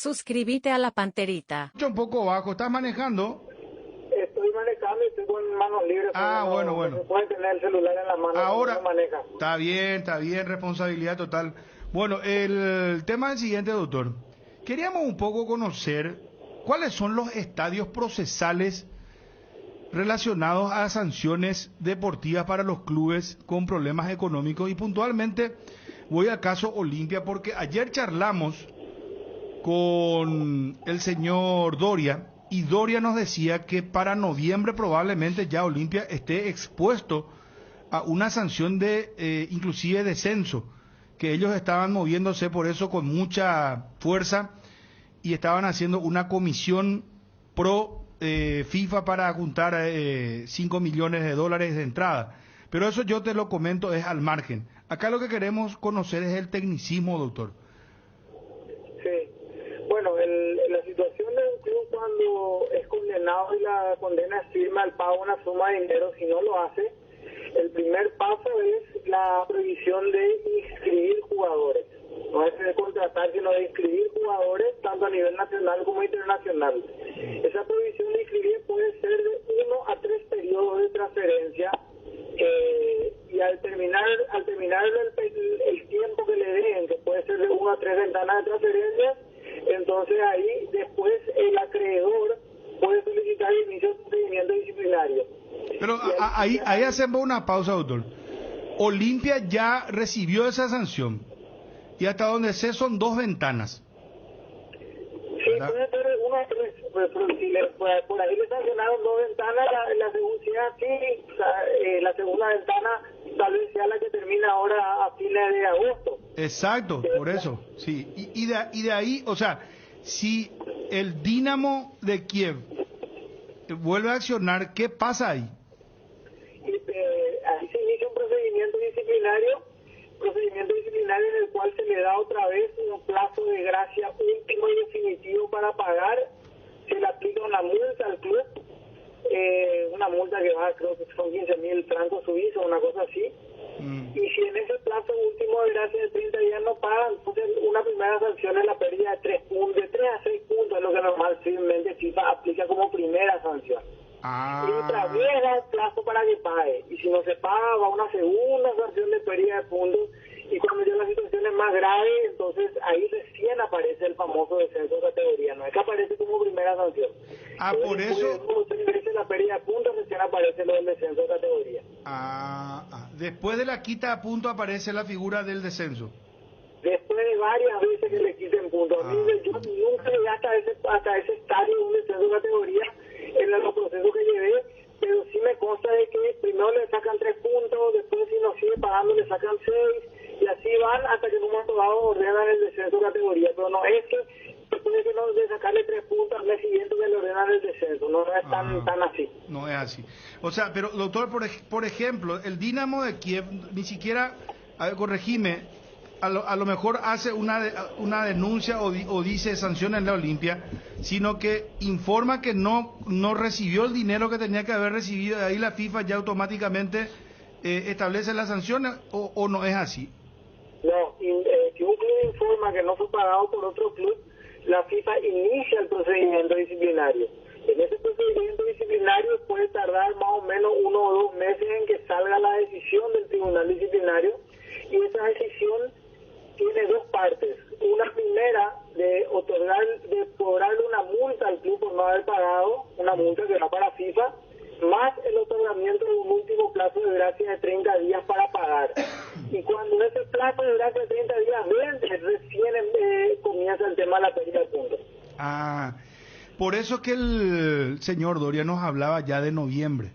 Suscríbete a la Panterita. Un poco bajo, ¿estás manejando? Estoy manejando y estoy con manos libres. Bueno. No puede tener el celular en la mano. Ahora, no maneja. Está bien, responsabilidad total. Bueno, el tema es el siguiente, doctor. Queríamos un poco conocer cuáles son los estadios procesales relacionados a sanciones deportivas para los clubes con problemas económicos y puntualmente voy al caso Olimpia porque ayer charlamos con el señor Doria y Doria nos decía que para noviembre probablemente ya Olimpia esté expuesto a una sanción de inclusive descenso, que ellos estaban moviéndose por eso con mucha fuerza y estaban haciendo una comisión pro FIFA para juntar 5 millones de dólares de entrada. Pero eso yo te lo comento, es al margen. Acá lo que queremos conocer es el tecnicismo, doctor. Sí. Bueno, la situación de un club cuando es condenado y la condena es firme al pago de una suma de dinero, si no lo hace, el primer paso es la prohibición de inscribir jugadores. No es de contratar, sino de inscribir jugadores tanto a nivel nacional como internacional. Esa prohibición de inscribir puede ser de 1 a 3 periodos de transferencia y al terminar el tiempo que le den, que puede ser de 1 a 3 ventanas de transferencia, entonces ahí después el acreedor puede solicitar el inicio de un procedimiento disciplinario. Pero ahí hacemos una pausa, doctor. Olimpia ya recibió esa sanción y hasta donde sé son 2 ventanas. Sí, puede ser 1 a 3. Por ahí le sancionaron 2 ventanas, la segunda sí, la segunda ventana tal vez sea la que termina ahora a fines de agosto. Exacto, por eso, sí. Y de ahí, o sea, si el Dinamo de Kiev vuelve a accionar, ¿qué pasa ahí? Ahí se inicia un procedimiento disciplinario en el cual se le da otra vez un plazo de gracia último y definitivo para pagar. Se le aplica una multa al club, una multa que va, creo que son 15.000 francos suizos, una cosa así. Y si en ese plazo último de gracia de 30 días no pagan, entonces una primera sanción es la pérdida de 3 puntos, de 3 a 6 puntos es lo que normalmente FIFA aplica como primera sanción. Y otra vez da el plazo para que pague. Y si no se paga, va una segunda sanción de pérdida de puntos. Y cuando ya la situación es más grave, entonces ahí recién aparece el famoso descenso de categoría. No es que aparece como primera sanción. Entonces, por eso. Como 3 veces la pérdida de puntos, recién aparece lo del descenso de categoría. Después de la quita de puntos aparece la figura del descenso. Después de varias veces que le quiten puntos. A mí yo nunca llegué hasta ese estadio de un descenso de categoría en los procesos que llevé, pero sí me consta de que primero le sacan 3 puntos, después si no sigue pagando le sacan 6, y así van hasta que en un momento dado ordenan el descenso de categoría. Pero no es que después de, de sacarle 3 puntos al mes siguiente que le ordenan el descenso, no es tan así. No es así. O sea, pero doctor, por ejemplo, el Dinamo de Kiev ni siquiera, corregime, a lo mejor hace una denuncia o dice sanción en la Olimpia, sino que informa que no recibió el dinero que tenía que haber recibido, de ahí la FIFA ya automáticamente establece la sanción, o no es así. No, si un club informa que no fue pagado por otro club, la FIFA inicia el procedimiento disciplinario. En ese procedimiento disciplinario puede tardar más o menos 1 o 2 meses en que salga la decisión del tribunal disciplinario, y esa decisión tiene 2 partes. Una primera de cobrarle una multa al club por no haber pagado, una multa que va para FIFA, más el otorgamiento de un último plazo de gracia de 30 días para pagar. Y cuando ese plazo de gracia de 30 días vence, recién comienza el tema de la pérdida de puntos. Por eso que el señor Doria nos hablaba ya de noviembre,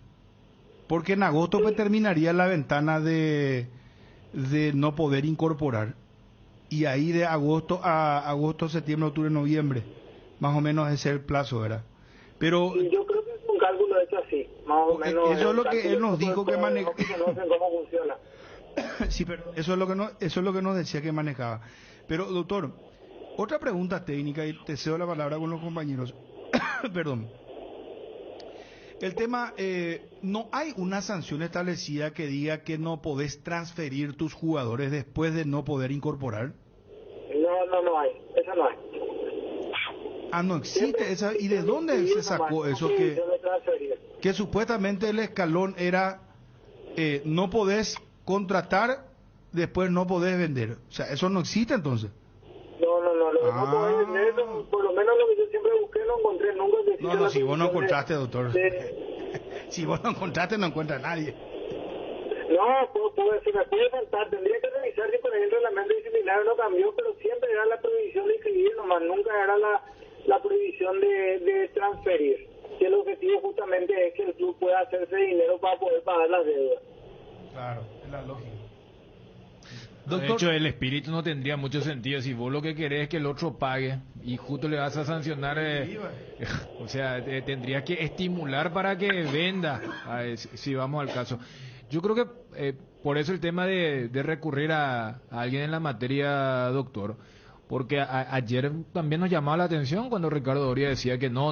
porque en agosto pues terminaría la ventana de no poder incorporar, y ahí de agosto, septiembre, octubre, noviembre, más o menos ese es el plazo, ¿verdad? Pero y yo creo que es un cálculo hecho así, más o menos. Eso es lo que él nos dijo que manejaba. No sé cómo funciona. Sí, pero eso es lo que nos decía que manejaba. Pero doctor, otra pregunta técnica, y te cedo la palabra con los compañeros. Perdón. El tema, no hay una sanción establecida que diga que no podés transferir tus jugadores después de no poder incorporar. No hay, esa no hay. no existe esa. ¿Y de dónde se sacó eso que supuestamente el escalón era no podés contratar, después no podés vender? O sea, eso no existe entonces. No, no podés vender, por lo menos lo que yo siempre busqué no encontré nunca. No, si vos no encontraste, doctor. Si vos no encontraste, no encuentra nadie. No, se me puede faltar. Tendría que revisar si, por ejemplo, el reglamento disciplinario no cambió, pero siempre era la prohibición de inscribir, nomás nunca era la prohibición de transferir. Que el objetivo justamente es que el club pueda hacerse dinero para poder pagar las deudas. Claro, es la lógica. De hecho, el espíritu no tendría mucho sentido si vos lo que querés es que el otro pague y justo le vas a sancionar, o sea, tendría que estimular para que venda, si vamos al caso. Yo creo que por eso el tema de recurrir a alguien en la materia, doctor, porque ayer también nos llamaba la atención cuando Ricardo Doria decía que no,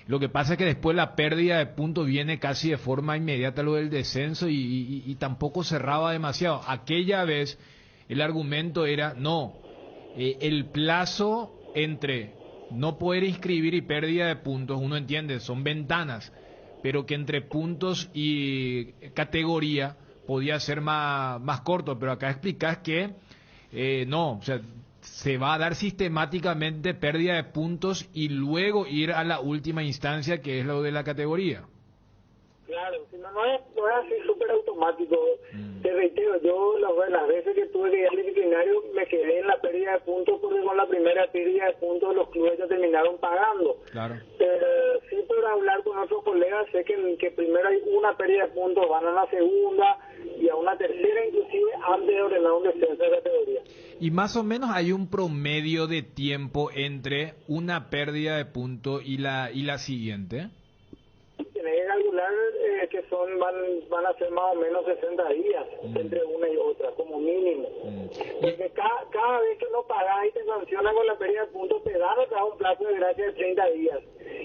lo que pasa es que después la pérdida de puntos viene casi de forma inmediata lo del descenso y tampoco cerraba demasiado. Aquella vez el argumento era, el plazo entre no poder inscribir y pérdida de puntos, uno entiende, son ventanas, pero que entre puntos y categoría podía ser más corto, pero acá explicás que o sea, se va a dar sistemáticamente pérdida de puntos y luego ir a la última instancia, que es lo de la categoría. Claro, si no es así súper automático. Te reitero, yo las veces que tuve que ir al disciplinario me quedé en la pérdida de puntos porque con la primera pérdida de puntos los clubes ya terminaron pagando. Claro. Pero sí, por hablar con otros colegas, sé que primero hay una pérdida de puntos, van a una segunda y a una tercera inclusive antes de ordenar un descenso de categoría. Y más o menos hay un promedio de tiempo entre una pérdida de puntos y la siguiente. Tienes que calcular que van a ser más o menos 60 días entre una y otra, como mínimo. Porque cada vez que no pagas y te sancionan con la pérdida de puntos, te dan un plazo de gracia de 30 días.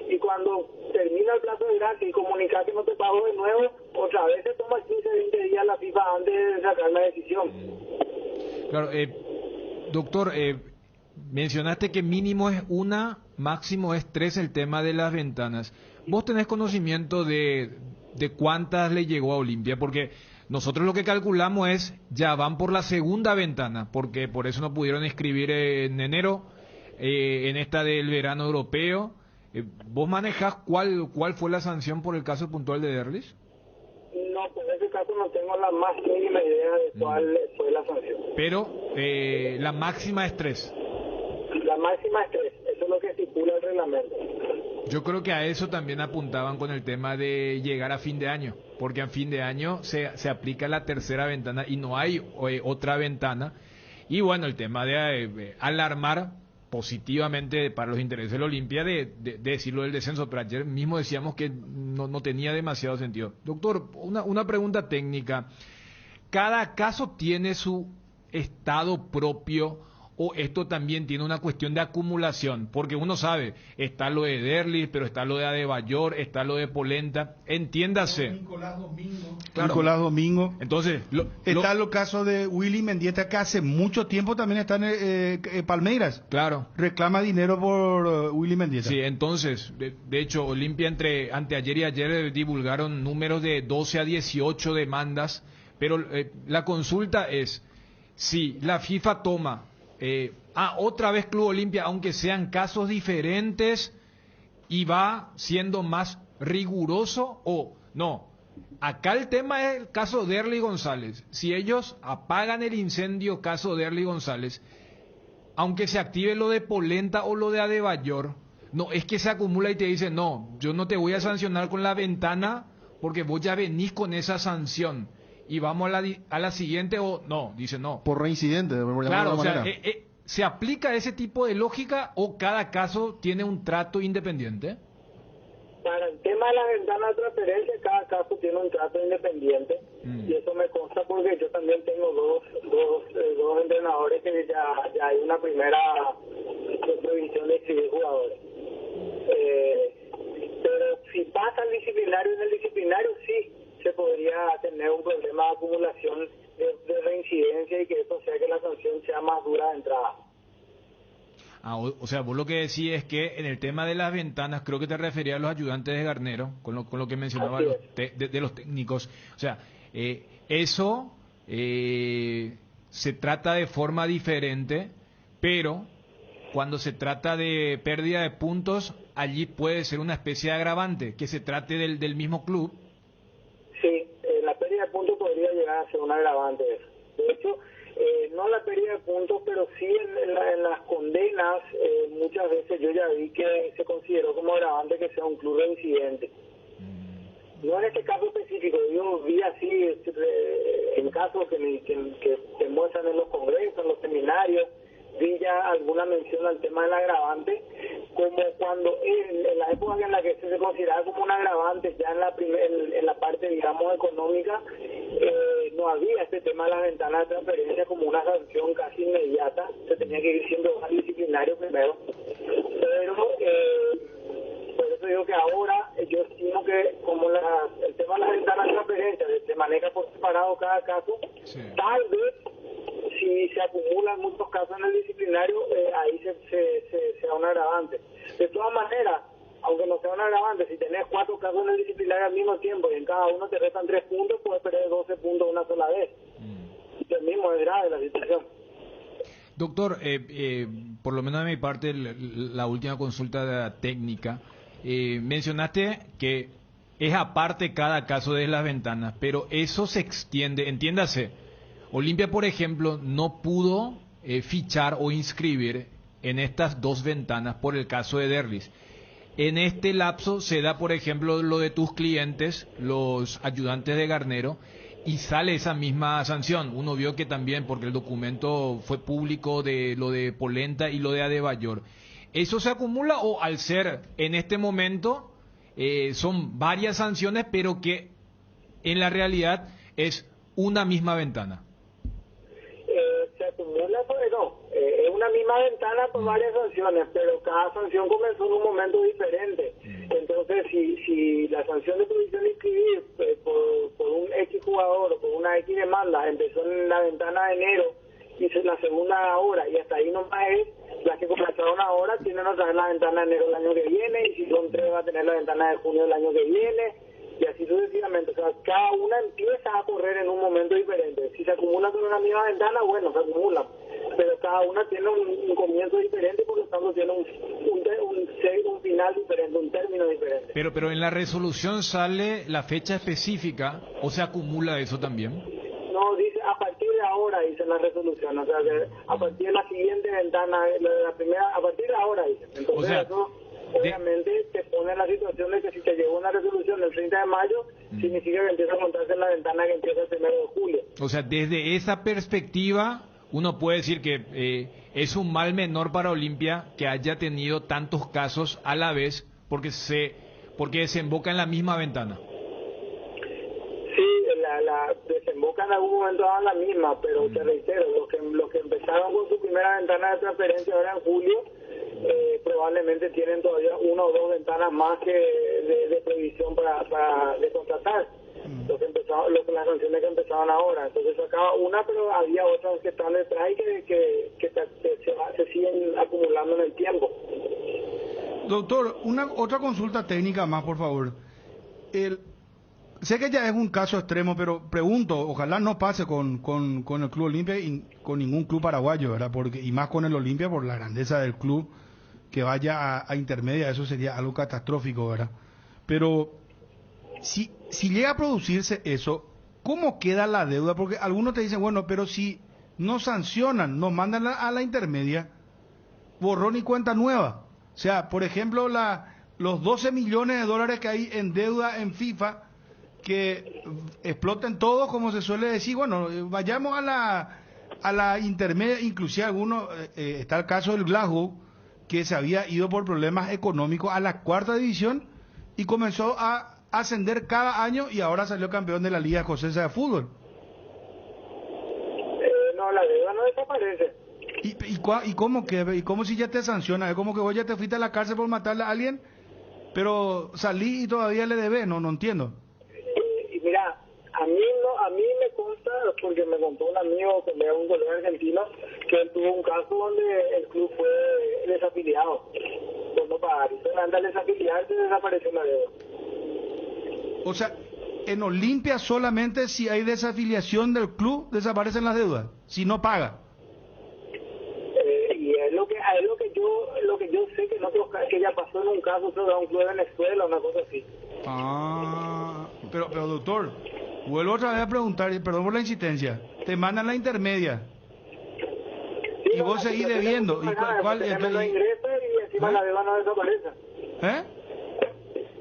Y cuando termina el plazo de gracia y comunicas que no te pagó de nuevo, otra vez se toma 15, 20 días la FIFA antes de sacar la decisión. Claro, doctor, mencionaste que mínimo es una, máximo es 3 el tema de las ventanas. ¿Vos tenés conocimiento de cuántas le llegó a Olimpia? Porque nosotros lo que calculamos es, ya van por la segunda ventana, porque por eso no pudieron inscribir en enero, en esta del verano europeo. ¿Vos manejás cuál fue la sanción por el caso puntual de Derlis? No, pues en ese caso no tengo la más mínima idea de cuál fue la sanción. Pero la máxima es 3. La máxima es 3, eso es lo que estipula el reglamento. Yo creo que a eso también apuntaban con el tema de llegar a fin de año, porque a fin de año se aplica la tercera ventana y no hay otra ventana. Y bueno, el tema de alarmar positivamente para los intereses de la Olimpia de decirlo del descenso, pero ayer mismo decíamos que no tenía demasiado sentido. Doctor, una pregunta técnica. ¿Cada caso tiene su estado propio o esto también tiene una cuestión de acumulación? Porque uno sabe, está lo de Derlis, pero está lo de Adebayor, está lo de Polenta, entiéndase. Nicolás Domingo. Claro. Nicolás Domingo. Entonces, está el caso de Willy Mendieta, que hace mucho tiempo también está en Palmeiras. Claro. Reclama dinero por Willy Mendieta. Sí, entonces, de hecho, Olimpia anteayer y ayer divulgaron números de 12 a 18 demandas, pero la consulta es, si la FIFA toma otra vez Club Olimpia, aunque sean casos diferentes, y va siendo más riguroso o no. Acá el tema es el caso de Derly González. Si ellos apagan el incendio caso de Derly González, aunque se active lo de Polenta o lo de Adebayor, no es que se acumula y te dice, no, yo no te voy a sancionar con la ventana porque vos ya venís con esa sanción. Y vamos a la siguiente o no, dice no. Por reincidente, por claro, o sea, ¿se aplica ese tipo de lógica o cada caso tiene un trato independiente? Para el tema de la ventana de transferencia, cada caso tiene un trato independiente y eso me consta porque yo también tengo dos entrenadores que ya hay una primera prohibición de inscribir jugadores. Pero si pasa el disciplinario, en el disciplinario sí se podría tener un problema de acumulación de reincidencia y que eso sea que la sanción sea más dura de entrada. O sea, vos lo que decís es que en el tema de las ventanas, creo que te referías a los ayudantes de Garnero, con lo que mencionaba de los técnicos. O sea, eso se trata de forma diferente, pero cuando se trata de pérdida de puntos, allí puede ser una especie de agravante, que se trate del mismo club. Sí, la pérdida de puntos podría llegar a ser un agravante. De hecho, no la pérdida de puntos, pero sí en las condenas, muchas veces yo ya vi que se consideró como agravante que sea un club reincidente. No en este caso específico, yo vi así en casos que muestran en los congresos, en los seminarios, vi ya alguna mención al tema del agravante, como cuando en la época en la que se consideraba como un agravante, ya en la parte, digamos, económica, no había este tema de las ventanas de transferencia como una sanción casi inmediata, se tenía que ir siempre al disciplinario primero, pero por eso digo que ahora yo estimo que como el tema de las ventanas de transferencia se maneja por separado cada caso, sí, tal vez si se acumulan muchos casos en el disciplinario, ahí sea un agravante. De todas maneras, aunque no sea un agravante, si tenés 4 casos en el disciplinario al mismo tiempo y en cada uno te restan 3 puntos, puedes perder 12 puntos una sola vez. Lo mismo es grave la situación. Doctor, por lo menos de mi parte, la última consulta técnica, mencionaste que es aparte cada caso de las ventanas, pero eso se extiende, entiéndase. Olimpia, por ejemplo, no pudo fichar o inscribir en estas 2 ventanas por el caso de Derlis. En este lapso se da, por ejemplo, lo de tus clientes, los ayudantes de Garnero, y sale esa misma sanción. Uno vio que también, porque el documento fue público de lo de Polenta y lo de Adebayor. ¿Eso se acumula o al ser en este momento son varias sanciones, pero que en la realidad es una misma ventana? Se acumula, pues no, es una misma ventana con varias sanciones, pero cada sanción comenzó en un momento diferente. Entonces, si la sanción de prohibición de inscribir por un X jugador o por una X demanda empezó en la ventana de enero y la segunda ahora, y hasta ahí nomás es, las que comenzaron ahora tienen otra vez la ventana de enero del año que viene, y si son 3 va a tener la ventana de junio del año que viene, y así sucesivamente. O sea, cada una empieza a correr en un momento diferente. Si se acumula con una misma ventana, bueno, se acumula, pero cada una tiene un comienzo diferente, por lo tanto tiene un final diferente, un término diferente. Pero en la resolución sale la fecha específica, ¿o se acumula eso también? No, dice a partir de ahora, dice la resolución, o sea, a partir de la siguiente ventana, la primera, a partir de ahora, dice. Entonces, o sea, eso obviamente te pone en la situación de que si te llegó una resolución el 30 de mayo, significa que empieza a contarse en la ventana que empieza el 1 de julio. O sea, desde esa perspectiva, uno puede decir que es un mal menor para Olimpia que haya tenido tantos casos a la vez, porque desemboca en la misma ventana. Sí, la desemboca en algún momento en la misma, pero te reitero, los que empezaron con su primera ventana de transferencia ahora en julio, probablemente tienen todavía 1 o 2 ventanas más que de previsión para de contratar. Las sanciones que empezaron ahora, entonces se acaba una, pero había otras que están detrás y que se siguen acumulando en el tiempo. Doctor, otra consulta técnica más, por favor. Sé que ya es un caso extremo, pero pregunto, ojalá no pase con el Club Olimpia y con ningún club paraguayo, ¿verdad? Y más con el Olimpia por la grandeza del club, que vaya a intermedia, eso sería algo catastrófico, ¿verdad? Pero si llega a producirse eso, ¿cómo queda la deuda? Porque algunos te dicen, bueno, pero si no sancionan, nos mandan a la intermedia, borrón y cuenta nueva. O sea, por ejemplo, los 12 millones de dólares que hay en deuda en FIFA, que exploten todos, como se suele decir, bueno, vayamos a la intermedia, inclusive algunos, está el caso del Glasgow, que se había ido por problemas económicos a la 4ª división y comenzó a ascender cada año y ahora salió campeón de la Liga Escocesa de Fútbol. No, la deuda no desaparece. ¿Y cómo si ya te sanciona? Es como que vos ya te fuiste a la cárcel por matarle a alguien, pero salí y todavía le debes, no entiendo. Y mira, A mí me consta, porque me contó un amigo, un colega argentino, que él tuvo un caso donde el club fue desafiliado por no pagar. Entonces, al desafiliarse, desapareció la deuda. O sea, en Olimpia solamente si hay desafiliación del club desaparecen las deudas, si no paga. Y es lo que yo sé que que ya pasó en un caso sobre un club de Venezuela, una cosa así. Pero doctor, vuelvo otra vez a preguntar, y perdón por la insistencia, te mandan la intermedia Sí, y vos seguís debiendo. ¿Y cuál es? Menos ingresos y encima la deuda no desaparece.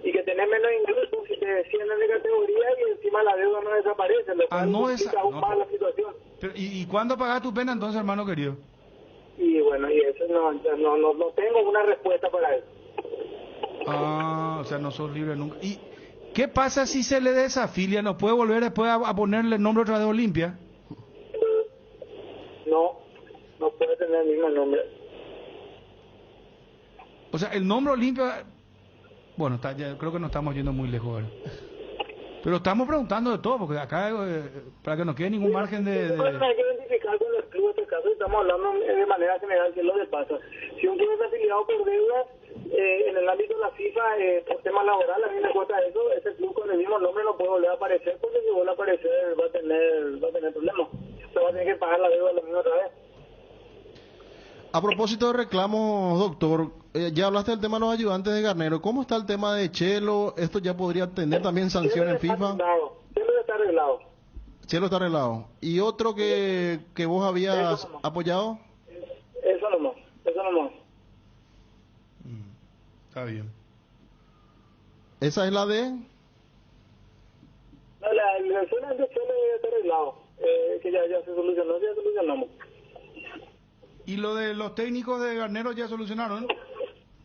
Y que tenés menos ingresos si te descienden de categoría y encima la deuda no desaparece, lo cual complica aún más la situación. Pero, ¿y cuándo pagás tu pena entonces, hermano querido? Y bueno, y eso no tengo una respuesta para eso. O sea, no sos libre nunca. ¿Y qué pasa si se le desafilia? ¿No puede volver después a ponerle el nombre otra vez Olimpia? No puede tener el mismo nombre. O sea, el nombre Olimpia... Bueno, ya creo que nos estamos yendo muy lejos ahora. Pero estamos preguntando de todo, porque acá, para que no quede ningún margen de... Bueno, hay que identificar con el club este caso, estamos hablando de manera general, que es lo que pasa. Si un club es afiliado por deudas, en el ámbito de la FIFA, por tema laboral, a mí me cuesta eso, ese club con el mismo nombre no puede volver a aparecer, porque si vuelve a aparecer va a tener problemas. Se va a tener que pagar la deuda lo mismo otra vez. A propósito de reclamos, doctor, ya hablaste del tema de los ayudantes de Garnero. ¿Cómo está el tema de Chelo? ¿Esto ya podría tener también sanción en FIFA? Chelo está arreglado. Chelo está arreglado. ¿Y otro que vos habías apoyado? Eso nomás. Está bien. ¿Esa es la de...? No, la zona de Chelo está arreglado. Que ya se solucionó, ya solucionamos. ¿Y lo de los técnicos de Garnero ya solucionaron?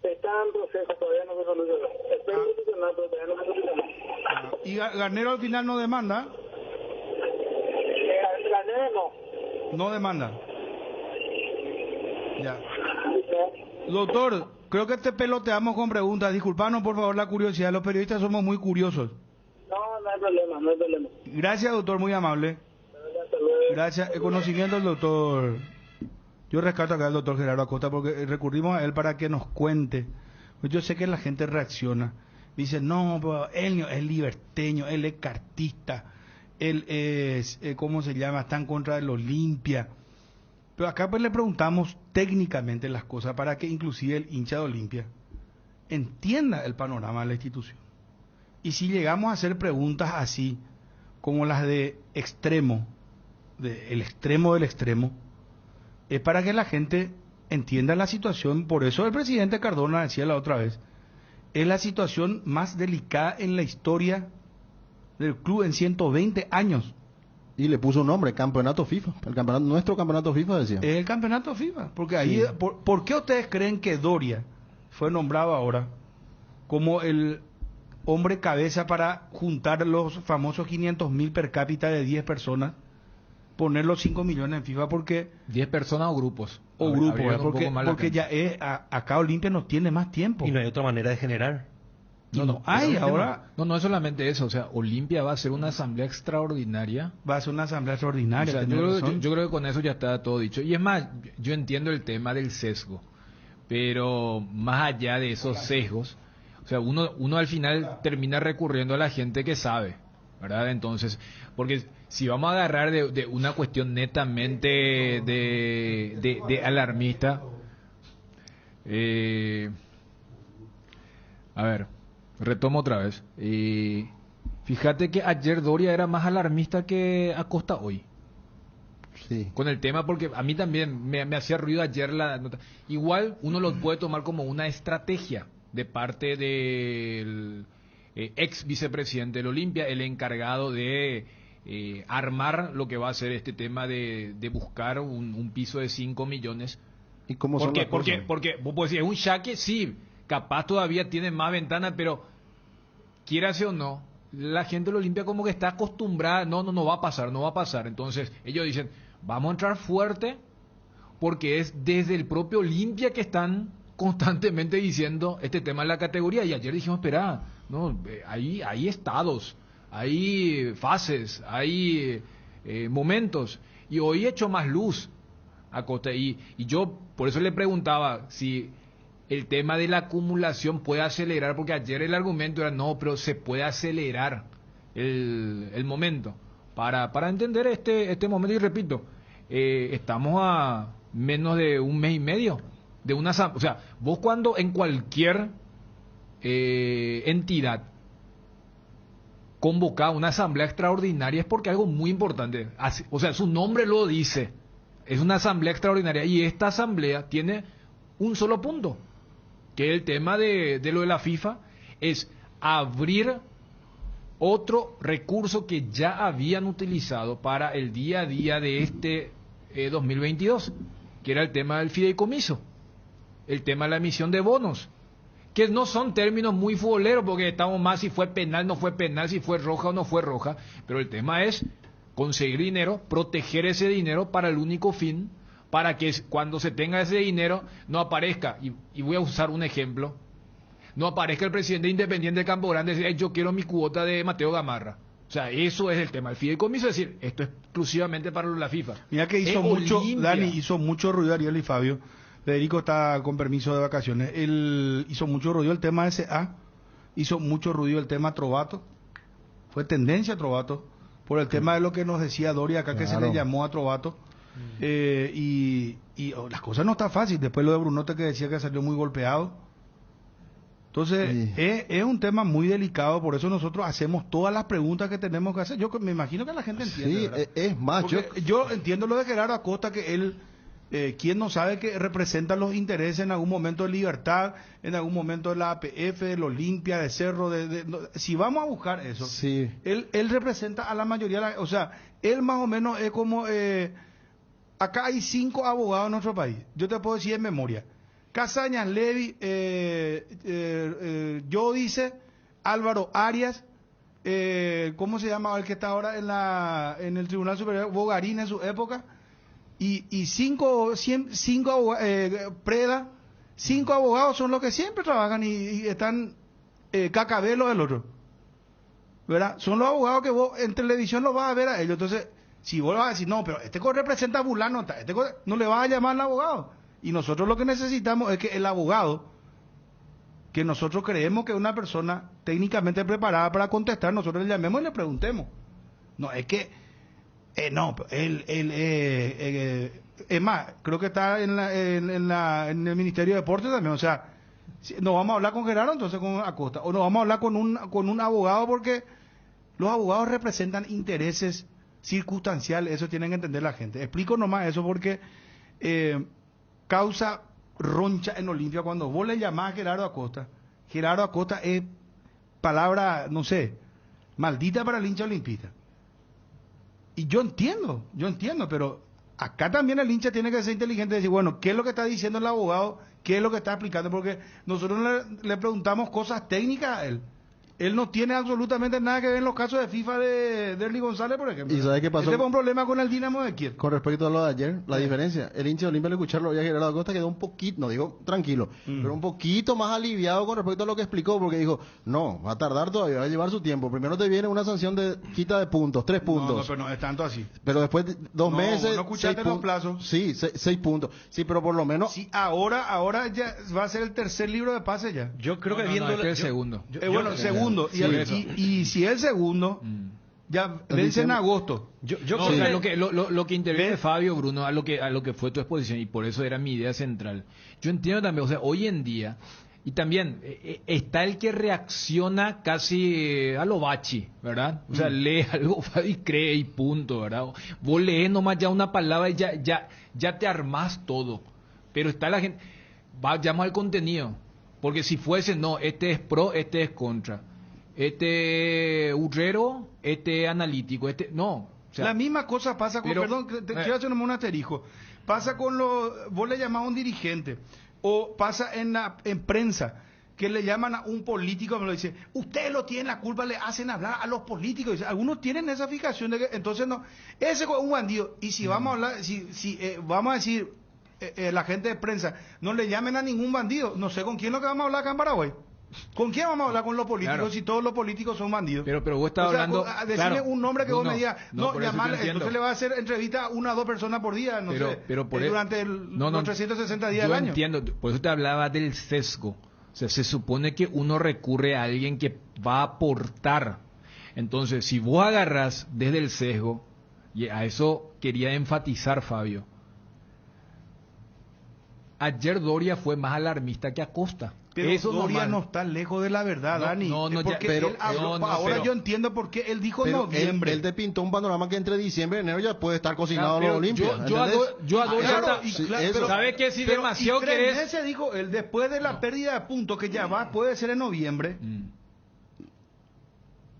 Está en proceso, todavía no se solucionó. Espero solucionar, pero todavía no se solucionó. ¿Y Garnero al final no demanda? Garnero No demanda. Ya. no. Doctor, creo que te peloteamos con preguntas. Disculpanos por favor la curiosidad. Los periodistas somos muy curiosos. No hay problema. Gracias, doctor, muy amable. Gracias. El conocimiento del doctor... Yo rescato acá al doctor Gerardo Acosta porque recurrimos a él para que nos cuente. Yo sé que la gente reacciona. Dice, no, pero él es liberteño, él es cartista, él es, ¿cómo se llama? Está en contra del Olimpia. Pero acá pues le preguntamos técnicamente las cosas para que inclusive el hincha de Olimpia entienda el panorama de la institución. Y si llegamos a hacer preguntas así, como las de extremo, el extremo del extremo, es para que la gente entienda la situación. Por eso el presidente Cardona decía la otra vez, es la situación más delicada en la historia del club en 120 años. Y le puso un nombre, campeonato FIFA. Nuestro campeonato FIFA decía. Es el campeonato FIFA. Porque ahí, sí. ¿Por qué ustedes creen que Doria fue nombrado ahora como el hombre cabeza para juntar los famosos 500.000 per cápita de 10 personas? Poner los 5 millones en FIFA porque... 10 personas o grupos. O grupos, porque ya acá Olimpia no tiene más tiempo. Y no hay otra manera de generar. No hay ahora... No es solamente eso, o sea, Olimpia va a ser una asamblea extraordinaria. Va a ser una asamblea extraordinaria. O sea, yo creo que con eso ya está todo dicho. Y es más, yo entiendo el tema del sesgo, pero más allá de esos sesgos, o sea, uno al final termina recurriendo a la gente que sabe, ¿verdad? Entonces, porque si vamos a agarrar de una cuestión netamente de alarmista, a ver, retomo otra vez. Fíjate que ayer Doria era más alarmista que Acosta hoy. Sí. Con el tema, porque a mí también me hacía ruido ayer la nota. Igual uno lo puede tomar como una estrategia de parte del ex vicepresidente del Olimpia, el encargado de armar lo que va a ser este tema de buscar un piso de 5 millones. ¿Y cómo ¿Por son qué? las cosas? Porque vos podés decir, es un Shaque, sí, capaz todavía tiene más ventanas, pero quieras o no, la gente del Olimpia como que está acostumbrada, no va a pasar. Entonces ellos dicen, vamos a entrar fuerte, porque es desde el propio Olimpia que están constantemente diciendo este tema en la categoría. Y ayer dijimos, espera, no, hay estados, hay fases, hay momentos, y hoy he hecho más luz a costa, y yo por eso le preguntaba si el tema de la acumulación puede acelerar, porque ayer el argumento era no, pero se puede acelerar el momento para entender este momento. Y repito, estamos a menos de un mes y medio de una, o sea, vos cuando en cualquier entidad convoca una asamblea extraordinaria es porque algo muy importante, o sea, su nombre lo dice, es una asamblea extraordinaria, y esta asamblea tiene un solo punto, que es el tema de lo de la FIFA, es abrir otro recurso que ya habían utilizado para el día a día de este 2022, que era el tema del fideicomiso, el tema de la emisión de bonos, que no son términos muy futboleros, porque estamos más si fue penal, no fue penal, si fue roja o no fue roja, pero el tema es conseguir dinero, proteger ese dinero para el único fin, para que cuando se tenga ese dinero no aparezca, y voy a usar un ejemplo, no aparezca el presidente independiente de Campo Grande y decir, yo quiero mi cuota de Mateo Gamarra. O sea, eso es el tema. El fideicomiso es decir, esto es exclusivamente para la FIFA. Mira que hizo mucho, Dani, hizo mucho ruido Ariel y Fabio. Federico está con permiso de vacaciones. Él hizo mucho ruido el tema SA, hizo mucho ruido el tema Trovato. Fue tendencia Trovato, por el tema de lo que nos decía Doria acá, que se le llamó a Trovato. Las cosas no están fáciles. Después lo de Brunote, que decía que salió muy golpeado. Entonces, es un tema muy delicado, por eso nosotros hacemos todas las preguntas que tenemos que hacer. Yo me imagino que la gente entiende. Sí, es más, yo entiendo lo de Gerardo Acosta, que él, ¿quién no sabe que representa los intereses en algún momento de Libertad, en algún momento de la APF, de la Olimpia, de Cerro, si vamos a buscar eso, sí. Él representa a la mayoría, o sea, él más o menos es como, acá hay 5 abogados en nuestro país, yo te puedo decir en memoria: Casañas, Levy, Yodice, Álvaro Arias, ¿cómo se llama el que está ahora en el Tribunal Superior? Bogarín en su época, y 5 Preda, 5 abogados son los que siempre trabajan y están cacabelos del otro, ¿verdad? Son los abogados que vos en televisión los vas a ver a ellos. Entonces, si vos vas a decir, no, pero este representa a fulano, no le vas a llamar al abogado. Y nosotros lo que necesitamos es que el abogado, que nosotros creemos que es una persona técnicamente preparada para contestar, nosotros le llamemos y le preguntemos. No, es que, no, él es más, creo que está en el Ministerio de Deportes también, o sea, no vamos a hablar con Gerardo, entonces con Acosta, o no vamos a hablar con un abogado, porque los abogados representan intereses circunstanciales, eso tienen que entender la gente. Explico nomás eso porque causa roncha en Olimpia cuando vos le llamás a Gerardo Acosta. Gerardo Acosta es palabra, no sé, maldita para el hincha olimpista. Y yo entiendo, pero acá también el hincha tiene que ser inteligente y decir, bueno, ¿qué es lo que está diciendo el abogado? ¿Qué es lo que está explicando? Porque nosotros le preguntamos cosas técnicas a él. Él no tiene absolutamente nada que ver en los casos de FIFA de Derly González, por ejemplo. ¿Y sabes qué pasó? Este fue un problema con el Dinamo de Kiev. Con respecto a lo de ayer, la diferencia, el hincha de Olimpia al escucharlo a Gerardo Acosta quedó un poquito, no digo tranquilo, pero un poquito más aliviado con respecto a lo que explicó, porque dijo, no, va a tardar todavía, va a llevar su tiempo. Primero te viene una sanción de quita de puntos, 3 puntos. No, pero no es tanto así. Pero después de 2 meses, no escuchaste los plazos. Sí, 6 puntos. Sí, pero por lo menos... Sí, ahora ya va a ser el tercer libro de pase ya. Yo creo que viendo... este es el segundo. Segundo. Y si el segundo, ya vence en agosto. O sea, lo que interviene Fabio, Bruno, a lo que fue tu exposición, y por eso era mi idea central. Yo entiendo también, o sea, hoy en día, y también está el que reacciona casi a lo bachi, ¿verdad? O sea, lee algo, Fabio, y cree, y punto, ¿verdad? Vos lees nomás ya una palabra y ya te armás todo. Pero está la gente, vayamos al contenido, porque si fuese, no, este es pro, este es contra. Este urrero, este analítico, no. O sea, la misma cosa pasa con, quiero hacer un asterisco, pasa con vos le llamás a un dirigente, o pasa en prensa, que le llaman a un político, me lo dice, ustedes lo tienen la culpa, le hacen hablar a los políticos, dice, algunos tienen esa fijación de que, entonces no, ese es un bandido, y si vamos a hablar, vamos a decir, la gente de prensa, no le llamen a ningún bandido, no sé con quién es lo que vamos a hablar acá en Paraguay. ¿Con quién vamos a hablar con los políticos Claro. si todos los políticos son bandidos? Pero vos estás hablando... Decime claro, un nombre que vos me digas, por eso te llamarle, entiendo. entonces le va a hacer entrevista a 1 o 2 personas por día, no sé, durante los 360 días del año. Yo entiendo, por eso te hablaba del sesgo. O sea, se supone que uno recurre a alguien que va a aportar. Entonces, si vos agarrás desde el sesgo, y a eso quería enfatizar, Fabio, ayer Doria fue más alarmista que Acosta. Pero eso Doria nomás. no está lejos de la verdad, No, Dani. no, ya, Porque pero- él habló- no, ahora pero- yo entiendo por qué él dijo Pero noviembre. él te pintó un panorama que entre diciembre y enero ya puede estar cocinado Claro, los pero Olimpia. yo ¿entendés? adoro Claro, esta- y Sí, claro, eso. pero- ¿Sabe qué? Si pero- demasiado y 3 querés- meses dijo él, después de la pérdida de puntos que ya va, puede ser en noviembre.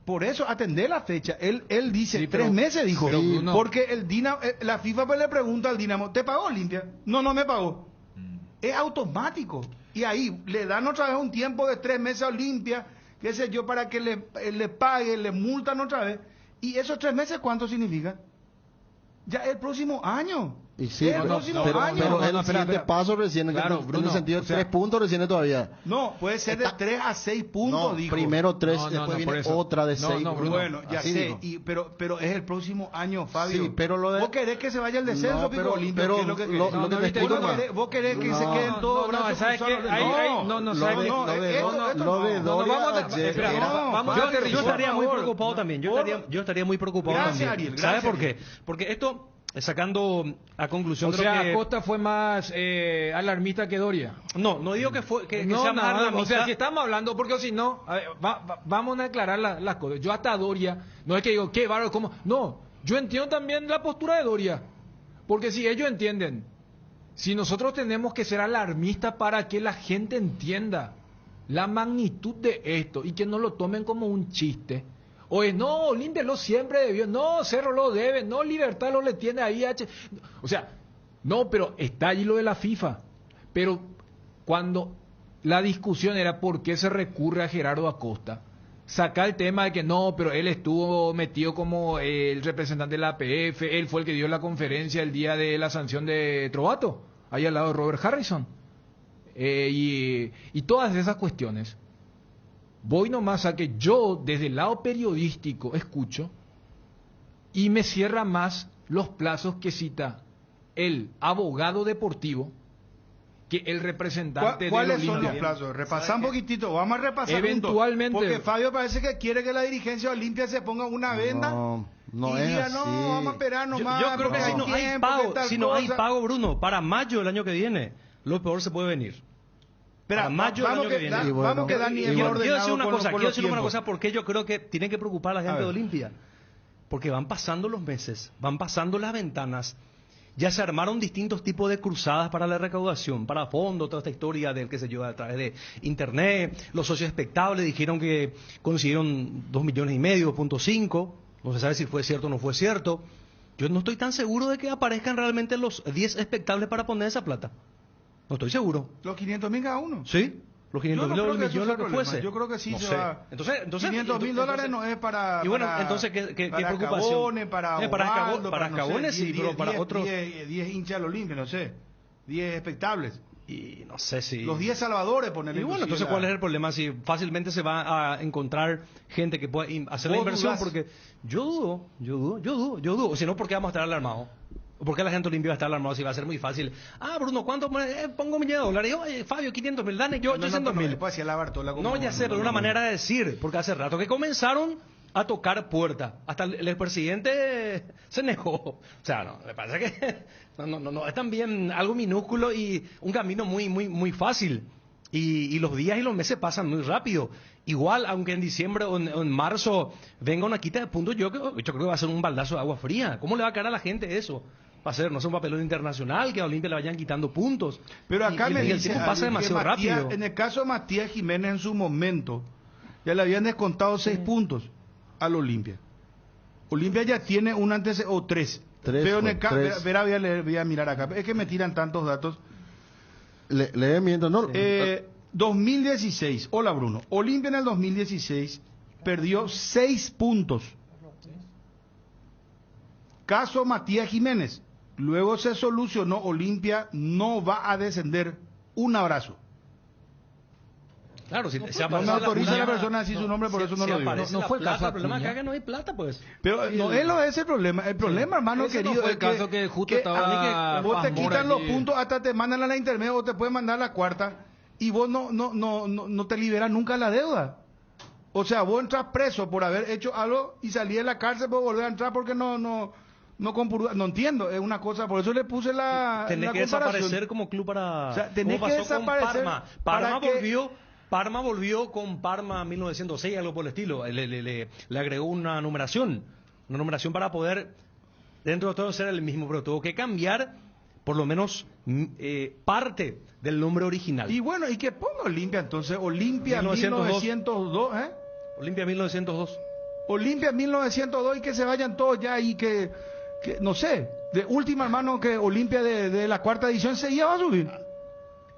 Por eso, atender la fecha. Él dice, Sí, 3 pero- meses dijo. pero, Bruno- Porque el Dinamo, la FIFA pues le pregunta al Dinamo, ¿te pagó Olimpia? No me pagó. Es automático. Y ahí le dan otra vez un tiempo de 3 meses a Olimpia, qué sé yo, para que le pague, le multan otra vez. ¿Y esos 3 meses cuánto significa? Ya el próximo año. Y sí, el pero, próximo pero, año. pero No, el no, espera, siguiente espera. paso recién, Claro, en Bruno, el sentido de o sea- 3 puntos recién todavía. No, puede ser de 3 a 6 puntos, No, dijo. primero 3, No, no, después no, viene por eso. otra de No, 6. no, Bruno. Bueno, ya Así sé, dijo. pero es el próximo año, Fabio. Sí, pero lo de- ¿Vos querés que se vaya el descenso, No, Pico pero- Olimpia? pero ¿Qué es lo que lo- querés? lo que No, te ¿viste? explico ¿Vos más. querés- ¿Vos querés que se No, queden todos brazos ¿sabes qué? cruzados? No, lo ¿sabes de- qué? lo de- esto lo de no. Doria vamos a- ayer espera, era- vamos Yo, a aterrizar. yo estaría por muy favor. preocupado también. Yo estaría muy preocupado Gracias, también. Ariel, ¿Sabe gracias, por qué? Ariel. Porque esto, sacando a conclusión, O creo sea, que... Acosta fue más alarmista que Doria. No digo que No, sea más nada, o alarmista. sea, si estamos hablando, porque si no, a ver, vamos a aclarar las cosas. Yo hasta Doria, no es que digo, qué bárbaro, ¿cómo? No, yo entiendo también la postura de Doria. Porque si ellos entienden, si nosotros tenemos que ser alarmistas para que la gente entienda la magnitud de esto y que no lo tomen como un chiste. O es, no, Olimpia lo siempre debió, no, Cerro lo debe, no, Libertad lo le tiene ahí. O sea, no, pero está allí lo de la FIFA. Pero cuando la discusión era por qué se recurre a Gerardo Acosta, saca el tema de que no, pero él estuvo metido como el representante de la APF, él fue el que dio la conferencia el día de la sanción de Trovato, ahí al lado de Robert Harrison. Y todas esas cuestiones. Voy nomás a que yo, desde el lado periodístico, escucho y me cierra más los plazos que cita el abogado deportivo que el representante ¿Cuáles del son los Olimpia. plazos? Repasá un poquitito, vamos a repasar Eventualmente. juntos, porque Fabio parece que quiere que la dirigencia de Olimpia se ponga una venda No y es diga, así. no, vamos a esperar nomás. Yo creo que porque si no hay tiempo, que pago, tal si no hay cosa. pago, Bruno, para mayo del año que viene, lo peor se puede venir. Espera, para mayo del vamos año que, que viene. Y bueno, vamos que Dani y es bueno. ordenado Quiero decir una con cosa, con quiero los decir una tiempos. cosa porque yo creo que tiene que preocupar a la gente ver. de Olimpia. Porque van pasando los meses, van pasando las ventanas. Ya se armaron distintos tipos de cruzadas para la recaudación, para fondo, toda esta historia del que se lleva a través de internet. Los socios expectables dijeron que consiguieron 2,5 millones, 2.5. No se sabe si fue cierto o no fue cierto. Yo no estoy tan seguro de que aparezcan realmente los 10 expectables para poner esa plata. No estoy seguro. Los 500.000 cada uno. ¿Sí? Los 500 Yo mil no creo que eso millones, sea lo que problema. fuese. Yo creo que sí No se sé. va. Entonces, $500.000 no es para. Y bueno, para- entonces, ¿qué para preocupación? Cabones, para para Osvaldo, para no sé, Cabones sí, 10, pero para 10, otros. 10 hinchas del Olimpia, no sé. 10 espectables. Y no sé si. Los 10 salvadores, ponerle. Y bueno, entonces, ¿cuál es el problema? Si fácilmente se va a encontrar gente que pueda hacer la ¿Vos inversión, dudás? porque yo dudo. O si no, ¿por qué vamos a estar alarmados? ¿O por qué la gente Olimpia va a estar alarmada si va a ser muy fácil? Ah, Bruno, ¿cuánto? Pongo $1,000,000. Yo, Fabio, 500.000, dane, yo 800.000. Después hacía la Bartola. No, ya sé, pero una manera de decir, porque hace rato que comenzaron a tocar puerta. Hasta el expresidente se negó. O sea, no, me parece que no, es también algo minúsculo y un camino muy fácil. Y los días y los meses pasan muy rápido. Igual, aunque en diciembre o en marzo venga una quita de puntos, yo creo que va a ser un baldazo de agua fría. ¿Cómo le va a caer a la gente eso? Va a ser, no sé, un papelón internacional, que a Olimpia le vayan quitando puntos. Pero acá Y me el dice tiempo pasa alguien que demasiado Matías, rápido. en el caso de Matías Jiménez en su momento, ya le habían descontado 6 puntos al Olimpia. Olimpia ya tiene un antecedente, o 3. Tres, Pero en el fue, caso, tres. voy a mirar acá. Es que me tiran tantos datos. Le miento, no. 2016, hola Bruno. Olimpia en el 2016 perdió 6 puntos. Caso Matías Jiménez. Luego se solucionó, Olimpia no va a descender. Un abrazo. Claro, si se No me aparece autoriza la persona a decir su nombre, por eso no si lo digo. aparece No la fue plata, caso el problema Acuña. acá es que no hay plata, pues. Pero no es lo ese el problema. El problema, hermano Ese no querido, fue el es caso que justo estaba a mí vos te Pazmora quitan los aquí. puntos, hasta te mandan a la intermedia o te pueden mandar a la cuarta y vos no te liberas nunca la deuda. O sea, vos entras preso por haber hecho algo y salí de la cárcel por volver a entrar porque no entiendo, es una cosa, por eso le puse la Tenés que comparación. desaparecer como club para... O sea, tenés como que pasó con desaparecer Parma. para que- Parma volvió con Parma 1906, algo por el estilo. Le agregó una numeración para poder, dentro de todo, ser el mismo, pero tuvo que cambiar por lo menos parte del nombre original. Y bueno, y que ponga Olimpia entonces, Olimpia 1902. 1902, ¿eh? Olimpia 1902. Olimpia 1902 y que se vayan todos ya y que no sé, de última hermano que Olimpia de la cuarta edición seguía va a subir.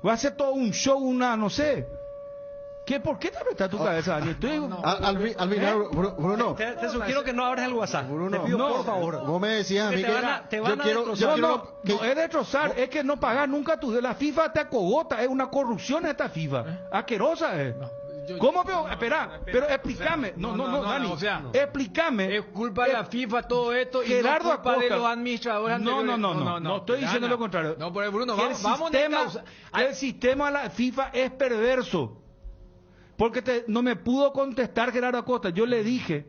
Va a hacer todo un show, no sé. ¿Por qué te apretas tu cabeza, Dani? Estoy... Al final, Bruno. Te sugiero que no abras el WhatsApp. Bruno, te pido no, por favor. Vos me decías a mí Que te van a yo destrozar. quiero No es destrozar, es que no pagas nunca tu... La FIFA te acogota, es una corrupción esta FIFA. Asquerosa es. ¿Cómo? Pero explícame. No, Dani. o sea, explícame. Es culpa de la FIFA todo esto y Gerardo no culpa de Acosta. los administradores No anteriores. estoy diciendo lo contrario. No, pero Bruno, Que vamos el sistema de la FIFA es perverso. Porque no me pudo contestar Gerardo Acosta. Yo le dije,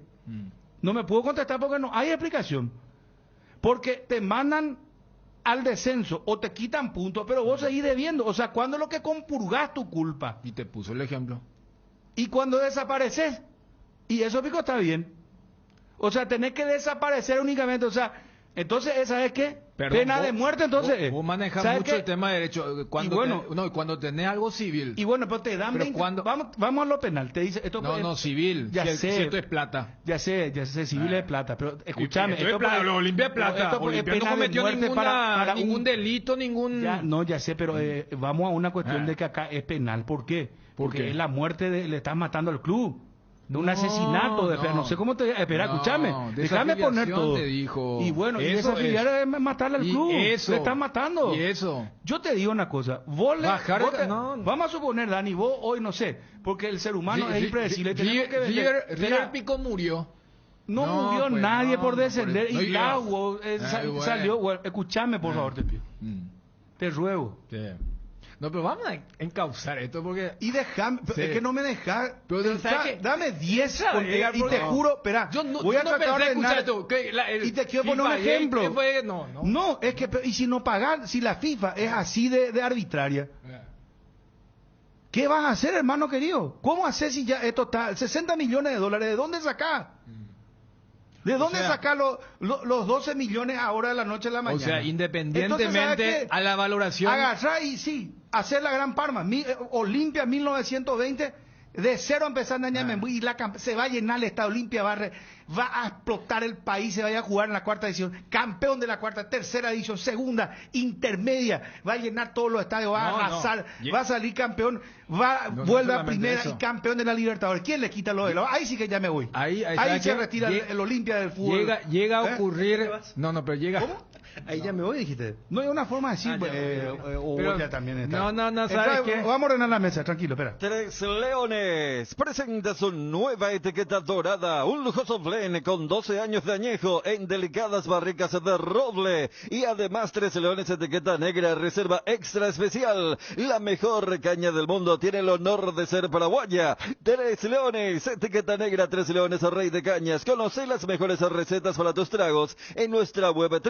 no me pudo contestar porque no hay explicación. Porque te mandan al descenso o te quitan puntos, pero vos seguís debiendo. O sea, ¿cuándo es lo que compurgás tu culpa? Y te puso el ejemplo. Y cuando desapareces, y eso pico está bien. O sea, tenés que desaparecer únicamente. O sea, entonces, ¿esa es qué? Perdón, Pena vos- de muerte, entonces. Vos manejas ¿sabes mucho qué? el tema de derecho. Cuando, Y bueno, cuando tenés algo civil. Y bueno, pero te dan Pero 20, cuando- vamos a lo penal. Te dice, esto No, civil. Ya si, sé. si esto es plata. Ya sé, civil es plata, pero escúchame. Esto es plata, lo Olimpia es plata. esto es Olimpia no pena de cometió muerte ningún un- delito, ningún... Ya sé, pero vamos a una cuestión Ah. de que acá es penal. ¿Por qué? Porque qué? es la muerte le estás matando al club. De un No, asesinato, no sé cómo te... Espera, No, escúchame. Déjame poner desafiliación todo. te dijo. Y bueno, y Eso desafiliar es matarle al Y club. eso. Le estás matando. Y eso. Yo te digo una cosa. Bajar el- no. Vamos a suponer, Dani, vos hoy no sé, porque el ser humano es impredecible. tenemos que vender. River Mira, Pico murió. no No, murió pues, nadie no, por no, descender. por eso. Y No, Lago bueno. salió. Bueno, escúchame, por favor, te pido. Te ruego. Sí. No, pero vamos a encauzar esto porque... Y déjame, Sí. es que no me dejas. Pero, ¿sabes qué? Dame 10 ¿Sabes? y te Porque- juro, espera, Yo no, voy a yo no tratar de pensé escuchar ordenar. esto. Que Y te quiero poner un FIFA ejemplo. Gate, fue- no. No, es que, y si no pagan, si la FIFA es así de arbitraria, ¿qué vas a hacer, hermano querido? ¿Cómo hacer si ya esto está, 60 millones de dólares, ¿de dónde sacás? ¿De dónde sea, sacás los 12 millones ahora de la noche a la mañana? O sea, Entonces, independientemente ¿sabes qué? a la valoración... Agarrar y sí, hacer la Gran Parma, Olimpia 1920, de cero empezar a Ñemembu, y se va a llenar el Estado Olimpia, va a explotar el país, se vaya a jugar en la cuarta edición, campeón de la cuarta, tercera edición, segunda, intermedia, va a llenar todos los estadios, va a arrasar, va a salir campeón, vuelve a solamente primera eso. y campeón de la Libertadores. ¿Quién le quita lo de lo? Ahí sí que ya me voy. Ahí se ¿sabes retira qué? el Olimpia del fútbol. Llega a ¿Eh? ocurrir... No, pero llega... Ahí ya me voy, dijiste. No hay una forma de decir, o Pero- ya también está. No, ¿sabes qué? Vamos a ordenar la mesa, tranquilo, espera. Tres Leones presenta su nueva etiqueta dorada, un lujoso blend con 12 años de añejo en delicadas barricas de roble. Y además Tres Leones etiqueta negra reserva extra especial. La mejor caña del mundo tiene el honor de ser paraguaya. Tres Leones, etiqueta negra, Tres Leones, rey de cañas. Conoce las mejores recetas para tus tragos en nuestra web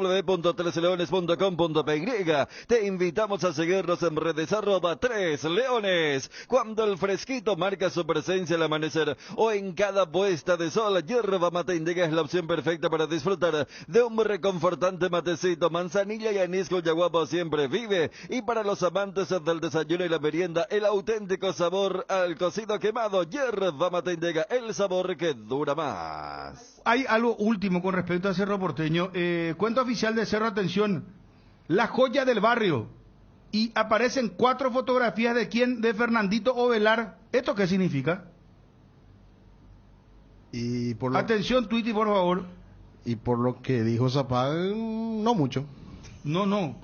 www.tresleones.com.py. Te invitamos a seguirnos en redes @3leones. Cuando el fresquito marca su presencia al amanecer o en cada puesta de sol, Yerba Mate Indica es la opción perfecta para disfrutar de un reconfortante matecito. Manzanilla y anís con yaguapo siempre vive. Y para los amantes del desayuno y la merienda, el auténtico sabor al cocido quemado. Yerba Mate Indica, el sabor que dura más. Hay algo último con respecto a Cerro Porteño. Cuenta oficial de Cerro, atención, la joya del barrio. Y aparecen 4 fotografías de quién, de Fernandito Ovelar. ¿Esto qué significa? Y por lo, Atención, Twitty, por favor. y por lo que dijo Zapag, no mucho. No.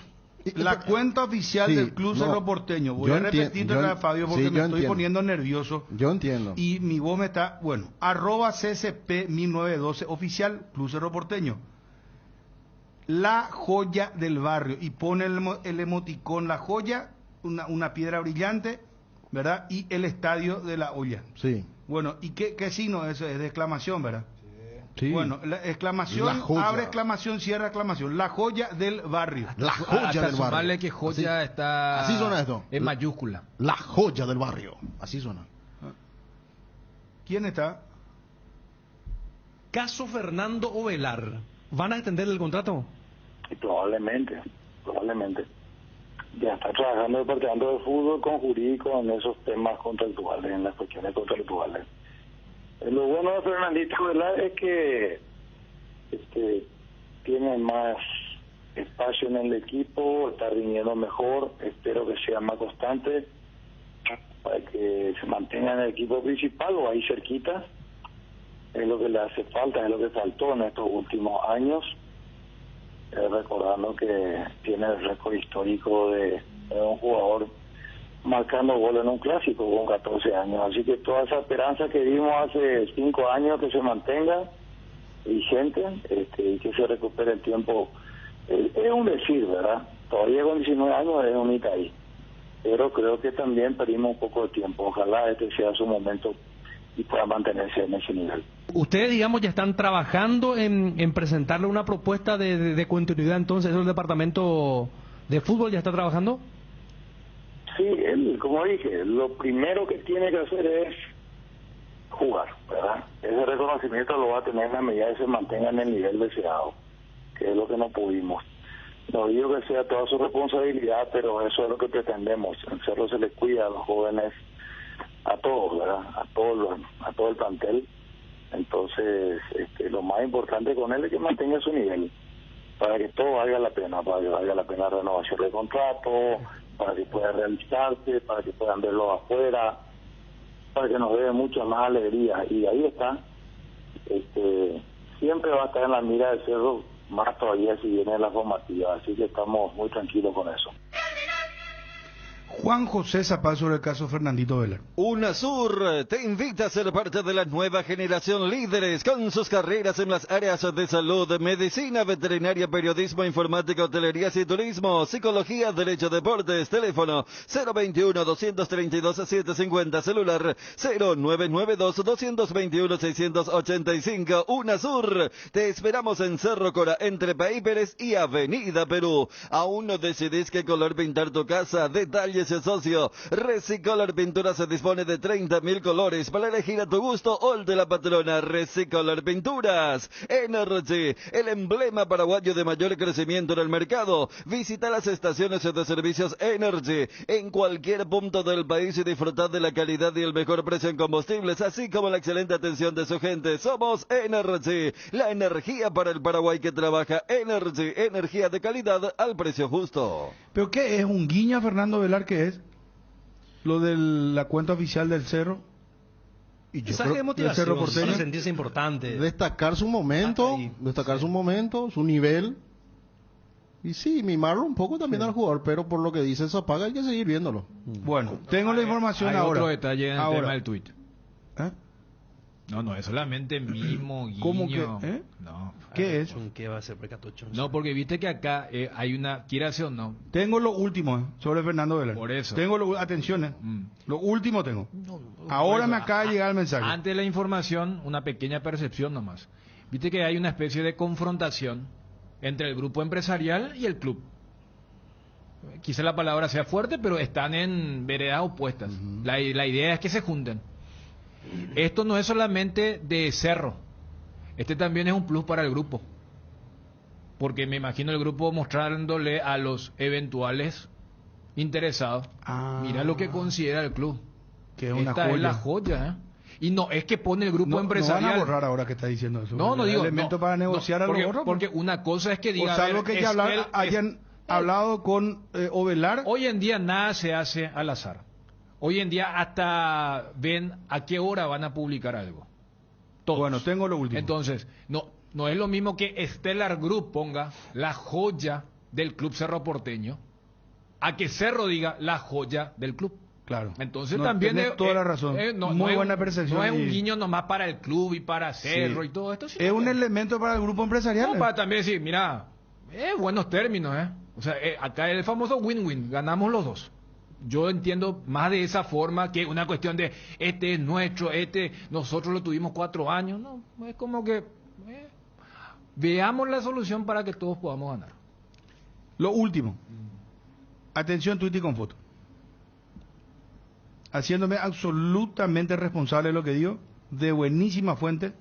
La cuenta oficial Sí, del Club no, Cerro Porteño. Voy yo a repetirte, Fabio, porque sí, me yo estoy entiendo. poniendo nervioso. Yo entiendo. Y mi voz me está, bueno, @CCP1912 oficial, Club Cerro Porteño. La joya del barrio. Y pone el emoticón La Joya, una piedra brillante, ¿verdad? Y el estadio de La Olla. Sí. Bueno, ¿y qué signo es? Es de exclamación, ¿verdad? Sí. Bueno, la exclamación, La joya. abre exclamación, cierra exclamación. La joya del barrio. La joya Hasta del barrio. sumarle que joya está así suena esto. en mayúscula. La joya del barrio. Así suena. ¿Quién está? Caso Fernando Ovelar. ¿Van a extender el contrato? Y probablemente. Ya está trabajando el departamento de fútbol con jurídico en esos temas contractuales, en las cuestiones contractuales. Lo bueno de Fernandito Velar es que tiene más espacio en el equipo, está rindiendo mejor, espero que sea más constante para que se mantenga en el equipo principal o ahí cerquita. Es lo que le hace falta, es lo que faltó en estos últimos años, recordando que tiene el récord histórico de un jugador marcando gol en un clásico con 14 años, así que toda esa esperanza que vimos hace 5 años que se mantenga vigente, y que se recupere el tiempo, es un decir, ¿verdad? Todavía con 19 años es un hito ahí, pero creo que también perdimos un poco de tiempo, ojalá este sea su momento y pueda mantenerse en ese nivel. Ustedes, digamos, ya están trabajando en presentarle una propuesta de continuidad, entonces, ¿el departamento de fútbol ya está trabajando? Sí, él, como dije, lo primero que tiene que hacer es jugar, ¿verdad? Ese reconocimiento lo va a tener en la medida que se mantenga en el nivel deseado, que es lo que no pudimos. No digo que sea toda su responsabilidad, pero eso es lo que pretendemos. En Cerro se les cuida a los jóvenes, a todos, ¿verdad? A todo el plantel. Entonces, lo más importante con él es que mantenga su nivel, para que todo valga la pena, para que valga la pena la renovación de contrato, para que pueda realizarse, para que puedan verlo afuera, para que nos dé mucha más alegría. Y ahí está, siempre va a estar en la mira del Cerro, más todavía si viene la formativa, así que estamos muy tranquilos con eso. Juan José Zapal sobre el caso Fernandito Velar. UNASUR te invita a ser parte de la nueva generación líderes con sus carreras en las áreas de salud, medicina, veterinaria, periodismo, informática, hotelería y turismo, psicología, derecho, deportes, teléfono 021-232-750, celular 0992-221-685. UNASUR, te esperamos en Cerro Cora, entre Paíperes y Avenida Perú. ¿Aún no decidís qué color pintar tu casa? Detalles socio. Recicolor Pintura se dispone de 30.000 colores para elegir a tu gusto o el de la patrona. Recicolor Pinturas. Energy, el emblema paraguayo de mayor crecimiento en el mercado. Visita las estaciones de servicios Energy en cualquier punto del país y disfrutar de la calidad y el mejor precio en combustibles, así como la excelente atención de su gente. Somos Energy, la energía para el Paraguay que trabaja. Energy, energía de calidad al precio justo. ¿Pero qué es? ¿Un guiño a Fernando Velar? ¿Qué es? Lo de la cuenta oficial del Cerro. Y yo Mensaje de creo motivación, Cerro Porteño. para sentirse importante. destacar su momento, su momento, su nivel. Y sí, mimarlo un poco también al jugador, pero por lo que dice Zapaga hay que seguir viéndolo. Bueno, tengo la información Hay ahora. otro detalle en el Ahora. tema del tuit. ¿Eh? No es solamente mimo, guiño. ¿Cómo que? No. ¿Qué es? ¿Qué va a ser Precatochón? No, porque viste que acá hay una, quiera o no. Tengo lo último sobre Fernando Velar. Por eso. Tengo atención, Mm. Lo último tengo. Ahora Por me eso, acaba de llegar el mensaje. Antes de la información, una pequeña percepción nomás. Viste que hay una especie de confrontación entre el grupo empresarial y el club. Quizá la palabra sea fuerte, pero están en veredas opuestas. La idea es que se junten. Esto no es solamente de Cerro. Este también es un plus para el grupo. Porque me imagino el grupo mostrándole a los eventuales interesados. Mira lo que considera el club. Que es una Esta joya. es la joya, ¿eh? Y no es que pone el grupo No empresarial. van a borrar ahora que está diciendo eso. No digo. elemento no, para negociar no, a lo porque, borro. porque una cosa es que diga. O salvo a ver, que es ya él, hayan hablado con Ovelar. Hoy en día nada se hace al azar. Hoy en día hasta ven a qué hora van a publicar algo. Todos. Bueno, tengo lo último. Entonces, no es lo mismo que Stellar Group ponga la joya del Club Cerro Porteño a que Cerro diga la joya del club. Claro. Entonces No, también tenés toda la razón. Muy buena percepción. No es un y- guiño nomás para el club y para Cerro Sí. y todo esto. Sino Es un que- elemento para el grupo empresarial. no, para también decir, mira, buenos términos, O sea, acá el famoso win-win, ganamos los dos. Yo entiendo más de esa forma que una cuestión de este es nuestro, nosotros lo tuvimos 4 años, no, es como que veamos la solución para que todos podamos ganar. Lo último. Atención, tuit y con foto. Haciéndome absolutamente responsable de lo que digo, de buenísima fuente.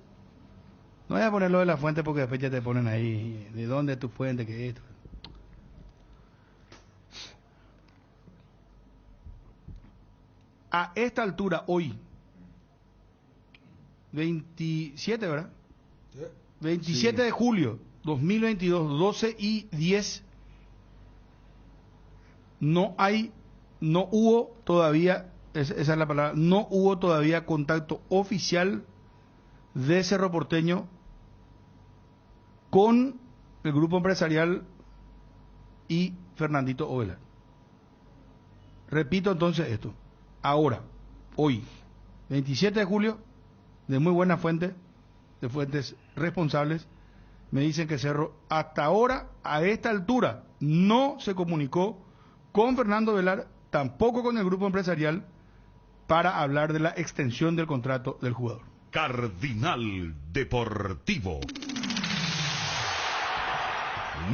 No voy a poner lo de la fuente porque después ya te ponen ahí, ¿de dónde es tu fuente? ¿Qué es esto? A esta altura, hoy, 27, ¿verdad? 27 de julio 2022, 12:10, no hubo todavía, esa es la palabra, no hubo todavía contacto oficial de Cerro Porteño con el grupo empresarial y Fernandito Ovelar. Repito entonces esto. Ahora, hoy, 27 de julio, de muy buena fuente, de fuentes responsables, me dicen que Cerro, hasta ahora, a esta altura, no se comunicó con Fernando Velar, tampoco con el grupo empresarial, para hablar de la extensión del contrato del jugador. Cardinal Deportivo.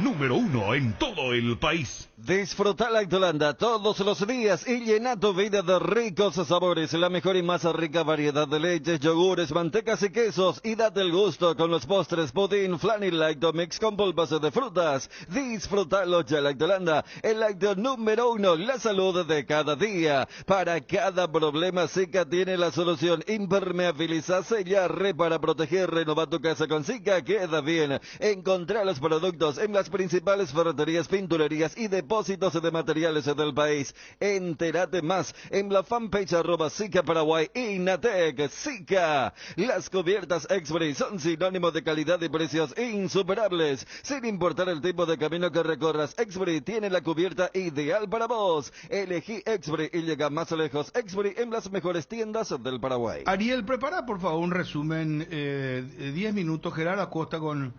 Número 1 en todo el país. Disfruta Lactolanda todos los días y llena tu vida de ricos sabores, la mejor y más rica variedad de leches, yogures, mantecas y quesos, y date el gusto con los postres, pudín, flan y Lactomix con polvas de frutas. Disfrutalo ya Lactolanda, el lácteo número 1, la salud de cada día. Para cada problema Zika tiene la solución, impermeabiliza, sella, repara, proteger, renova tu casa con Zika, queda bien. Encontrá los productos en las principales ferreterías, pinturerías y depósitos de materiales del país. Entérate más en la fanpage @Zika Paraguay y Natec Zika. Las cubiertas Exbury son sinónimo de calidad y precios insuperables. Sin importar el tipo de camino que recorras, Exbury tiene la cubierta ideal para vos. Elegí Exbury y llega más lejos. Exbury en las mejores tiendas del Paraguay. Ariel, prepara por favor un resumen, 10 minutos, Gerardo Acosta, con...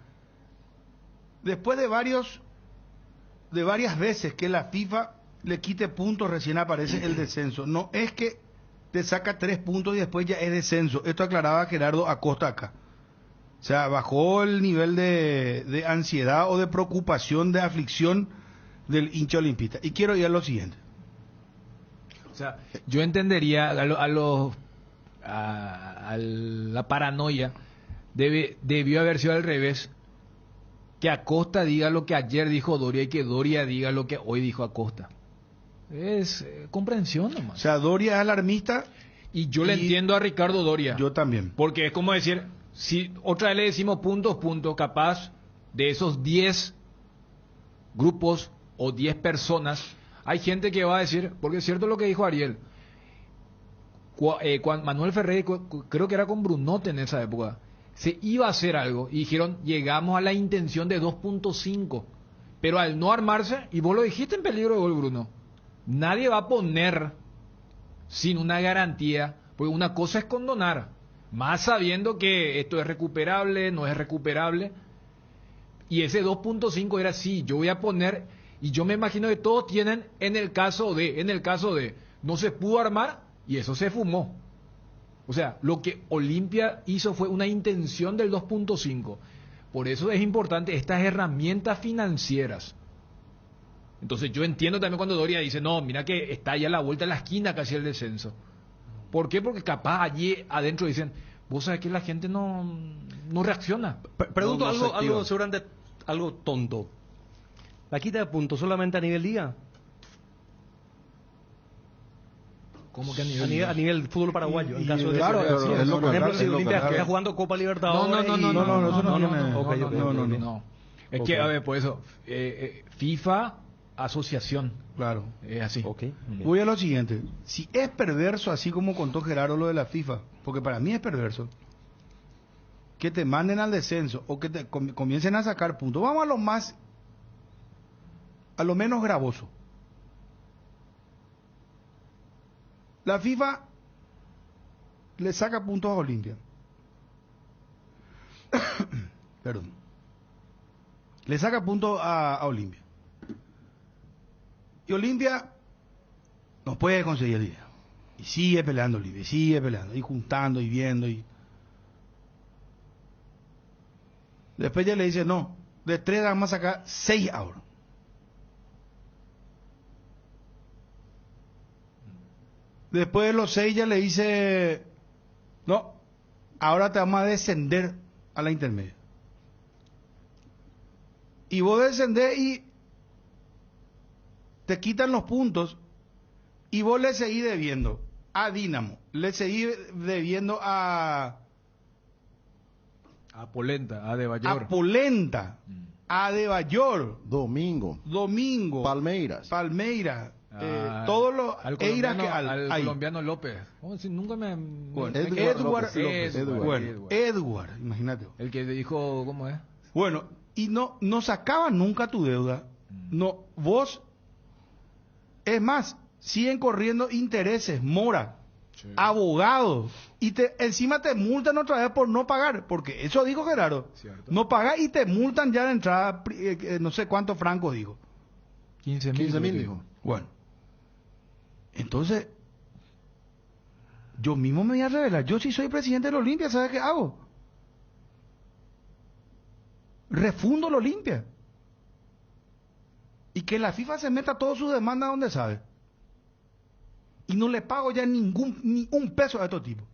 Después de varias veces que la FIFA le quite puntos, recién aparece el descenso. No es que te saca 3 puntos y después ya es descenso. Esto aclaraba Gerardo Acosta acá. O sea, bajó el nivel de ansiedad o de preocupación, de aflicción del hincha olimpista. Y quiero ir a lo siguiente. O sea, yo entendería a la paranoia, debió haber sido al revés. Que Acosta diga lo que ayer dijo Doria y que Doria diga lo que hoy dijo Acosta. Es comprensión nomás. O sea, Doria es alarmista. Y yo le entiendo a Ricardo Doria. Yo también. Porque es como decir, si otra vez le decimos puntos, capaz de esos 10 grupos o 10 personas, hay gente que va a decir, porque es cierto lo que dijo Ariel, Manuel Ferrer, creo que era con Brunote en esa época, se iba a hacer algo y dijeron, llegamos a la intención de 2.5, pero al no armarse, y vos lo dijiste en peligro de gol, Bruno, nadie va a poner sin una garantía, porque una cosa es condonar, más sabiendo que esto es recuperable, no es recuperable, y ese 2.5 era sí, yo voy a poner, y yo me imagino que todos tienen en el caso de, no se pudo armar, y eso se fumó. O sea, lo que Olimpia hizo fue una intención del 2.5. Por eso es importante estas herramientas financieras. Entonces yo entiendo también cuando Doria dice, no, mira que está ya a la vuelta de la esquina casi el descenso. ¿Por qué? Porque capaz allí adentro dicen, vos sabés que la gente no reacciona. Pregunto No se activa. algo seguramente algo tonto. ¿La quita de puntos solamente a nivel liga? ¿Cómo que a nivel fútbol paraguayo? En caso de claro, así es por ejemplo, si es Olimpia local. está jugando Copa Libertadores. No. Es que, a ver, por eso, FIFA, asociación. Claro. Es así. Voy a lo siguiente. Si es perverso, así como contó Gerardo lo de la FIFA, porque para mí es perverso, que te manden al descenso o que te comiencen a sacar puntos. Vamos a lo menos gravoso. La FIFA le saca puntos a Olimpia. Perdón. Le saca puntos a Olimpia. Y Olimpia no puede conseguir el dinero. Y sigue peleando Olimpia, y sigue peleando, y juntando, y viendo, y... Después ya le dice, no, de 3 vamos a sacar 6 ahora. Después de los 6 ya le dice, no, ahora te vamos a descender a la intermedia. Y vos descendés y te quitan los puntos y vos le seguís debiendo a Dinamo, le seguís debiendo a Polenta, a De Bayor. A Polenta, a De Bayor, Domingo, Palmeiras, todos los al Eiras colombiano, que al colombiano López. Oh, si nunca me bueno, Edward Edward, imagínate. El que dijo, ¿cómo es? Bueno, y no sacaba nunca tu deuda. No, vos, es más, siguen corriendo intereses, mora, sí, abogados, y encima te multan otra vez por no pagar, porque eso dijo Gerardo. Cierto. No pagas y te multan ya de entrada, no sé cuántos francos dijo. 15.000 dijo. Bueno, entonces, yo mismo me voy a revelar. Yo si soy presidente de la Olimpia, ¿sabes qué hago? Refundo la Olimpia. Y que la FIFA se meta todas sus demandas donde sabe. Y no le pago ya ni un peso a estos tipos.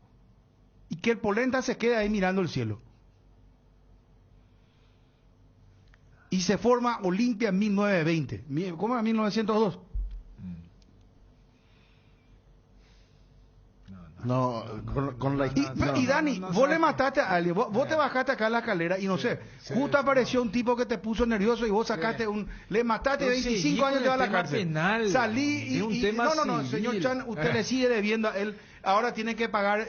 Y que el Polenta se quede ahí mirando el cielo. Y se forma Olimpia en 1920. ¿Cómo era 1902? No, con la... Y Dani, vos le mataste a alguien, vos te bajaste acá a la escalera y no sé, justo apareció un tipo que te puso nervioso y vos sacaste le mataste 25 años, te va a la cárcel. Penal, salí y no, señor Chan, usted le sigue debiendo a él, ahora tiene que pagar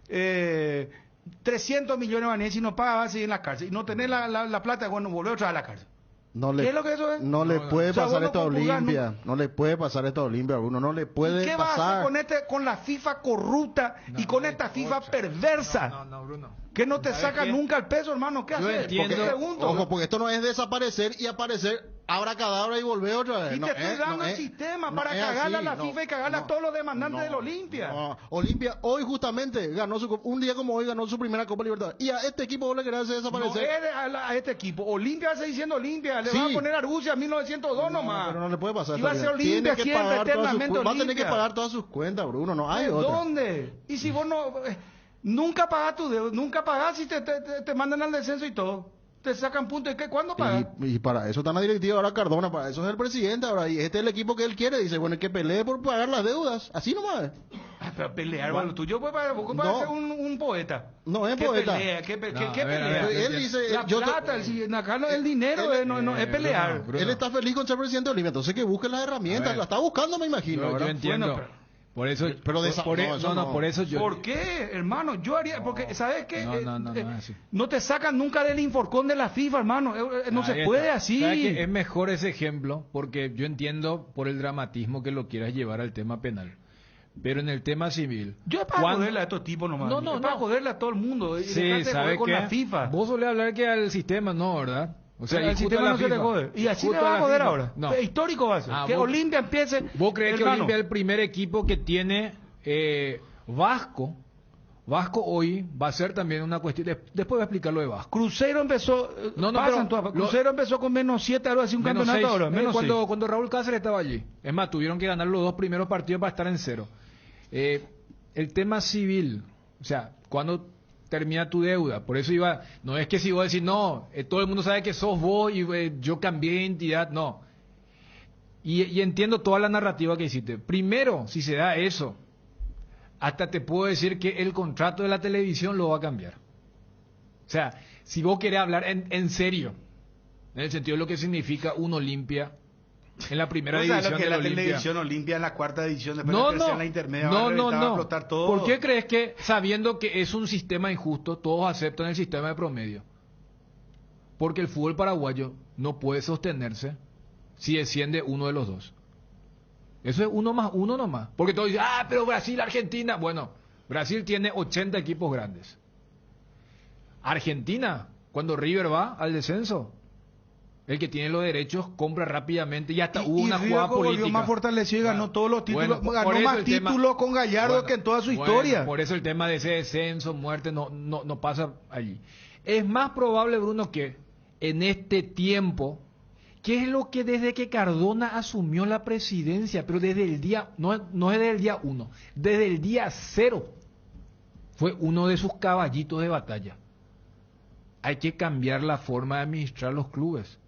300 millones de baneses y no paga, va a seguir en la cárcel. Y no tenés la plata, bueno, volver otra vez a la cárcel. ¿Qué es lo que eso es? No le puede pasar esto a Olimpia. No le puede pasar esto a Olimpia, Bruno. No le puede pasar. ¿Qué vas a hacer con la FIFA corrupta y con esta FIFA perversa? No, Bruno. Que no te saca nunca el peso, hermano. ¿Qué haces? Porque esto no es desaparecer y aparecer abracadabra y volver otra vez. Y te estoy dando el sistema para cagarle a la FIFA y cagarle a todos los demandantes de la Olimpia. Olimpia hoy justamente ganó un día como hoy ganó su primera Copa Libertadores. Y a este equipo vos le querés hacer desaparecer. No, a este equipo. Olimpia va a seguir siendo Olimpia. Le van a poner a Rusia 1902 nomás. Pero no le puede pasar. Y va a ser Olimpia siempre, eternamente Olimpia. Va a tener que pagar todas sus cuentas, Bruno. No hay otra. ¿Dónde? Y si vos no... Nunca pagás tu deuda, nunca pagás y te mandan al descenso y todo. Te sacan puntos. ¿Cuándo pagas? Y para eso está en la directiva ahora Cardona, para eso es el presidente ahora. Y este es el equipo que él quiere. Dice, bueno, que pelee por pagar las deudas. Así nomás. Pero pelear, bueno, tú yo puedo ser un poeta. No es poeta. ¿Qué pelea? Él dice, la plata, el dinero es pelear. Bruno. Él está feliz con ser presidente de Olimpia, entonces que busque las herramientas. La está buscando, me imagino. Yo entiendo. Bueno, por eso, pero por eso yo. ¿Por qué, hermano? Yo haría, porque ¿sabes qué? No, no te sacan nunca del Inforcón de la FIFA, hermano. No se puede así. ¿Sabes qué? Es mejor ese ejemplo, porque yo entiendo por el dramatismo que lo quieras llevar al tema penal. Pero en el tema civil... Yo es para joderle a estos tipos nomás. Es para joderle a todo el mundo. Sí, ¿sabes qué? Con la FIFA. Vos solés hablar que al sistema no, ¿verdad? O sea, el sistema no se le jode. Y así le va a joder ahora. No. Histórico va a ser. Que Olimpia empiece... ¿Vos crees que Olimpia es el primer equipo que tiene Vasco? Vasco hoy va a ser también una cuestión... Después voy a explicar lo de Vasco. Cruzeiro empezó... Cruzeiro empezó con -7, algo así, un campeonato 6, ahora. Cuando Raúl Cáceres estaba allí. Es más, tuvieron que ganar los 2 primeros partidos para estar en 0. El tema civil, o sea, cuando termina tu deuda, por eso iba, no es que si vos decís, no, todo el mundo sabe que sos vos y yo cambié de identidad, no. Y entiendo toda la narrativa que hiciste. Primero, si se da eso, hasta te puedo decir que el contrato de la televisión lo va a cambiar. O sea, si vos querés hablar en serio, en el sentido de lo que significa un Olimpia en la primera división de la televisión Olimpia en la cuarta división, después en la intermedia, va a explotar todo. ¿Por qué crees que, sabiendo que es un sistema injusto, todos aceptan el sistema de promedio? Porque el fútbol paraguayo no puede sostenerse si desciende uno de los dos. Eso es 1+1 nomás. Porque todos dicen, pero Brasil, Argentina. Bueno, Brasil tiene 80 equipos grandes. Argentina, cuando River va al descenso, el que tiene los derechos compra rápidamente y hasta hubo una jugada política. Volvió más fortalecido y ganó todos los títulos, Bueno, ganó más títulos con Gallardo que en toda su historia. Por eso el tema de ese descenso, muerte, no pasa allí. Es más probable, Bruno, que en este tiempo, que es lo que desde que Cardona asumió la presidencia, pero desde el día, no es desde el día 1, desde el día 0, fue uno de sus caballitos de batalla. Hay que cambiar la forma de administrar los clubes,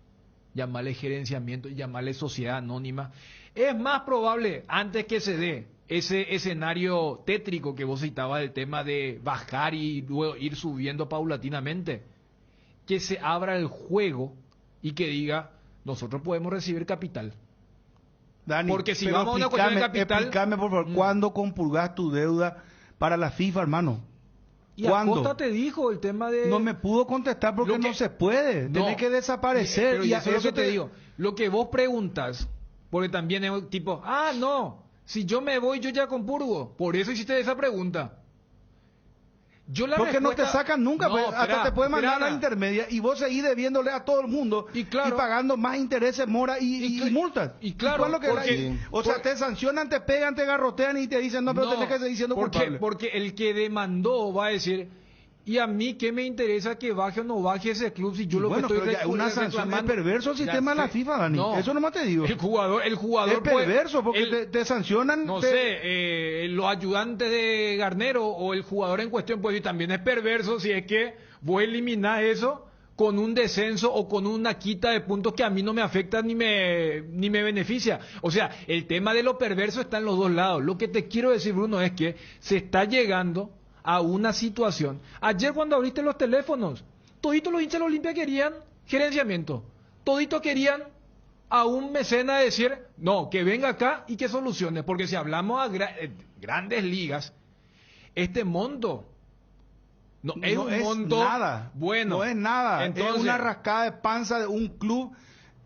llamarle gerenciamiento, llamarle sociedad anónima. Es más probable, antes que se dé ese escenario tétrico que vos citabas, del tema de bajar y luego ir subiendo paulatinamente, que se abra el juego y que diga, nosotros podemos recibir capital. Dani, porque si vamos a una cuestión de capital... Explícame, por favor, ¿cuándo compulgás tu deuda para la FIFA, hermano? Y Acosta te dijo el tema de... No me pudo contestar porque no se puede. Tenés que desaparecer. Pero eso es lo que te digo. Lo que vos preguntas, porque también es tipo, no, si yo me voy yo ya compurgo. Por eso hiciste esa pregunta. Porque no te sacan nunca, hasta te pueden mandar a la intermedia y vos seguís debiéndole a todo el mundo y pagando más intereses, mora y multas. Y claro, te sancionan, te pegan, te garrotean y te dicen, pero tenés que seguir siendo culpable. Porque el que demandó va a decir, ¿y a mí qué me interesa que baje o no baje ese club si yo lo que estoy reclamando? Una sanción es perverso el sistema de la FIFA, Dani. Eso nomás te digo. El jugador es perverso porque te sancionan. No sé, los ayudantes de Garnero o el jugador en cuestión, pues también es perverso si es que vos eliminás eso con un descenso o con una quita de puntos que a mí no me afecta ni me beneficia. O sea, el tema de lo perverso está en los dos lados. Lo que te quiero decir, Bruno, es que se está llegando a una situación. Ayer cuando abriste los teléfonos, toditos los hinchas de la Olimpia querían gerenciamiento. Toditos querían a un mecenas decir, no, que venga acá y que solucione. Porque si hablamos a grandes ligas, este monto no es monto nada. Bueno. No es nada. Entonces, es una rascada de panza de un club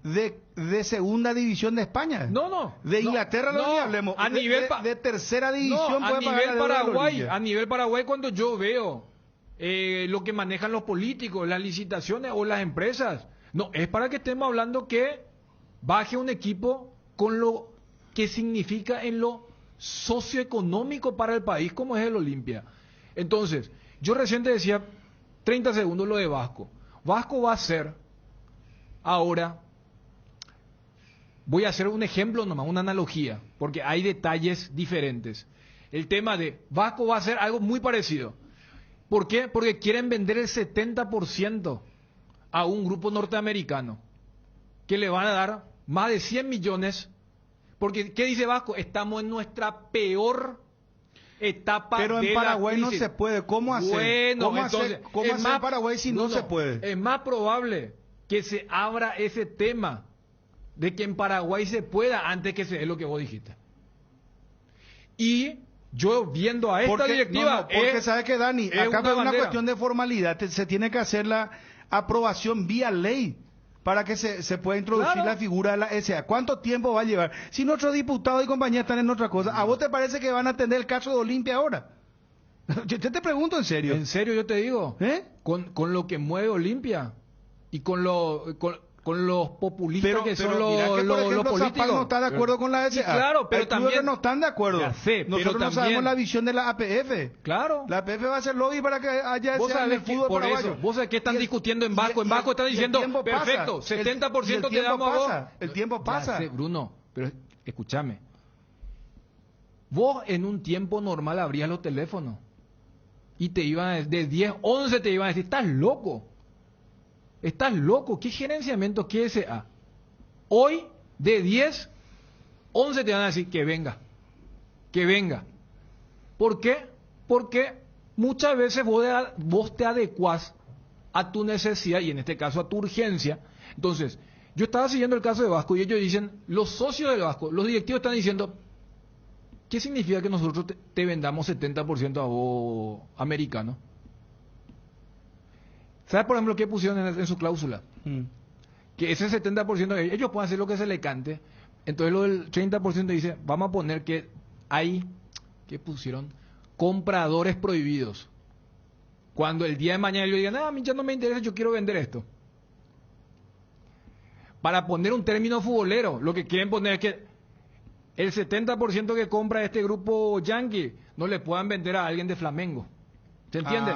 de segunda división de España. De Inglaterra no hablemos. A nivel de tercera división a nivel Paraguay. A nivel Paraguay, cuando yo veo lo que manejan los políticos, las licitaciones o las empresas, no es para que estemos hablando que baje un equipo con lo que significa en lo socioeconómico para el país como es el Olimpia. Entonces, yo recién te decía 30 segundos lo de Vasco. Vasco va a ser ahora. Voy a hacer un ejemplo nomás, una analogía, porque hay detalles diferentes. El tema de Vasco va a hacer algo muy parecido. ¿Por qué? Porque quieren vender el 70% a un grupo norteamericano, que le van a dar más de 100 millones. Porque, ¿qué dice Vasco? Estamos en nuestra peor etapa de la crisis. Pero en Paraguay no se puede. ¿Cómo hacer? Bueno, ¿Cómo hacer en Paraguay si no se puede? Es más probable que se abra ese tema de que en Paraguay se pueda antes que se dé lo que vos dijiste. Y yo viendo a esta directiva... porque sabes que, Dani, acá es una cuestión de formalidad. Se tiene que hacer la aprobación vía ley para que se pueda introducir la figura de la SA. ¿Cuánto tiempo va a llevar? Si nuestros diputados y compañías están en otra cosa, ¿a vos te parece que van a atender el caso de Olimpia ahora? Yo te pregunto en serio. En serio yo te digo. Con lo que mueve Olimpia y con los populistas que son los políticos. No está de acuerdo con la SA. Sí, claro, pero también no están de acuerdo. Nosotros no sabemos la visión de la APF. Claro. La APF va a hacer lobby para que haya ese en el fútbol paraguayo. Vos sabés que están discutiendo en Vasco. En Vasco están diciendo, perfecto, 70% te damos a vos. El tiempo pasa. Ya sé, Bruno, pero escúchame. Vos en un tiempo normal abrías los teléfonos y te iban de 10, 11 te iban a decir, estás loco. Estás loco, ¿qué gerenciamiento, qué SA? Hoy, de 10, 11 te van a decir que venga. ¿Por qué? Porque muchas veces vos te adecuás a tu necesidad y en este caso a tu urgencia. Entonces, yo estaba siguiendo el caso de Vasco y ellos dicen, los socios del Vasco, los directivos están diciendo, ¿qué significa que nosotros te vendamos 70% a vos, americano? ¿Sabes, por ejemplo, qué pusieron en su cláusula? Que ese 70% ellos pueden hacer lo que se le cante, Entonces lo del 30% dice, vamos a poner que hay, ¿qué pusieron? Compradores prohibidos. Cuando el día de mañana ellos digan, a mí ya no me interesa, yo quiero vender esto. Para poner un término futbolero, lo que quieren poner es que el 70% que compra este grupo yankee no le puedan vender a alguien de Flamengo. ¿Se entiende?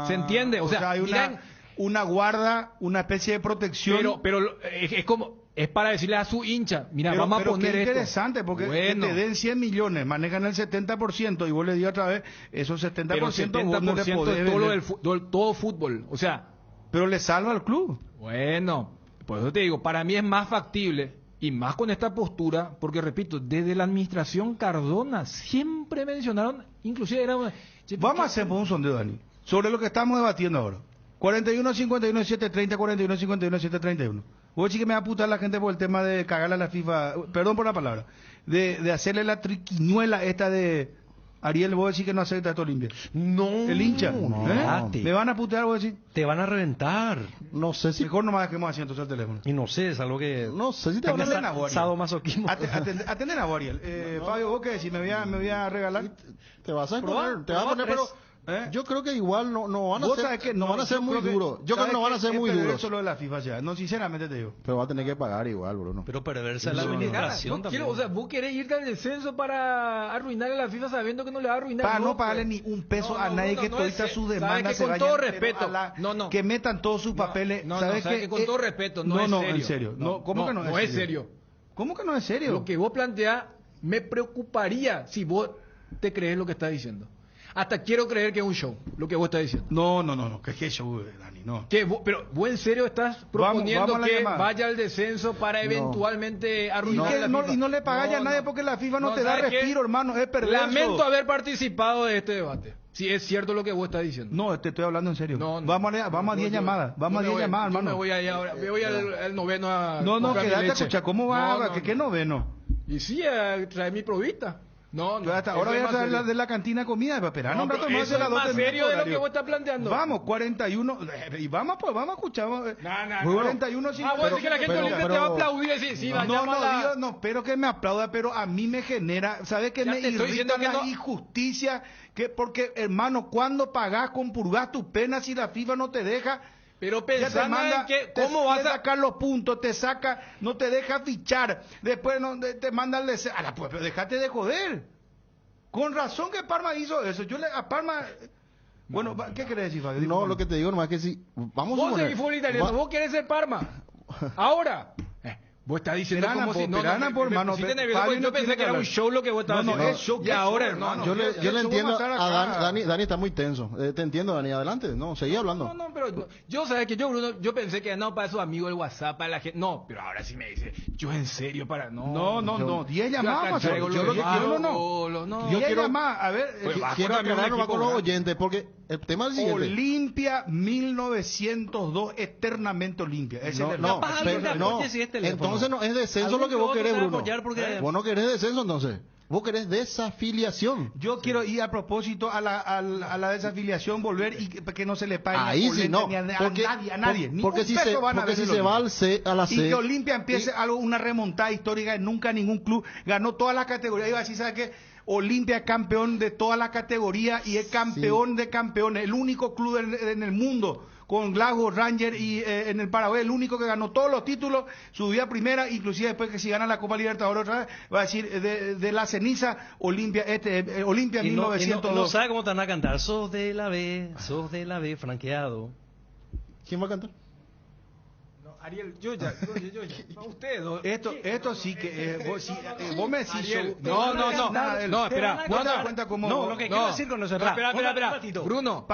¿Se entiende? O sea, hay una guarda, una especie de protección. Pero es como, es para decirle a su hincha, mira, pero, vamos a poner qué esto. interesante, porque bueno, te den 100 millones, manejan el 70%, y vos le digas otra vez, esos 70%, pero 70% vos no le podés es todo, vender. todo fútbol. O sea, pero le salva al club. Bueno, por eso te digo, para mí es más factible, y más con esta postura, porque repito, desde la administración Cardona siempre mencionaron, inclusive era una... Vamos a hacer un sondeo, Dani, sobre lo que estamos debatiendo ahora. 41 51 730, 41 51 731. Vos decís que me va a putar la gente por el tema de cagarle a la FIFA, perdón por la palabra, de hacerle la triquiñuela esta de Ariel. Vos decís que no acepta esto Olimpia. No. El hincha. No. ¿Me van a putear, vos decís? Te van a reventar. No sé si... Mejor nomás dejemos así entonces el teléfono. Y no sé, es algo que... No sé si te van a Atenden a vos, Ariel. Sadomasoquismo. Atenden a vos, Ariel. Fabio, ¿vos qué decís? ¿Me voy a regalar? Te vas a Probá, poner, te vas a poner, probá pero... Yo creo que igual no van a Vos ser, sabés que no van a ser muy duros. Yo creo que no van a ser muy duros. Eso lo de la FIFA ya. No, sinceramente te digo. Pero va a tener que pagar igual, Bruno. Pero perversa la administración también. O sea, vos querés irte al descenso para arruinar a la FIFA sabiendo que no le va a arruinar. Para no pagarle ni un peso a nadie que todita su demanda se vaya. Con todo respeto. Que metan todos sus papeles. ¿Sabes que con todo respeto, no es serio. En serio. No, ¿cómo que no es serio? ¿Cómo que no es serio? Lo que vos planteás me preocuparía si vos te crees lo que estás diciendo. Hasta quiero creer que es un show, lo que vos estás diciendo. No, que es show, Dani, no. Pero vos en serio estás proponiendo vamos que llamada. vaya al descenso para eventualmente arruinar a la FIFA. Y no le pagáis a nadie porque la FIFA no te da respiro, hermano, es perverso. Lamento haber participado de este debate. Si es cierto lo que vos estás diciendo. No, te estoy hablando en serio. No, vamos a 10 llamadas. Vamos a 10 llamadas, hermano. Yo me voy ahí ahora. Me voy al noveno a... No, comprar mi quédate a leche. escuchar. ¿Cómo va? ¿Qué noveno? Y sí, trae mi probita. No, hasta ahora voy a traer de la cantina comida, para esperar un rato más. Eso es más serio de lo que vos estás planteando. Vamos, 41, y vamos a escuchar. 41, sí. Vos decís que la gente Olimpia te va a aplaudir y decir, sí, no, pero que me aplauda, pero a mí me genera, ¿sabes qué? Me irrita la injusticia, que porque, hermano, cuando pagás, compurgás tus penas si la FIFA no te deja... Pero pensando en que cómo vas a sacar los puntos, te saca, no te deja fichar, después te manda el pues, pero déjate de joder. Con razón que Parma hizo eso. A Parma, bueno, ¿qué querés decir, Fabio? No, lo que te digo nomás es que si vamos a vos suponer, seguís fútbol italiano, vos querés ser Parma. Ahora. Vos estás diciendo como si hermano. Yo pensé que era un show lo que vos estabas haciendo. Es show. Y ahora, hermano. Yo le entiendo a Dani está muy tenso. Te entiendo, Dani, adelante. No, seguí hablando. No, pero yo sabes que Bruno, yo pensé que no para sus amigos el WhatsApp, para la gente. No, pero ahora sí me dice, yo en serio para No, 10 llamadas. Yo quiero llamadas, a ver, quiero aclarar nomás con los oyentes porque el tema es el siguiente. Olimpia 1902, eternamente Olimpia. Entonces no es descenso lo que vos querés, Bruno. Vos no querés descenso, entonces. Vos querés desafiliación. Yo quiero ir a propósito a la desafiliación, volver y que no se le pague ahí sí, no. a nadie. Porque si se va a la C. Y que Olimpia empiece una remontada histórica. Nunca ningún club ganó todas las categorías. Iba a decir, ¿sabes qué? Olimpia es campeón de todas las categorías y es campeón de campeones. El único club en el mundo con Glasgow Rangers y en el Paraguay, el único que ganó todos los títulos, subió a primera, inclusive después que si gana la Copa Libertadores otra vez, va a decir de la ceniza, Olimpia 1902. No sabe cómo te van a cantar, sos de la B, franqueado. ¿Quién va a cantar? Ariel, yo ya, usted. Esto sí que vos me decís Ariel, no, espera, ¿no te das cuenta cómo? No, lo que quiero decir con eso, espera, Bruno,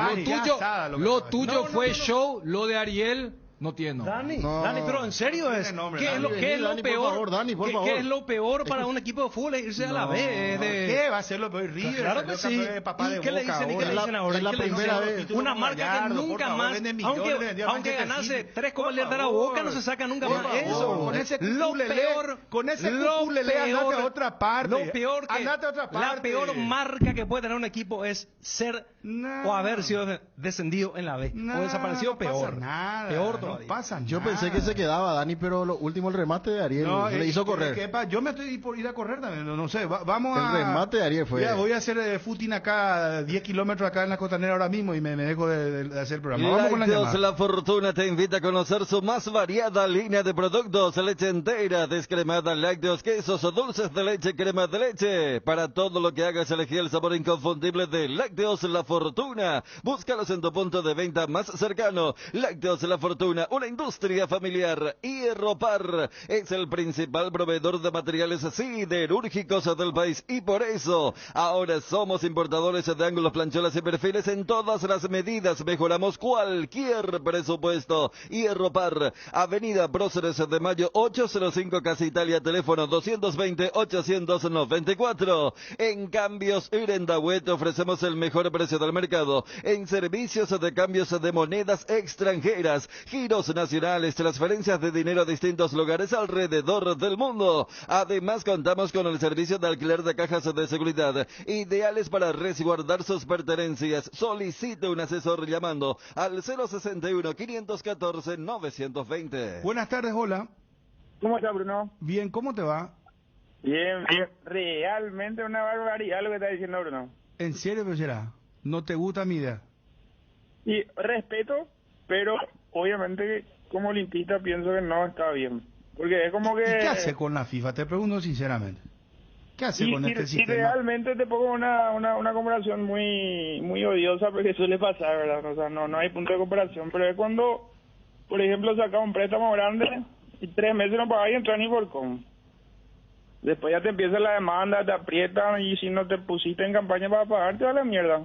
lo tuyo fue show, lo de Ariel no tiene nombre. Dani, pero en serio ¿qué es lo peor? Por favor. ¿Qué es lo peor para un equipo de fútbol irse a la B? ¿Qué va a ser lo peor? River, claro que sí. ¿Y qué le dicen ahora? Es la primera vez. Una marca que nunca más, aunque ganase 3 Copas Libertadores a Boca, no se saca nunca más. Eso, con ese culele, andate a otra parte. La peor marca que puede tener un equipo es ser o haber sido descendido en la B. O desaparecido, peor. Nada. Peor todavía. No pasa nada. Yo pensé que se quedaba Dani, pero lo último el remate de Ariel se le hizo correr. Yo me estoy por ir a correr también, no sé, vamos a... El remate de Ariel fue... Ya, voy a hacer footing acá, 10 kilómetros acá en la Costanera ahora mismo y me dejo de hacer el programa. Vamos con la llamada. La Fortuna te invita a conocer su más variada línea de productos, leche entera, descremada, lácteos, quesos o dulces de leche, crema de leche. Para todo lo que hagas, elegí el sabor inconfundible de Lácteos La Fortuna. Búscalos en tu punto de venta más cercano. Lácteos La Fortuna, una industria familiar. Hierropar es el principal proveedor de materiales siderúrgicos del país y por eso ahora somos importadores de ángulos, plancholas y perfiles en todas las medidas. Mejoramos cualquier presupuesto. Hierropar, Avenida Próceres de Mayo 805 Casa Italia, teléfono 220-894. En Cambios Irendahue te ofrecemos el mejor precio del mercado en servicios de cambios de monedas extranjeras, giros nacionales, transferencias de dinero a distintos lugares alrededor del mundo. Además contamos con el servicio de alquiler de cajas de seguridad, ideales para resguardar sus pertenencias. Solicite un asesor llamando al 061-514-920. Buenas tardes, hola. ¿Cómo está, Bruno? Bien, ¿cómo te va? Bien, bien. Realmente una barbaridad lo que está diciendo Bruno. ¿En serio, pero será? ¿No te gusta mi idea? Y respeto, pero obviamente como olimpista pienso que no está bien. Porque es como que... ¿Y qué hace con la FIFA? Te pregunto sinceramente. ¿Qué hace con este sistema? Y realmente te pongo una comparación muy odiosa porque suele pasar, ¿verdad? O sea, no hay punto de comparación. Pero es cuando, por ejemplo, sacas un préstamo grande y 3 meses no pagas y entras ni por cómo. Después ya te empieza la demanda, te aprietan y si no te pusiste en campaña para pagar, te va a la mierda.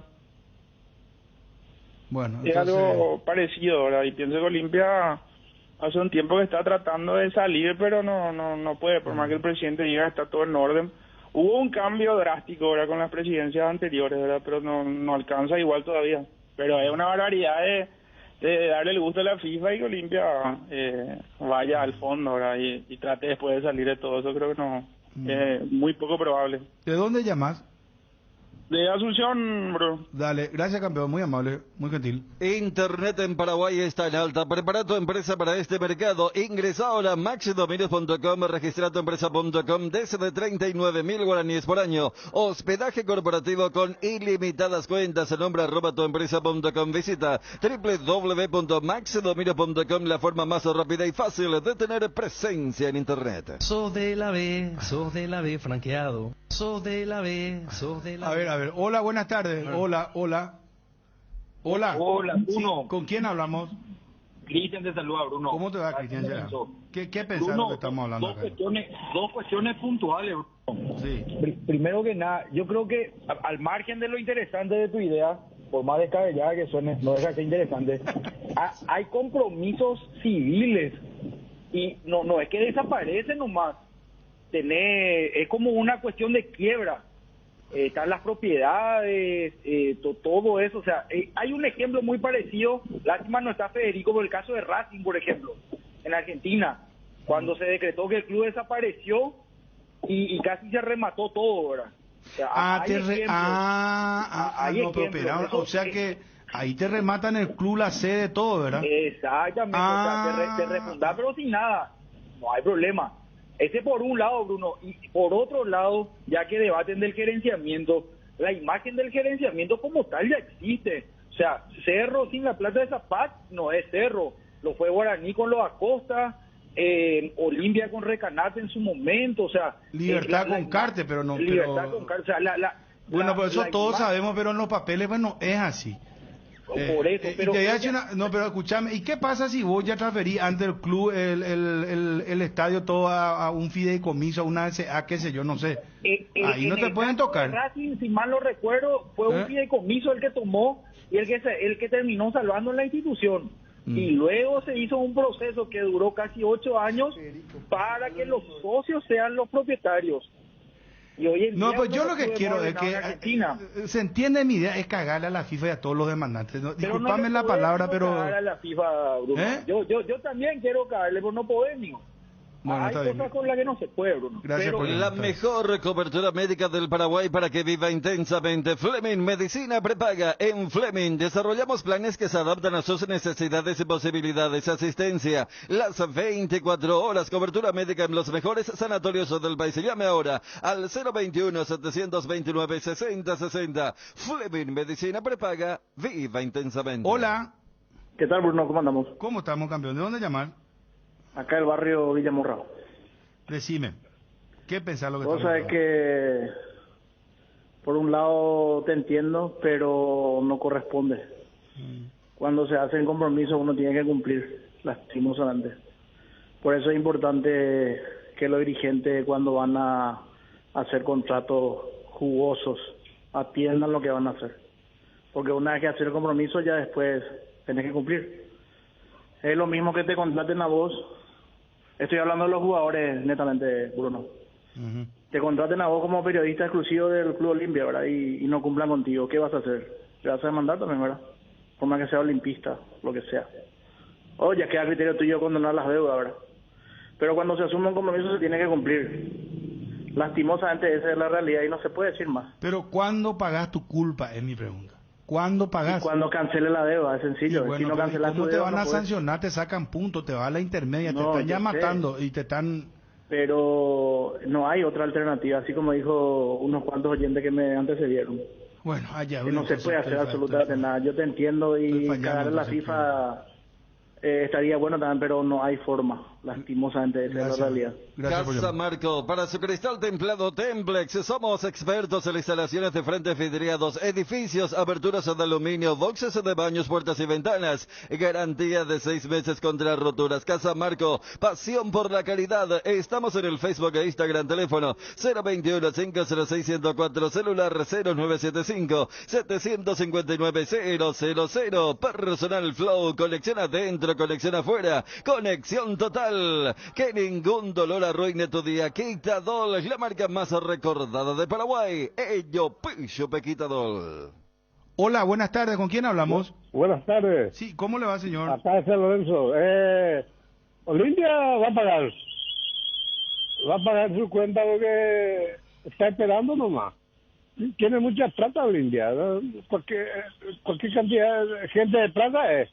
Bueno, es algo parecido, ¿verdad? Y pienso que Olimpia hace un tiempo que está tratando de salir, pero no puede, por más que el presidente diga está todo en orden. Hubo un cambio drástico, ¿verdad? Con las presidencias anteriores, ¿verdad? Pero no alcanza igual todavía. Pero es una barbaridad de darle el gusto a la FIFA y que Olimpia vaya al fondo, ¿verdad? Y trate después de salir de todo eso, creo que no. Muy poco probable. ¿De dónde llamas? De Asunción, bro. Dale, gracias, campeón, muy amable, muy gentil. Internet en Paraguay está en alta. Prepara tu empresa para este mercado. Ingresa ahora a maxidominios.com, registra tu empresa.com desde 39.000 guaraníes por año. Hospedaje corporativo con ilimitadas cuentas. Nombra @tuempresa.com. Visita www.maxidominios.com, la forma más rápida y fácil de tener presencia en Internet. Sos de la B, franqueado. Sos de la B, A ver, hola, buenas tardes. Hola. Hola, Bruno. Sí, ¿con quién hablamos? Cristian te saluda, Bruno. ¿Cómo te va, Cristian? ¿Qué pensás de lo que estamos hablando acá? Dos cuestiones puntuales, Bruno. Sí. Primero que nada, yo creo que al margen de lo interesante de tu idea, por más descabellada que suene, no deja de ser interesante, hay compromisos civiles y no es que desaparecen nomás. Es como una cuestión de quiebra. Están las propiedades, todo eso. O sea, hay un ejemplo muy parecido. Lástima no está Federico por el caso de Racing, por ejemplo, en Argentina, cuando se decretó que el club desapareció y casi se remató todo, ¿verdad? O sea, o sea que ahí te rematan el club, la sede, todo, ¿verdad? Exactamente, o sea, te refundás, pero sin nada, no hay problema. Ese por un lado, Bruno, y por otro lado, ya que debaten del gerenciamiento, la imagen del gerenciamiento como tal ya existe. O sea, Cerro sin la plata de Zapat no es Cerro, lo fue Guaraní con los Acosta, Olimpia con Recanate en su momento, o sea... Libertad con Carte, pero no... Libertad con Carte, o sea, bueno, por eso todos sabemos, pero en los papeles, bueno, es así. Por eso, pero... pero escúchame, ¿y qué pasa si vos ya transferís ante el club el estadio todo a un fideicomiso, a una SA, qué sé yo, no sé? Ahí no te pueden tocar. Racing, si mal no recuerdo, fue un fideicomiso el que tomó y el que terminó salvando la institución. Y luego se hizo un proceso que duró casi 8 años para que los socios sean los propietarios. Y hoy en día pues yo lo que quiero es que se entiende mi idea, es cagarle a la FIFA y a todos los demandantes. Disculpame la palabra, pero... A la FIFA, Bruno. Yo también quiero cagarle, pero no podemos. Bueno, Hay está bien. cosas con las que no se puede, Bruno. Gracias Pero por La mejor cobertura médica del Paraguay para que viva intensamente. Fleming Medicina Prepaga. En Fleming desarrollamos planes que se adaptan a sus necesidades y posibilidades. Asistencia las 24 horas. Cobertura médica en los mejores sanatorios del país. Llame ahora al 021-729-6060. Fleming Medicina Prepaga. Viva intensamente. Hola, ¿qué tal, Bruno? ¿Cómo andamos? ¿cómo estamos, campeón? ¿De dónde llamar? Acá el barrio Villamorra. Decime, ¿qué pensás lo que Vos está sabés pasando? que por un lado te entiendo, pero no corresponde. Cuando se hacen compromisos uno tiene que cumplir, lastimosamente. Por eso es importante que los dirigentes, cuando van a hacer contratos jugosos, atiendan lo que van a hacer. Porque una vez que hacer el compromiso, ya después tenés que cumplir. Es lo mismo que te contraten a vos. Estoy hablando de los jugadores, netamente, Bruno. Ujú. Te contraten a vos como periodista exclusivo del Club Olimpia, ¿verdad? Y no cumplan contigo. ¿Qué vas a hacer? ¿Le vas a demandar también, verdad? Por más que sea olimpista, lo que sea. O ya queda a criterio tuyo condonar las deudas, ¿verdad? Pero cuando se asume un compromiso se tiene que cumplir. Lastimosamente esa es la realidad y no se puede decir más. Pero ¿cuándo pagás tu culpa? Es mi pregunta. ¿Cuándo Y pagás? cuando cancele la deuda, es Y sencillo. bueno, si no pero cancelas ¿cómo tu te deuda, van no a puedes. sancionar? Te sacan puntos, te va a la intermedia, te No, están ya yo sé. matando y te están... Pero no hay otra alternativa, así como dijo unos cuantos oyentes que me antecedieron. Bueno, allá. Que no se puede hacer absolutamente nada. Yo te entiendo Estoy y fallando, cagar en la entonces, FIFA estaría bueno también, pero no hay forma. Lastimosamente, esa es la realidad. Gracias por Casa llamar. Marco, para su cristal templado Templex, somos expertos en instalaciones de frentes vidriados, edificios, aberturas de aluminio, boxes de baños, puertas y ventanas. Garantía de 6 meses contra roturas. Casa Marco, pasión por la calidad. Estamos en el Facebook e Instagram, teléfono 021-506-104, celular 0975-759-000. Personal Flow, colección adentro, colección afuera, conexión total. Que ningún dolor arruine tu día. Quitadol, la marca más recordada de Paraguay. Ello Pillo Pequitadol. Hola, buenas tardes. ¿Con quién hablamos? Buenas tardes. Sí, ¿cómo le va, señor? Acá es San Lorenzo. Olimpia va a pagar. Va a pagar su cuenta porque está esperando nomás. Tiene mucha plata Olimpia, ¿no? Cualquier cantidad de gente de plata es.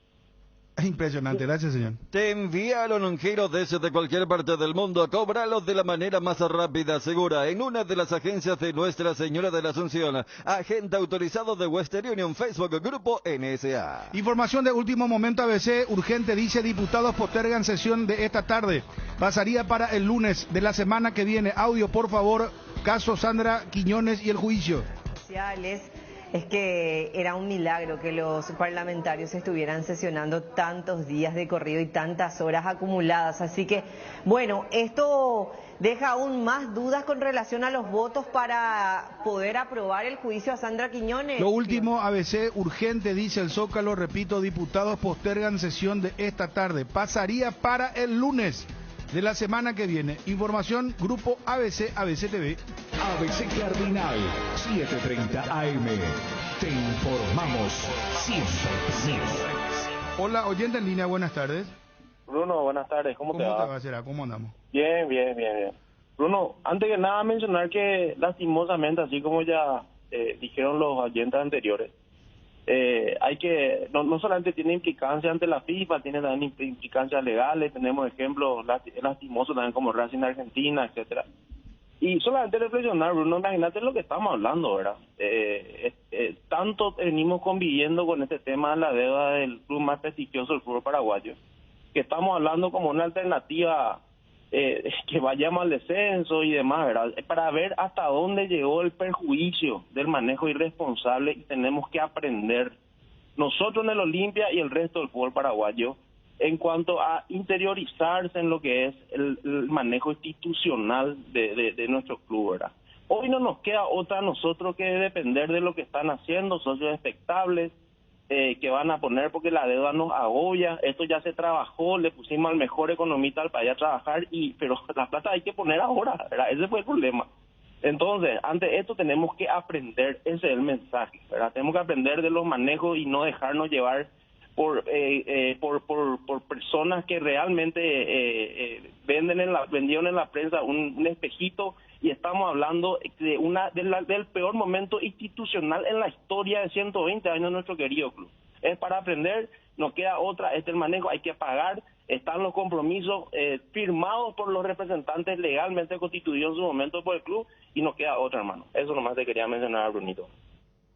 Impresionante, gracias, señor. Te enviaron un giro desde cualquier parte del mundo. Cóbralo de la manera más rápida, segura, en una de las agencias de Nuestra Señora de la Asunción. Agente autorizado de Western Union, Facebook, Grupo NSA. Información de último momento, ABC, urgente, dice diputados postergan sesión de esta tarde. Pasaría para el lunes de la semana que viene. Audio, por favor, caso Sandra Quiñones y el juicio. Es que era un milagro que los parlamentarios estuvieran sesionando tantos días de corrido y tantas horas acumuladas. Así que, bueno, esto deja aún más dudas con relación a los votos para poder aprobar el juicio a Sandra Quiñones. Lo último, ABC, urgente, dice el Zócalo, repito, diputados postergan sesión de esta tarde. Pasaría para el lunes de la semana que viene. Información, Grupo ABC, ABC TV. ABC Cardinal, 7:30 AM. Te informamos siempre. Hola, oyente en línea, buenas tardes. Bruno, buenas tardes. ¿Cómo te va? Será? ¿Cómo andamos? Bien. Bruno, antes que nada mencionar que lastimosamente, así como ya dijeron los oyentes anteriores, hay que, no solamente tiene implicancia ante la FIFA, tiene también implicancias legales, tenemos ejemplos lastimosos también como Racing Argentina, etcétera. Y solamente reflexionar, Bruno, imagínate lo que estamos hablando, ¿verdad? Tanto venimos conviviendo con este tema de la deuda del club más prestigioso del fútbol paraguayo, que estamos hablando como una alternativa que vayamos al descenso y demás, ¿verdad? Para ver hasta dónde llegó el perjuicio del manejo irresponsable, y tenemos que aprender nosotros en el Olimpia y el resto del fútbol paraguayo en cuanto a interiorizarse en lo que es el manejo institucional de nuestro club, ¿verdad? Hoy no nos queda otra a nosotros que depender de lo que están haciendo socios expectables, que van a poner, porque la deuda nos agobia. Esto ya se trabajó, le pusimos al mejor economista al país a trabajar, pero la plata hay que poner ahora, ¿verdad? Ese fue el problema. Entonces, ante esto tenemos que aprender, ese es el mensaje, ¿verdad? Tenemos que aprender de los manejos y no dejarnos llevar por personas que realmente vendieron en la prensa un espejito, y estamos hablando del peor momento institucional en la historia de 120 años de nuestro querido club. Es para aprender, no queda otra, el manejo, hay que pagar, están los compromisos firmados por los representantes legalmente constituidos en su momento por el club, y no queda otra, hermano. Eso nomás te quería mencionar, Brunito.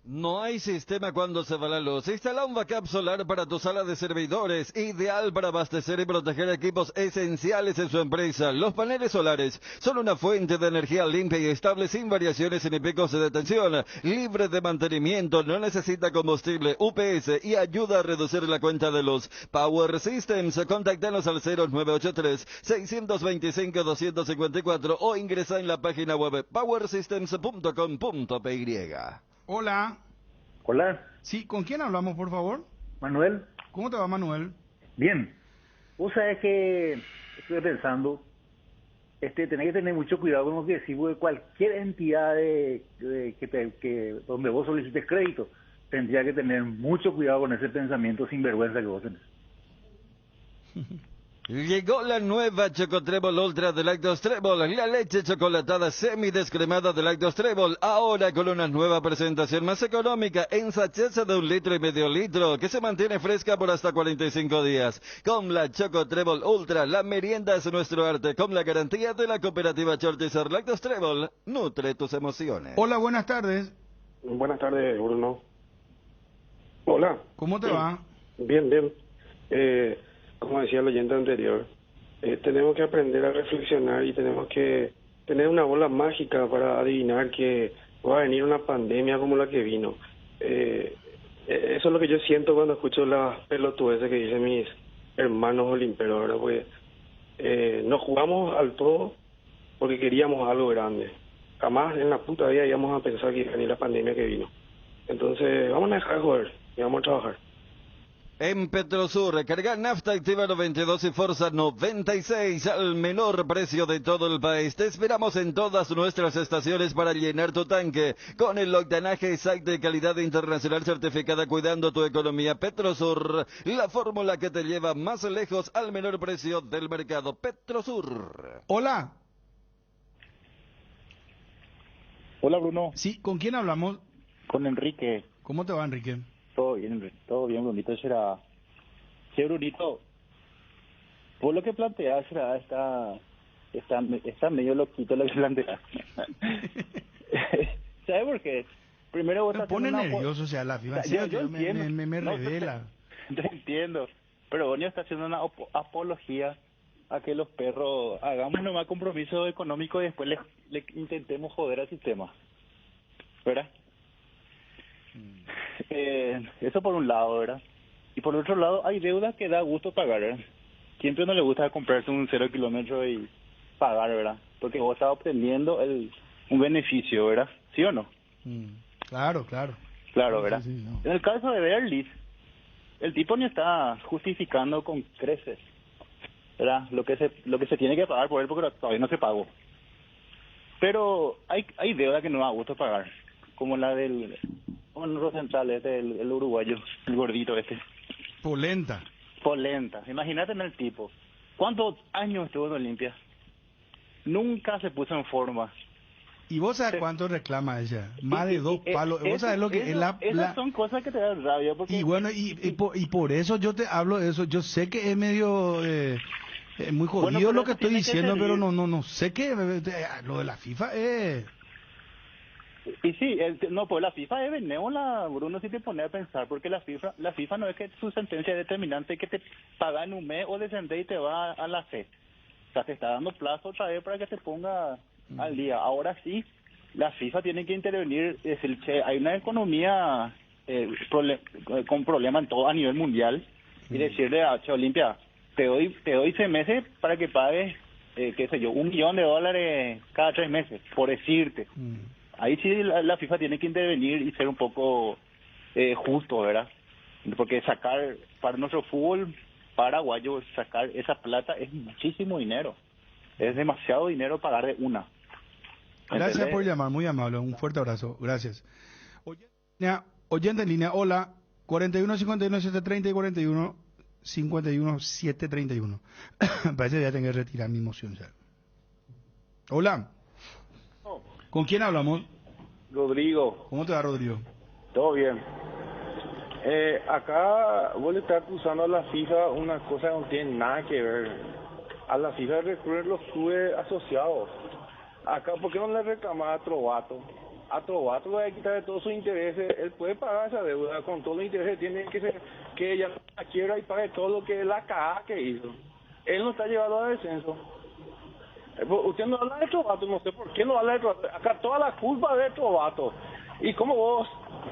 No hay sistema cuando se va la luz. Instala un backup solar para tu sala de servidores, ideal para abastecer y proteger equipos esenciales en su empresa. Los paneles solares son una fuente de energía limpia y estable, sin variaciones ni picos de tensión, libre de mantenimiento, no necesita combustible, UPS, y ayuda a reducir la cuenta de luz. Power Systems, contáctanos al 0983-625-254 o ingresa en la página web powersystems.com.py. Hola. Hola. Sí, ¿con quién hablamos, por favor? Manuel. ¿Cómo te va, Manuel? Bien. Vos sabés que estoy pensando, tenés que tener mucho cuidado con lo que decís, porque cualquier entidad donde vos solicites crédito, tendría que tener mucho cuidado con ese pensamiento sinvergüenza que vos tenés. Llegó la nueva Chocotrébol Ultra de Lactostrébol, la leche chocolatada semidescremada de Lactostrébol, ahora con una nueva presentación más económica en sachets de 1,5 litros, que se mantiene fresca por hasta 45 días. Con la Chocotrébol Ultra, la merienda es nuestro arte, con la garantía de la cooperativa Chortizer. Lactostrébol, nutre tus emociones. Hola, buenas tardes. Buenas tardes, Bruno. Hola. ¿Cómo te va? Bien, bien. Como decía el oyente anterior, tenemos que aprender a reflexionar y tenemos que tener una bola mágica para adivinar que va a venir una pandemia como la que vino. Eso es lo que yo siento cuando escucho las pelotudeces que dicen mis hermanos olimperos, ¿verdad? Porque nos jugamos al todo porque queríamos algo grande. Jamás en la puta vida íbamos a pensar que iba a venir la pandemia que vino. Entonces, vamos a dejar de joder y vamos a trabajar. En Petrosur, recarga nafta Activa 92 y Forza 96 al menor precio de todo el país. Te esperamos en todas nuestras estaciones para llenar tu tanque con el octanaje exacto y calidad internacional certificada, cuidando tu economía. Petrosur, la fórmula que te lleva más lejos al menor precio del mercado. Petrosur. Hola. Hola, Bruno. Sí, ¿con quién hablamos? Con Enrique. ¿Cómo te va, Enrique? Todo bien, Brunito. Che, Brunito, vos lo que planteás está medio loquito lo que planteás. ¿Sabes por qué? Primero vos me pone nervioso, o sea, la FIFA yo me revela. Te entiendo, pero Bonio está haciendo una apología a que los perros hagamos nomás compromiso económico y después le intentemos joder al sistema, ¿verdad? Eso por un lado, ¿verdad? Y por otro lado, hay deudas que da gusto pagar, ¿verdad? Siempre no le gusta comprarse un 0 kilómetro y pagar, ¿verdad? Porque vos estás obteniendo un beneficio, ¿verdad? ¿Sí o no? Claro, ¿verdad? Sí, no. En el caso de Berlis, el tipo no está justificando con creces, ¿verdad? Lo que se tiene que pagar por él, porque todavía no se pagó. Pero hay deuda que no da gusto pagar, como la del Rosenthal, el uruguayo, el gordito Polenta. Imagínate en el tipo. ¿Cuántos años estuvo en Olimpia? Nunca se puso en forma. ¿Y vos sabés cuánto reclama ella? Más de 2 palos. ¿Vos sabés lo que es esas son cosas que te dan rabia. Porque... Y bueno, y por eso yo te hablo de eso. Yo sé que es medio... muy jodido bueno, lo que estoy diciendo, pero no sé qué... lo de la FIFA es... Y sí, pues la FIFA es benévola, Bruno, si te pones a pensar, porque la FIFA no es que su sentencia es determinante, que te paga en un mes o descender y te va a la C. O sea, te está dando plazo otra vez para que te ponga al día. Ahora sí, la FIFA tiene que intervenir, decir, che, hay una economía con problemas en todo a nivel mundial, y decirle a Che Olimpia, te doy 6 meses para que pagues, qué sé yo, $1 millón cada 3 meses, por decirte. Ahí sí la FIFA tiene que intervenir y ser un poco justo, ¿verdad? Porque sacar para nuestro fútbol paraguayo, sacar esa plata es muchísimo dinero. Es demasiado dinero pagar de una. Gracias por llamar, muy amable. Un fuerte abrazo. Gracias. Oyente en línea, hola. 41 51 730 y 41 51 731. Parece que ya tengo que retirar mi moción ya. Hola. ¿Con quién hablamos? Rodrigo. ¿Cómo te va, Rodrigo? Todo bien. Acá vos le estás acusando a la FIFA una cosa que no tiene nada que ver. A la FIFA recurren los clubes asociados. Acá, ¿por qué no le reclamas a Trovato? A Trovato le hay que quitar de todos sus intereses. Él puede pagar esa deuda con todos los intereses. Tiene que ser que ella la quiera y pague todo lo que la cagada que hizo. Él no está llevado a descenso. Usted no habla de Trovato, no sé por qué no habla de Trovato. Acá toda la culpa es de Trovato. Y como vos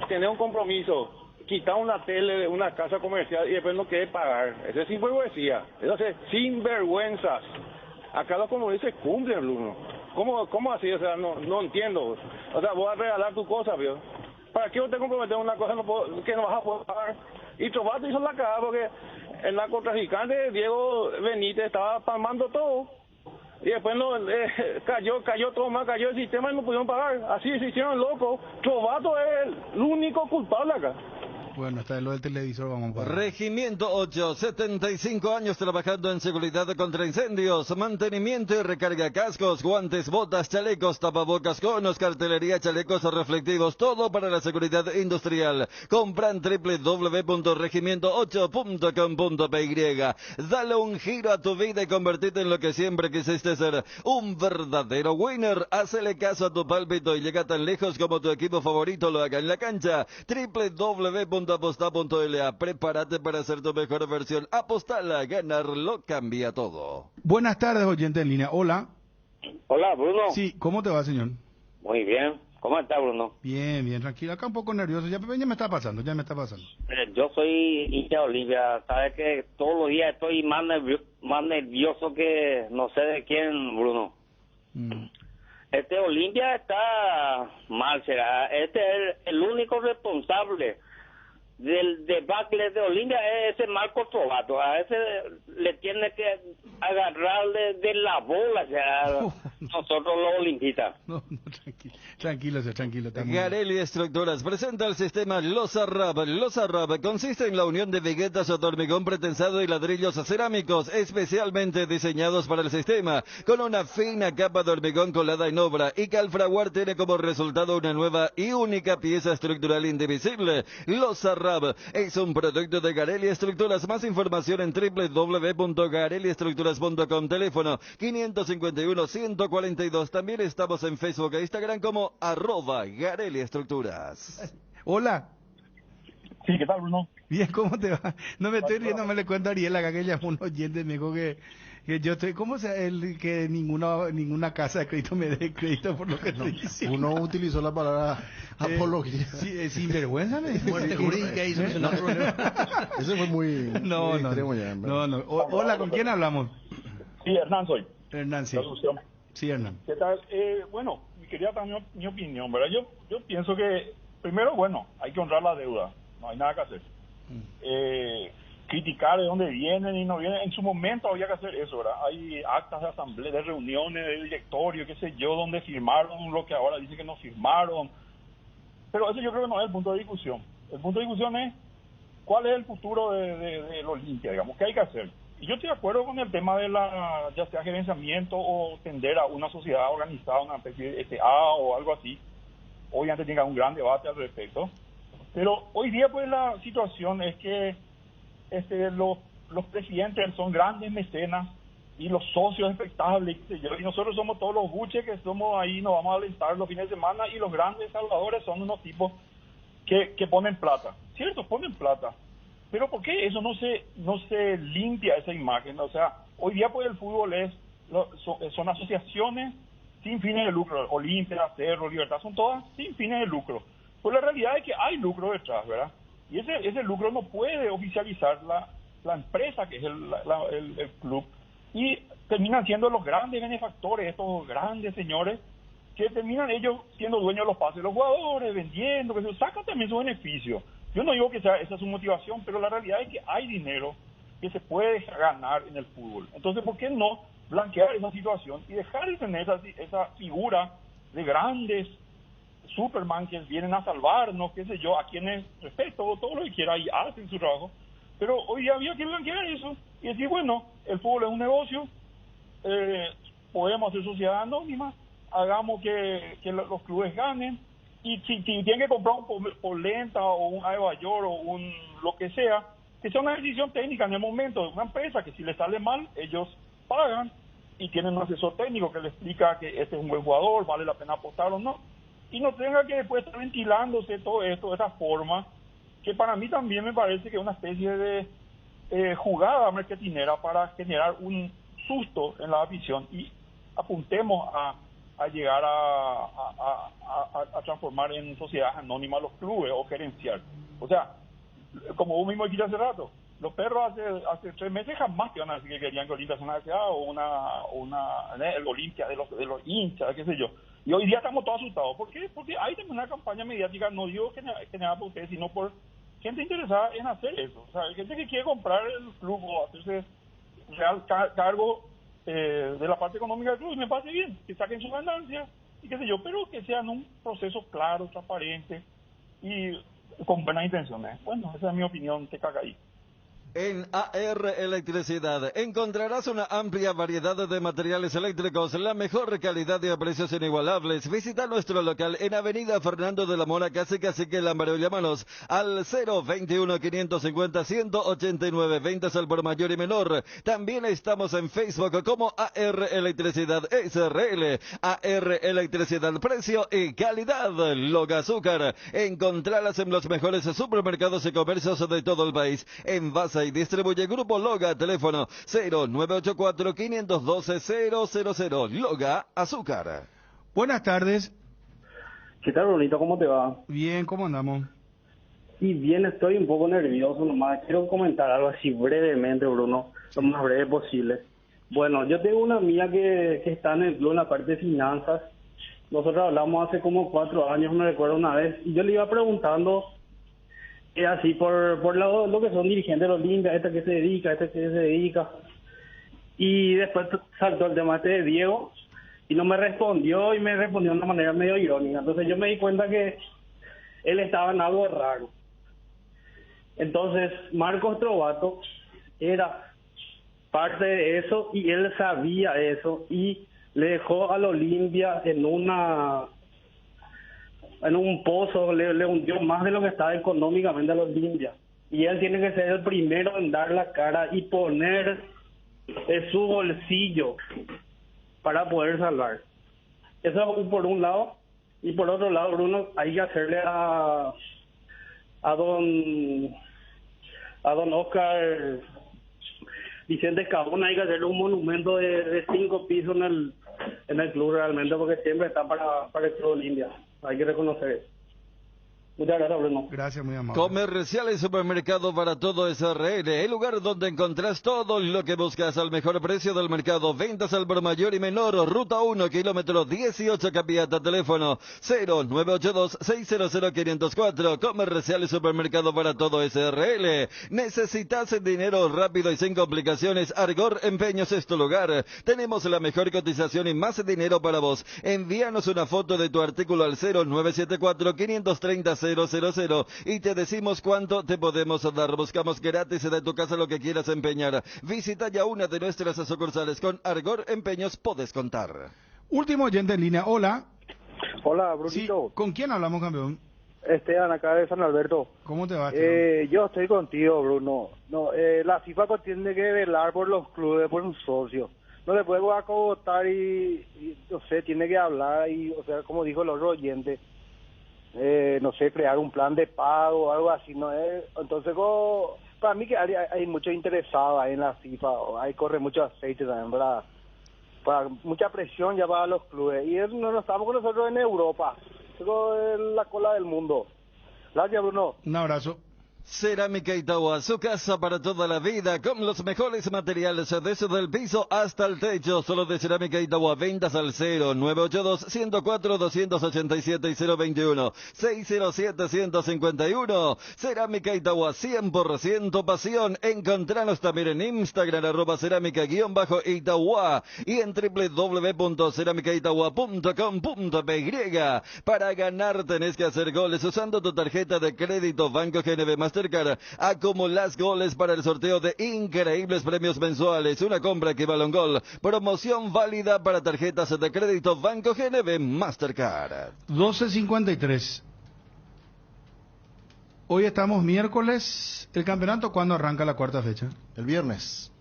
tenés un compromiso, quitar una tele de una casa comercial y después no querés pagar. Eso es sinvergüenza. Eso es sinvergüenzas. Acá los comunistas cumplen, Bruno. ¿Cómo así? O sea, no entiendo. O sea, vos vas a regalar tu cosa, ¿vio? ¿Para qué vos te comprometes en una cosa que no vas a poder pagar? Y Trovato hizo la cagada porque el narcotraficante Diego Benítez estaba palmando todo. Y después cayó todo más, cayó el sistema y no pudieron pagar. Así se hicieron locos. Trovato es el único culpable acá. Bueno, está lo del televisor, vamos para... Regimiento 8, 75 años trabajando en seguridad contra incendios, mantenimiento y recarga cascos, guantes, botas, chalecos, tapabocas, conos, cartelería, chalecos reflectivos, todo para la seguridad industrial. Compran www.regimiento8.com.py. Dale un giro a tu vida y convertirte en lo que siempre quisiste ser, un verdadero winner. Hacele caso a tu pálpito y llega tan lejos como tu equipo favorito lo haga en la cancha. www.aposta.la. Prepárate para ser tu mejor versión. Apostala, ganarlo cambia todo. Buenas tardes, oyente en línea. Hola. Hola, Bruno. Sí, ¿cómo te va, señor? Muy bien. ¿Cómo está, Bruno? Bien, bien, tranquilo. Acá un poco nervioso. Ya me está pasando, Yo soy hincha de Olimpia. Sabes que todos los días estoy más nervioso que no sé de quién, Bruno. Olimpia está mal, será. Es el único responsable del debacle de Olimpia, es ese Marco Trovato. A ese le tiene que agarrarle de la bola ya nosotros los olimpistas. No, tranquilo. Garelli Estructuras presenta el sistema Los Arrab. Los Arrab consiste en la unión de viguetas o hormigón pretensado y ladrillos cerámicos especialmente diseñados para el sistema, con una fina capa de hormigón colada en obra, y que al fraguar tiene como resultado una nueva y única pieza estructural indivisible. Los Arrab es un producto de Garelli Estructuras. Más información en www.garelliestructuras.com. Teléfono 551-142. También estamos en Facebook e Instagram como @Garelli Estructuras. Hola. Sí, ¿qué tal, Bruno? Bien, ¿cómo te va? No me estoy riendo, me le cuento a Ariel acá que ella fue un oyente, me dijo que yo estoy, ¿cómo sea que ninguna casa de crédito me dé crédito por lo que estoy diciendo? Uno utilizó la palabra apología. Sí, sinvergüenza me dijo. Muerte jurídica y solucionar el problema. Eso fue muy extremo ya. No. Hola, ¿con quién hablamos? Sí, Hernán soy. Hernán, sí. Sí, Hernán. ¿Qué tal? Bueno, quería dar mi opinión, ¿verdad? Yo pienso que, primero, bueno, hay que honrar la deuda. No hay nada que hacer. Criticar de dónde vienen y no vienen. En su momento había que hacer eso, ¿verdad? Hay actas de asamblea, de reuniones, de directorio, qué sé yo, donde firmaron lo que ahora dicen que no firmaron. Pero eso yo creo que no es el punto de discusión. El punto de discusión es cuál es el futuro de Olimpia, digamos, qué hay que hacer. Y yo estoy de acuerdo con el tema de ya sea gerenciamiento o tender a una sociedad organizada, una especie de SA o algo así. Obviamente tenga un gran debate al respecto. Pero hoy día pues la situación es que los presidentes son grandes mecenas y los socios expectables, y nosotros somos todos los buches que somos ahí, nos vamos a alentar los fines de semana, y los grandes salvadores son unos tipos que ponen plata. Cierto, ponen plata. Pero ¿por qué eso no se limpia esa imagen? O sea, hoy día pues el fútbol son asociaciones sin fines de lucro. Olimpia, Cerro, Libertad, son todas sin fines de lucro. Pues la realidad es que hay lucro detrás, ¿verdad? Y ese lucro no puede oficializar la empresa que es el club, y terminan siendo los grandes benefactores, estos grandes señores que terminan ellos siendo dueños de los pases de los jugadores, vendiendo, que se sacan también su beneficio. Yo no digo que esa es su motivación, pero la realidad es que hay dinero que se puede ganar en el fútbol. Entonces, ¿por qué no blanquear esa situación y dejar de tener esa figura de grandes Superman que vienen a salvarnos, qué sé yo, a quienes respeto, todo lo que quiera y hacen su trabajo. Pero hoy día había que blanquear eso y decir, bueno, el fútbol es un negocio, podemos hacer sociedad anónima, hagamos que los clubes ganen, y si tienen que comprar un polenta o un Nueva York o un lo que sea una decisión técnica en el momento de una empresa que si le sale mal, ellos pagan y tienen un asesor técnico que le explica que este es un buen jugador, vale la pena apostar o no, y no tenga que después estar ventilándose todo esto de esa forma, que para mí también me parece que es una especie de jugada marketinera para generar un susto en la afición, y apuntemos a llegar a transformar en sociedades anónimas los clubes o gerenciar. O sea, como vos mismo dijiste hace rato, los perros hace 3 meses jamás te iban a decir que querían que Olimpia sea una SA o el Olimpia de los hinchas, qué sé yo. Y hoy día estamos todos asustados. ¿Por qué? Porque hay también una campaña mediática, no digo que nada por ustedes, sino por gente interesada en hacer eso. O sea, hay gente que quiere comprar el club o hacerse real cargo de la parte económica del club, y me parece bien, que saquen sus ganancias y qué sé yo, pero que sean un proceso claro, transparente y con buenas intenciones. Bueno, esa es mi opinión, te caga ahí. En AR Electricidad encontrarás una amplia variedad de materiales eléctricos, la mejor calidad y a precios inigualables. Visita nuestro local en Avenida Fernando de la Mora, Cacique Lambareo. Llámanos al 021-550-189, ventas al por mayor y menor. También estamos en Facebook como AR Electricidad SRL. AR Electricidad, precio y calidad. Loga Azúcar, encontrarlas en los mejores supermercados y comercios de todo el país. Envasa y distribuye Grupo Loga, teléfono 0984-512-000. Loga Azúcar. Buenas tardes. ¿Qué tal, Brunito? ¿Cómo te va? Bien, ¿cómo andamos? Y bien, estoy un poco nervioso nomás. Quiero comentar algo así brevemente, Bruno, lo más breve posible. Bueno, yo tengo una amiga que está en el club en la parte de finanzas. Nosotros hablamos hace como 4 años, me recuerdo una vez, y yo le iba preguntando así por lo que son dirigentes de los Olimpia, este que se dedica, y después saltó el tema de Diego y no me respondió, y me respondió de una manera medio irónica. Entonces yo me di cuenta que él estaba en algo raro. Entonces Marcos Trovato era parte de eso y él sabía eso y le dejó al Olimpia en un pozo, le hundió más de lo que estaba económicamente a los Olimpia. Y él tiene que ser el primero en dar la cara y poner de su bolsillo para poder salvar. Eso por un lado. Y por otro lado, Bruno, hay que hacerle a don Oscar Vicente Cabón, hay que hacerle un monumento de 5 pisos en el club realmente, porque siempre está para el Club Olimpia. Hay que reconocer eso. Muchas gracias, Bruno. Gracias, muy amable. Comercial y Supermercado para todo SRL, el lugar donde encontrás todo lo que buscas al mejor precio del mercado. Ventas al por mayor y menor. Ruta 1, kilómetro 18, Capiata. Teléfono 0982-600-504. Comercial y Supermercado para todo SRL. ¿Necesitas dinero rápido y sin complicaciones? Argor Empeños es tu lugar. Tenemos la mejor cotización y más dinero para vos. Envíanos una foto de tu artículo al 0974-530-000 y te decimos cuánto te podemos dar. Buscamos gratis de tu casa lo que quieras empeñar. Visita ya una de nuestras sucursales. Con Argor Empeños podés contar. Último oyente en línea. Hola. Hola, Brunito. Sí, ¿con quién hablamos, campeón? Esteban, acá de San Alberto. ¿Cómo te va? Yo estoy contigo, Bruno. No, la FIFA tiene que velar por los clubes, por un socio. No le puede acogotar y no sé, tiene que hablar y, o sea, como dijo el otro oyente, no sé, crear un plan de pago o algo así, ¿no? Entonces, para mí que hay mucho interesado ahí en la FIFA, ahí corre mucho aceite también, ¿verdad? Para mucha presión ya para los clubes, y no estamos con nosotros en Europa, pero en la cola del mundo. Gracias, Bruno. Un abrazo. Cerámica Itagua, su casa para toda la vida, con los mejores materiales desde el piso hasta el techo. Solo de Cerámica Itagua, ventas al 0982-104-287 y 021 607-151. Cerámica Itagua, 100% pasión. Encontranos también en Instagram, @cerámica_Itagua y en www.ceramicaitagua.com.py. Para ganar tenés que hacer goles usando tu tarjeta de crédito Banco GNB Mastercard. Acumulás goles para el sorteo de increíbles premios mensuales. Una compra equivale a un gol. Promoción válida para tarjetas de crédito Banco GNB Mastercard. 12:53. Hoy estamos miércoles. ¿El campeonato cuándo arranca la cuarta fecha? El viernes.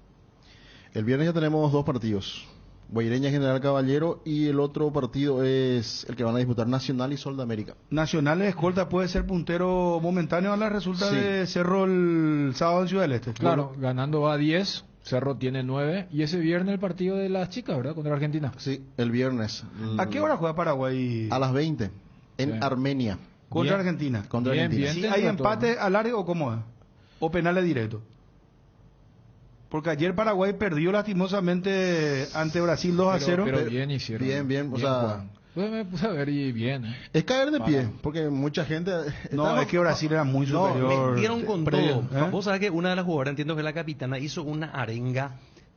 El viernes ya tenemos 2 partidos. Guaireña General Caballero y el otro partido es el que van a disputar Nacional y Sol de América. Nacional de escolta puede ser puntero momentáneo a la resulta Sí. de Cerro el sábado en Ciudad del Este. Claro, ganando va a 10, Cerro tiene 9 y ese viernes el partido de las chicas, ¿verdad? Contra Argentina. Sí, el viernes. ¿A qué hora juega Paraguay? A las 20 en Sí. Armenia. Contra Bien. Argentina. Contra Bien, Argentina. bien. ¿Sí ¿Hay empate al área o cómo es? ¿O penales directos? Porque ayer Paraguay perdió lastimosamente ante Brasil 2-0. Pero bien hicieron. Bien, o sea, jugaron. Pues me puse a ver y bien. es caer de pie, porque mucha gente... No, es que Brasil era muy No, superior. metieron con previo, todo. Vos sabés que una de las jugadoras, entiendo que es la capitana, hizo una arenga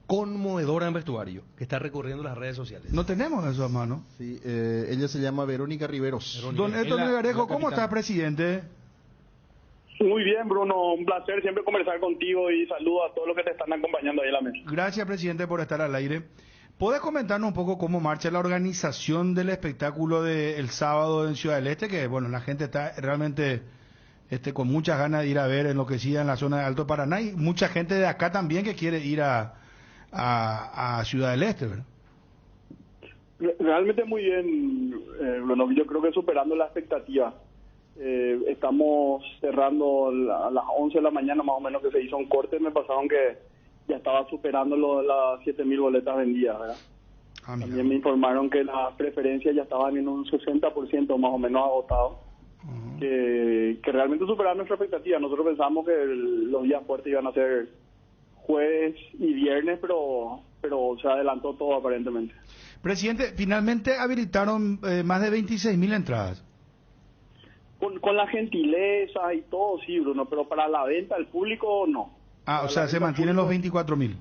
conmovedora en vestuario, que está recorriendo las redes sociales. No tenemos eso a mano. Sí, ella se llama Verónica Riveros. Don Héctor la- Melgarejo, la ¿cómo capitana. está, presidente? Muy bien, Bruno. Un placer siempre conversar contigo y saludo a todos los que te están acompañando ahí en la mesa. Gracias, presidente, por estar al aire. ¿Puedes comentarnos un poco cómo marcha la organización del espectáculo del sábado en Ciudad del Este? Que, bueno, la gente está realmente con muchas ganas de ir a ver enloquecida en la zona de Alto Paraná y mucha gente de acá también que quiere ir a Ciudad del Este, ¿verdad? Realmente muy bien, Bruno. Yo creo que superando la expectativa. Estamos cerrando a las 11 de la mañana más o menos, que se hizo un corte. Me pasaron que ya estaba superando las 7.000 boletas vendidas, ¿verdad? También me informaron que las preferencias ya estaban en un 60% más o menos agotados, que realmente superaron nuestra expectativa. Nosotros pensamos que los días fuertes iban a ser jueves y viernes, pero se adelantó todo aparentemente. Presidente, finalmente habilitaron más de 26.000 entradas. Con la gentileza y todo, sí, Bruno, pero para la venta al público, no. Ah, o sea, se mantienen los 24.000.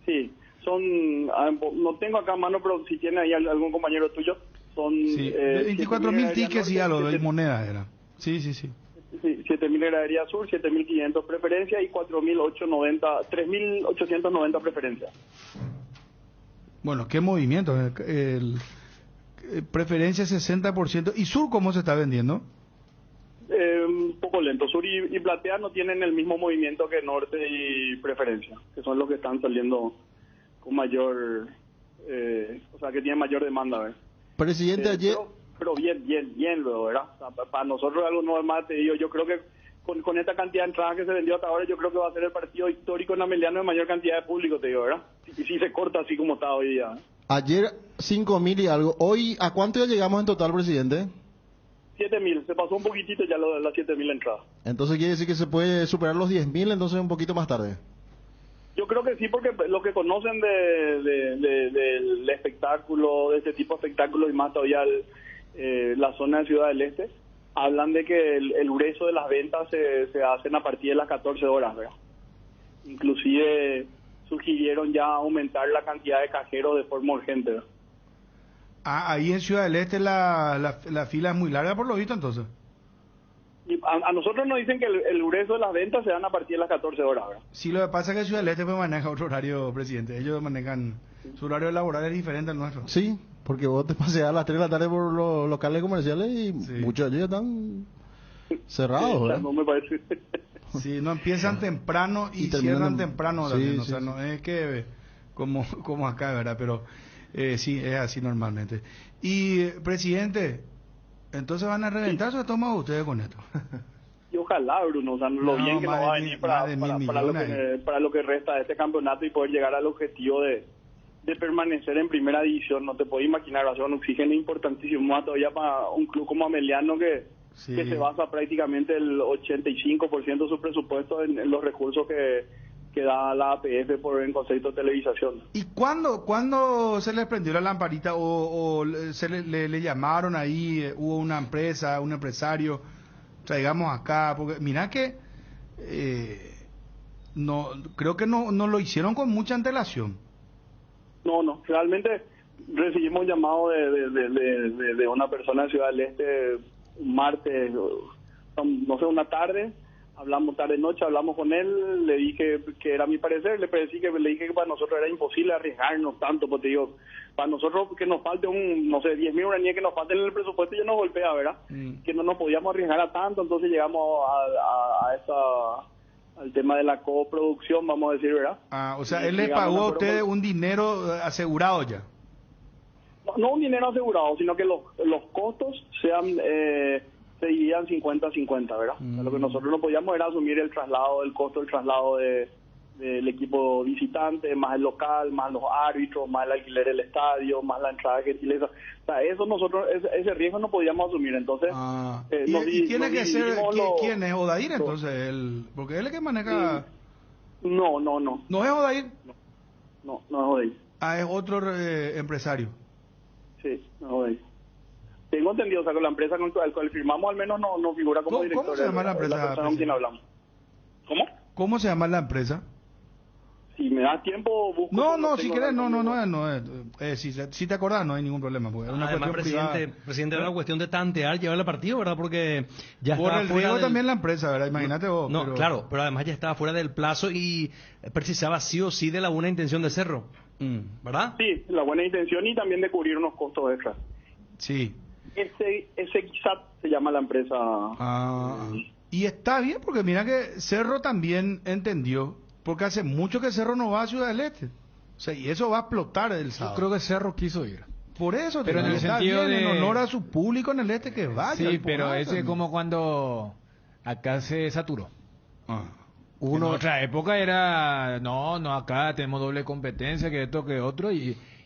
Sí, no tengo acá a mano, pero si tiene ahí algún compañero tuyo, son... Sí, 24.000 tickos y algo de monedas era. Sí. Sí, 7.000 gradería sur, 7.500 preferencias y 3.890 preferencias. Bueno, qué movimiento. Preferencia 60%. ¿Y Sur cómo se está vendiendo? Un poco lento. Sur y Platea no tienen el mismo movimiento que Norte y Preferencia, que son los que están saliendo con mayor... o sea, que tienen mayor demanda, ¿verdad? Presidente, ayer... Pero bien, luego, ¿verdad? O sea, para nosotros algo normal, te digo, yo creo que con esta cantidad de entradas que se vendió hasta ahora, yo creo que va a ser el partido histórico en Ameliano de mayor cantidad de público, te digo, ¿verdad? Y si se corta así como está hoy día. Ayer 5.000 y algo. Hoy, ¿a cuánto ya llegamos en total, presidente? 7.000, se pasó un poquitito ya las 7.000 entradas. Entonces quiere decir que se puede superar los 10.000, entonces un poquito más tarde. Yo creo que sí, porque los que conocen del espectáculo, de este tipo de espectáculos y más todavía la zona de Ciudad del Este, hablan de que el grueso de las ventas se hacen a partir de las 14 horas, ¿verdad? Inclusive sugirieron ya aumentar la cantidad de cajeros de forma urgente, ¿verdad? Ah, ahí en Ciudad del Este la fila es muy larga por lo visto entonces. Y a nosotros nos dicen que el grueso de las ventas se dan a partir de las 14 horas, ¿verdad? Sí, lo que pasa es que Ciudad del Este maneja otro horario, presidente. Ellos manejan... Su horario laboral es diferente al nuestro. Sí, porque vos te paseas a las 3 de la tarde por los locales comerciales y muchos de ellos están cerrados, ¿verdad? No me parece. Sí, no empiezan temprano y cierran temprano también. O sea, no es que como acá, ¿verdad? Pero sí, es así normalmente. Y, presidente, entonces van a reventar su estómago ustedes con esto. Y ojalá, Bruno, o sea, lo bien que nos va a venir para lo que resta de este campeonato y poder llegar al objetivo de permanecer en primera división. No te puedes imaginar, va a ser un oxígeno importantísimo más todavía para un club como Ameliano que que se basa prácticamente el 85% de su presupuesto en los recursos que da la APF por en concepto de televisación. ¿Y cuándo se les prendió la lamparita o se le llamaron ahí, hubo una empresa, un empresario, traigamos acá? Porque mira que no creo que no lo hicieron con mucha antelación. No, realmente recibimos un llamado de una persona de Ciudad del Este un martes, no sé, una tarde. Hablamos tarde-noche, hablamos con él, le dije que era mi parecer, le dije que para nosotros era imposible arriesgarnos tanto, porque digo, para nosotros que nos falte 10.000 uraníes que nos falten en el presupuesto ya nos golpea, ¿verdad? Que no nos podíamos arriesgar a tanto, entonces llegamos al tema de la coproducción, vamos a decir, ¿verdad? O sea, él le pagó a usted un dinero asegurado ya. No un dinero asegurado, sino que los costos sean... se dividían 50-50, ¿verdad? O sea, lo que nosotros no podíamos era asumir el costo del traslado del equipo visitante, más el local, más los árbitros, más el alquiler del estadio, más la entrada gentileza. O sea, ese riesgo no podíamos asumir, entonces... ¿Y tiene que ser quién es Odair entonces? Porque él es el que maneja... No. ¿No es Odair? No es Odair. Es otro empresario. Sí, no es Odair. Tengo entendido, o sea, que la empresa con la cual firmamos al menos no figura como director. ¿Cómo se llama la empresa? La persona con quien hablamos. ¿Cómo? ¿Cómo se llama la empresa? Si me das tiempo, busco... No, si querés, si te acordás, no hay ningún problema. Además, presidente, era una cuestión de tantear, llevar el partido, ¿verdad? Porque ya por estaba el fuera riesgo también la empresa, ¿verdad? Imagínate vos. No, claro, pero además ya estaba fuera del plazo y precisaba sí o sí de la buena intención de Cerro, ¿verdad? Sí, la buena intención y también de cubrir unos costos extras. Sí. Ese XAT se llama la empresa. Y está bien, porque mira que Cerro también entendió, porque hace mucho que Cerro no va a Ciudad del Este. O sea, y eso va a explotar el sábado. Yo creo que Cerro quiso ir. Por eso, pero en el sentido bien, en honor a su público en el Este que vaya. Sí, pero ese es como cuando acá se saturó. En otra época era, no, acá tenemos doble competencia, que esto, que otro,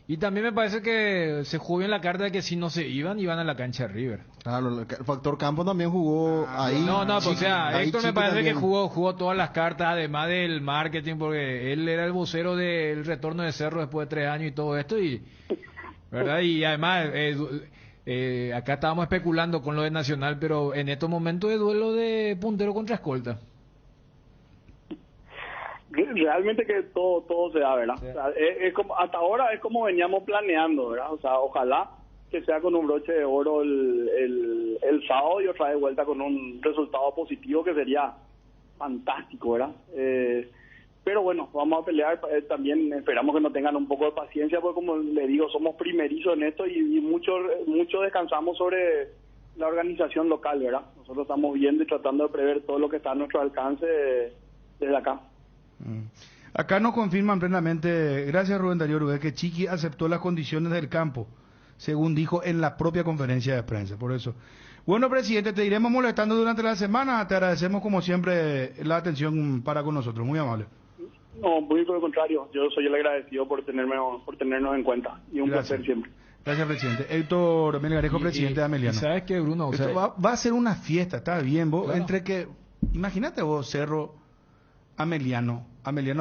y también me parece que se jugó bien la carta de que si no se iban a la cancha de River. Claro, el factor campo también jugó ahí. No, pues o sea, Héctor me parece que jugó todas las cartas, además del marketing, porque él era el vocero del retorno de Cerro después de 3 años y todo esto, ¿verdad? Y además, acá estábamos especulando con lo de Nacional, pero en estos momentos de duelo de puntero contra escolta. Realmente que todo se da, ¿verdad? Sí. O sea, es como, hasta ahora es como veníamos planeando, ¿verdad? O sea, ojalá que sea con un broche de oro el sábado y otra vez vuelta con un resultado positivo que sería fantástico, ¿verdad? Pero bueno, vamos a pelear, también esperamos que nos tengan un poco de paciencia, porque como les digo, somos primerizos en esto y mucho descansamos sobre la organización local, ¿verdad? Nosotros estamos viendo y tratando de prever todo lo que está a nuestro alcance desde acá. Acá nos confirman plenamente, gracias Rubén Darío Uruguay, que Chiqui aceptó las condiciones del campo, según dijo en la propia conferencia de prensa. Por eso, bueno, presidente, te iremos molestando durante la semana. Te agradecemos como siempre la atención para con nosotros, muy amable. No, muy por el contrario, yo soy el agradecido por tenernos en cuenta y un placer siempre. Gracias, presidente. Héctor Melgarejo, presidente de Ameliano. ¿Sabes qué, Bruno? Esto va a ser una fiesta, está bien, vos, claro. Entre que, imagínate vos, Cerro, Ameliano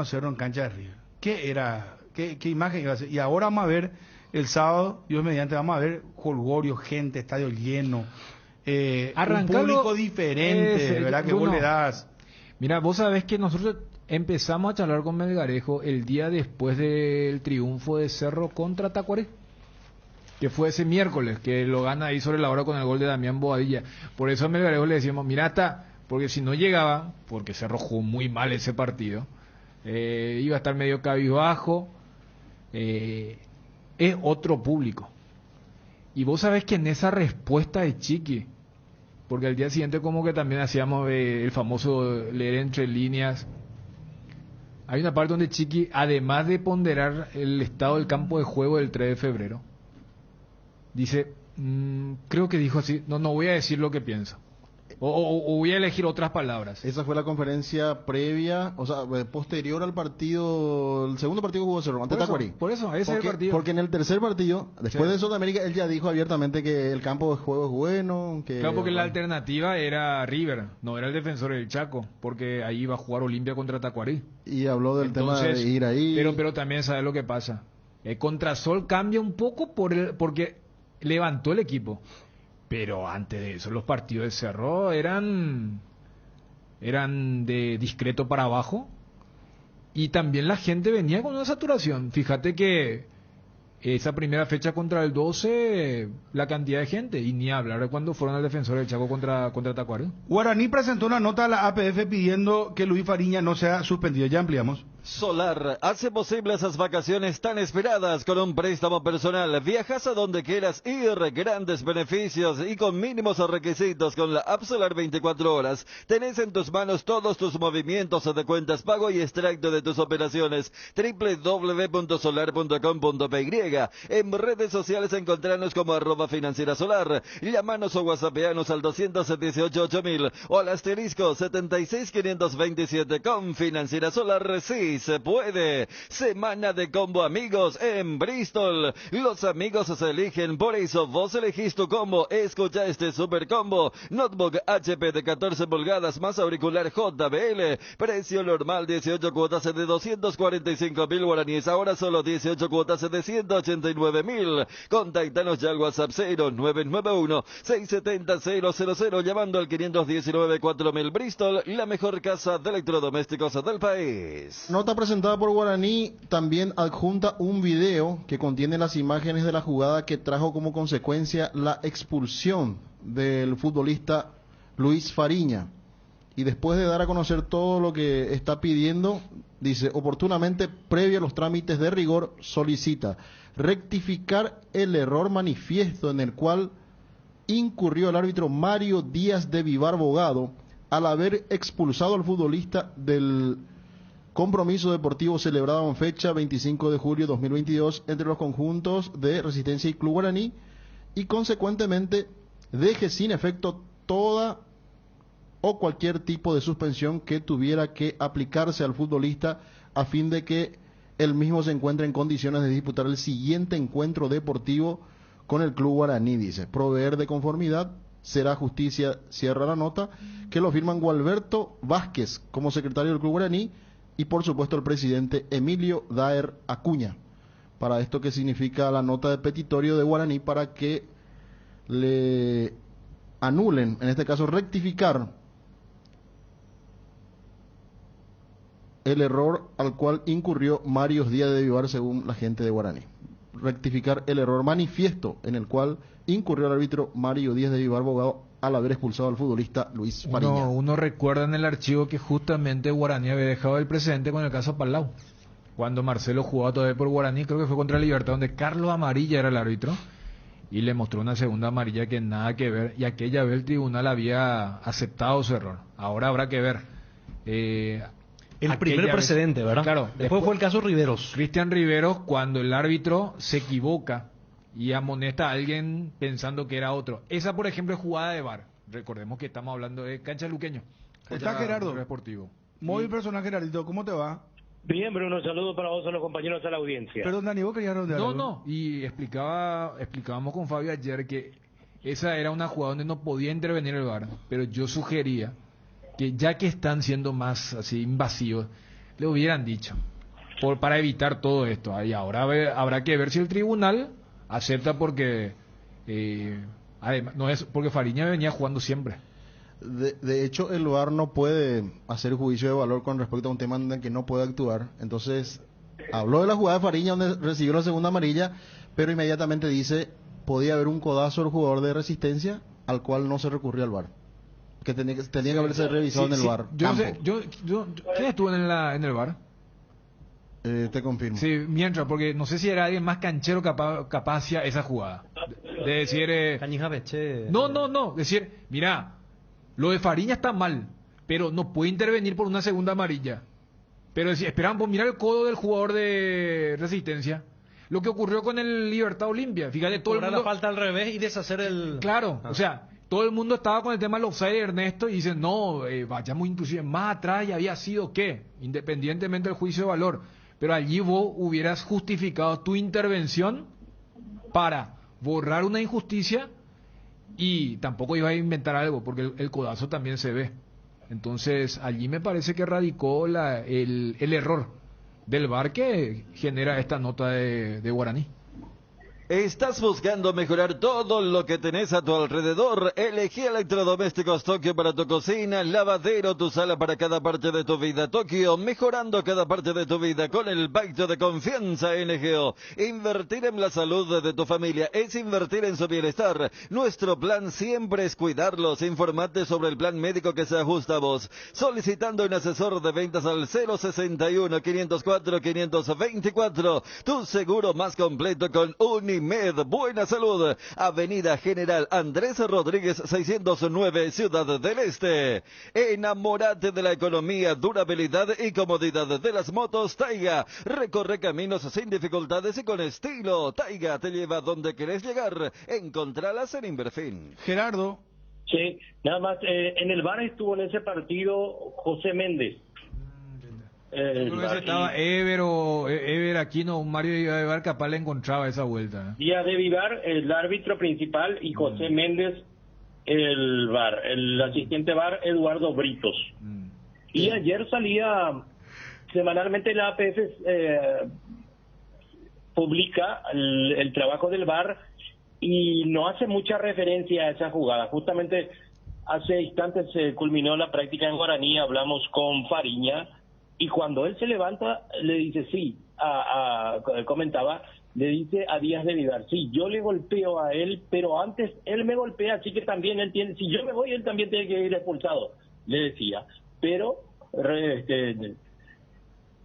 Cerro en cancha de River. ¿Qué imagen iba a ser? Y ahora vamos a ver el sábado, Dios mediante, vamos a ver jolgorio, gente, estadio lleno, un público diferente, ¿verdad? Que vos le das. Mira, vos sabés que nosotros empezamos a charlar con Melgarejo el día después del triunfo de Cerro contra Tacuaré, que fue ese miércoles, que lo gana ahí sobre la hora con el gol de Damián Bobadilla. Por eso a Melgarejo le decíamos, mira, porque si no llegaba, porque Cerro jugó muy mal ese partido, iba a estar medio cabizbajo, es otro público. Y vos sabés que en esa respuesta de Chiqui, porque al día siguiente como que también hacíamos el famoso leer entre líneas, hay una parte donde Chiqui, además de ponderar el estado del campo de juego del 3 de febrero, dice, creo que dijo así, no voy a decir lo que pienso, O voy a elegir otras palabras. Esa fue la conferencia previa, o sea, posterior al partido, el segundo partido que jugó Cerro, ante Tacuarí. Por eso, ese es el partido. Porque en el tercer partido, después de Sudamérica, él ya dijo abiertamente que el campo de juego es bueno. Claro, porque la alternativa era River, no era el Defensor del Chaco, porque ahí iba a jugar Olimpia contra Tacuarí. Y habló del tema de ir ahí. Pero también sabe lo que pasa. Contra Sol cambia un poco porque levantó el equipo. Pero antes de eso, los partidos de Cerro eran de discreto para abajo. Y también la gente venía con una saturación. Fíjate que esa primera fecha contra el 12, la cantidad de gente, y ni hablar de cuando fueron al Defensor del Chaco contra Tacuarí. Guaraní presentó una nota a la APF pidiendo que Luis Fariña no sea suspendido. Ya ampliamos. Solar hace posible esas vacaciones tan esperadas con un préstamo personal. Viajas a donde quieras ir, grandes beneficios y con mínimos requisitos con la app Solar 24 horas. Tenés en tus manos todos tus movimientos de cuentas, pago y extracto de tus operaciones. www.solar.com.py. En redes sociales encontrarnos como @financierasolar. Llámanos o whatsappeanos al 218-8000 o al asterisco 76527. Con Financiera Solar, sí se puede. Semana de combo amigos en Bristol. Los amigos se eligen, por eso vos elegís tu combo. Escucha este super combo: notebook HP de 14 pulgadas más auricular JBL. Precio normal 18 cuotas de 245.000 guaraníes. Ahora solo 18 cuotas de 189.000. Contactanos ya al WhatsApp 0991-670-000, llamando al 519-4000. Bristol, la mejor casa de electrodomésticos del país. Nota presentada por Guaraní también adjunta un video que contiene las imágenes de la jugada que trajo como consecuencia la expulsión del futbolista Luis Fariña. Y después de dar a conocer todo lo que está pidiendo, dice: oportunamente, previo a los trámites de rigor, solicita rectificar el error manifiesto en el cual incurrió el árbitro Mario Díaz de Vivar Bogado al haber expulsado al futbolista del compromiso deportivo celebrado en fecha 25 de julio de 2022 entre los conjuntos de Resistencia y Club Guaraní, y consecuentemente deje sin efecto toda o cualquier tipo de suspensión que tuviera que aplicarse al futbolista a fin de que él mismo se encuentre en condiciones de disputar el siguiente encuentro deportivo con el Club Guaraní. Dice: proveer de conformidad será justicia. Cierra la nota, que lo firman Gualberto Vázquez como secretario del Club Guaraní y por supuesto el presidente Emilio Daer Acuña. Para esto, que significa la nota de petitorio de Guaraní para que le anulen, en este caso rectificar el error al cual incurrió Mario Díaz de Vivar, según la gente de Guaraní. Rectificar el error manifiesto en el cual incurrió el árbitro Mario Díaz de Vivar Bogado al haber expulsado al futbolista Luis Fariña. Uno recuerda en el archivo que justamente Guaraní había dejado el precedente con el caso Palau. Cuando Marcelo jugaba todavía por Guaraní, creo que fue contra Libertad, donde Carlos Amarilla era el árbitro, y le mostró una segunda amarilla que nada que ver, y aquella vez el tribunal había aceptado su error. Ahora habrá que ver. El primer precedente, ¿verdad? Claro. Después fue el caso Riveros. Cristian Riveros, cuando el árbitro se equivoca y amonesta a alguien pensando que era otro. Esa, por ejemplo, es jugada de VAR. Recordemos que estamos hablando de cancha luqueño. Está Gerardo. Deportivo. Móvil personal, Gerardito, ¿cómo te va? Bien, Bruno, saludos para vos, a los compañeros de la audiencia. Perdón, Dani, ¿vos querías redondear algo? No, y explicábamos con Fabio ayer que esa era una jugada donde no podía intervenir el VAR, pero yo sugería que ya que están siendo más así invasivos, le hubieran dicho, para evitar todo esto. Y ahora habrá que ver si el tribunal acepta, porque además no es porque Fariña venía jugando siempre. De hecho, el VAR no puede hacer juicio de valor con respecto a un tema en el que no puede actuar. Entonces, habló de la jugada de Fariña donde recibió la segunda amarilla, pero inmediatamente dice: podía haber un codazo del jugador de Resistencia al cual no se recurrió al VAR, que tenía que haberse revisado en el VAR. ¿Quién estuvo en el VAR? Te confirmo. Sí, mientras, porque no sé si era alguien más canchero capaz hacia esa jugada. De decir... Cañija Beche. No. Decir, mira, lo de Fariña está mal, pero no puede intervenir por una segunda amarilla. Pero esperaban por mirar el codo del jugador de Resistencia. Lo que ocurrió con el Libertad Olimpia. Fíjate, todo el mundo... la falta al revés y deshacer el... Claro, o sea, todo el mundo estaba con el tema del offside de Ernesto y dicen, no, vayamos inclusive más atrás y había sido qué, independientemente del juicio de valor. Pero allí vos hubieras justificado tu intervención para borrar una injusticia y tampoco ibas a inventar algo, porque el codazo también se ve. Entonces, allí me parece que radicó el error del VAR que genera esta nota de Guaraní. ¿Estás buscando mejorar todo lo que tenés a tu alrededor? Elegí Electrodomésticos Tokio para tu cocina, lavadero, tu sala para cada parte de tu vida. Tokio, mejorando cada parte de tu vida con el pacto de confianza NGO. Invertir en la salud de tu familia es invertir en su bienestar. Nuestro plan siempre es cuidarlos. Informate sobre el plan médico que se ajusta a vos. Solicitando un asesor de ventas al 061-504-524. Tu seguro más completo con Unimed Buena Salud, Avenida General Andrés Rodríguez 609, Ciudad del Este. Enamórate de la economía, durabilidad y comodidad de las motos Taiga. Recorre caminos sin dificultades y con estilo. Taiga te lleva donde querés llegar. Encontralas en Inverfin. Gerardo. Sí, nada más, en el VAR estuvo en ese partido José Méndez. Creo que estaba Ever Aquino, Mario Vivar, capaz le encontraba esa vuelta. Díaz de Vivar, el árbitro principal, y José Méndez, el VAR. El asistente VAR, Eduardo Britos. Y ayer salía, semanalmente la APF publica el trabajo del VAR y no hace mucha referencia a esa jugada. Justamente hace instantes se culminó la práctica en Guaraní, hablamos con Fariña, y cuando él se levanta, le dice sí, comentaba, le dice a Díaz de Vivar, sí, yo le golpeo a él, pero antes él me golpea, así que también él tiene, si yo me voy, él también tiene que ir expulsado, le decía. Pero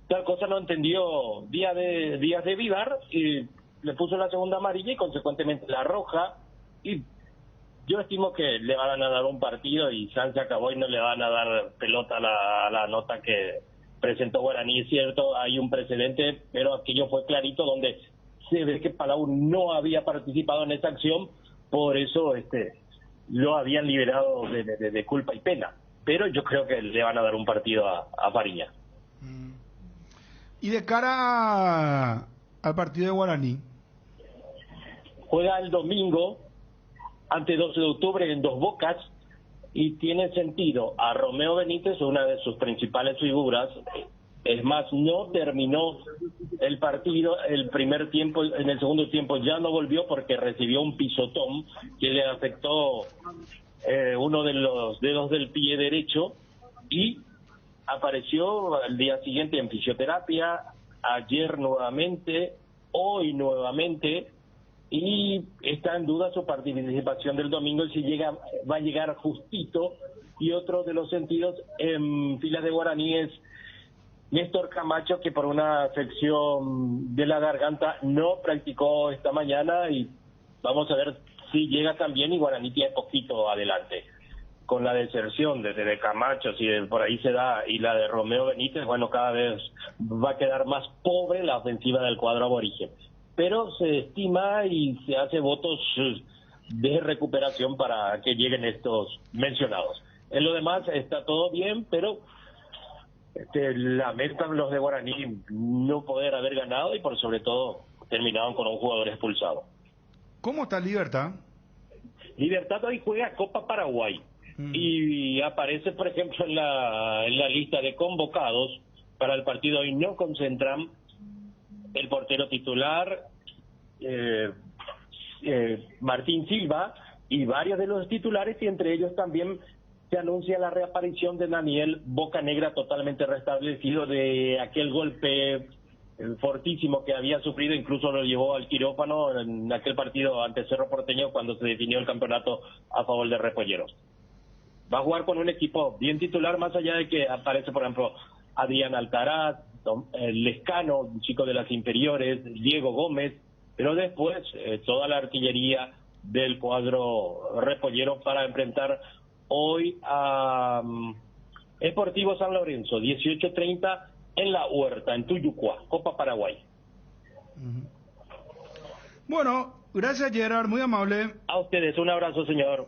tal cosa no entendió Díaz de Vivar, y le puso la segunda amarilla y consecuentemente la roja, y yo estimo que le van a dar un partido y San se acabó y no le van a dar pelota a la nota que presentó Guaraní. Es cierto, hay un precedente, pero aquello fue clarito donde se ve que Palau no había participado en esa acción, por eso lo habían liberado de culpa y pena. Pero yo creo que le van a dar un partido a Fariña. Y de cara al partido de Guaraní. Juega el domingo, ante 12 de octubre, en Dos Bocas, y tiene sentido. A Romeo Benítez, una de sus principales figuras, es más, no terminó el partido el primer tiempo, en el segundo tiempo ya no volvió porque recibió un pisotón que le afectó uno de los dedos del pie derecho y apareció al día siguiente en fisioterapia, ayer nuevamente, hoy nuevamente, y está en duda su participación del domingo y si va a llegar justito. Y otro de los sentidos en filas de Guaraní es Néstor Camacho, que por una afección de la garganta no practicó esta mañana, y vamos a ver si llega también, y Guaraní tiene poquito adelante. Con la deserción de Camacho, si por ahí se da, y la de Romeo Benítez, bueno, cada vez va a quedar más pobre la ofensiva del cuadro aborigen. Pero se estima y se hace votos de recuperación para que lleguen estos mencionados. En lo demás está todo bien, pero lamentan los de Guaraní no poder haber ganado y por sobre todo terminaron con un jugador expulsado. ¿Cómo está Libertad? Libertad hoy juega Copa Paraguay y aparece, por ejemplo, en la lista de convocados para el partido. Hoy no concentran el portero titular, Martín Silva, y varios de los titulares, y entre ellos también se anuncia la reaparición de Daniel Bocanegra, totalmente restablecido de aquel golpe fortísimo que había sufrido, incluso lo llevó al quirófano en aquel partido ante Cerro Porteño cuando se definió el campeonato a favor de Repolleros. Va a jugar con un equipo bien titular, más allá de que aparece, por ejemplo, Adrián Alcaraz, Lescano, un chico de las inferiores, Diego Gómez, pero después toda la artillería del cuadro repollero para enfrentar hoy a Sportivo San Lorenzo, 18:30 en La Huerta, en Tuyucuá, Copa Paraguay. Bueno, gracias Gerard, muy amable. A ustedes, un abrazo, señor.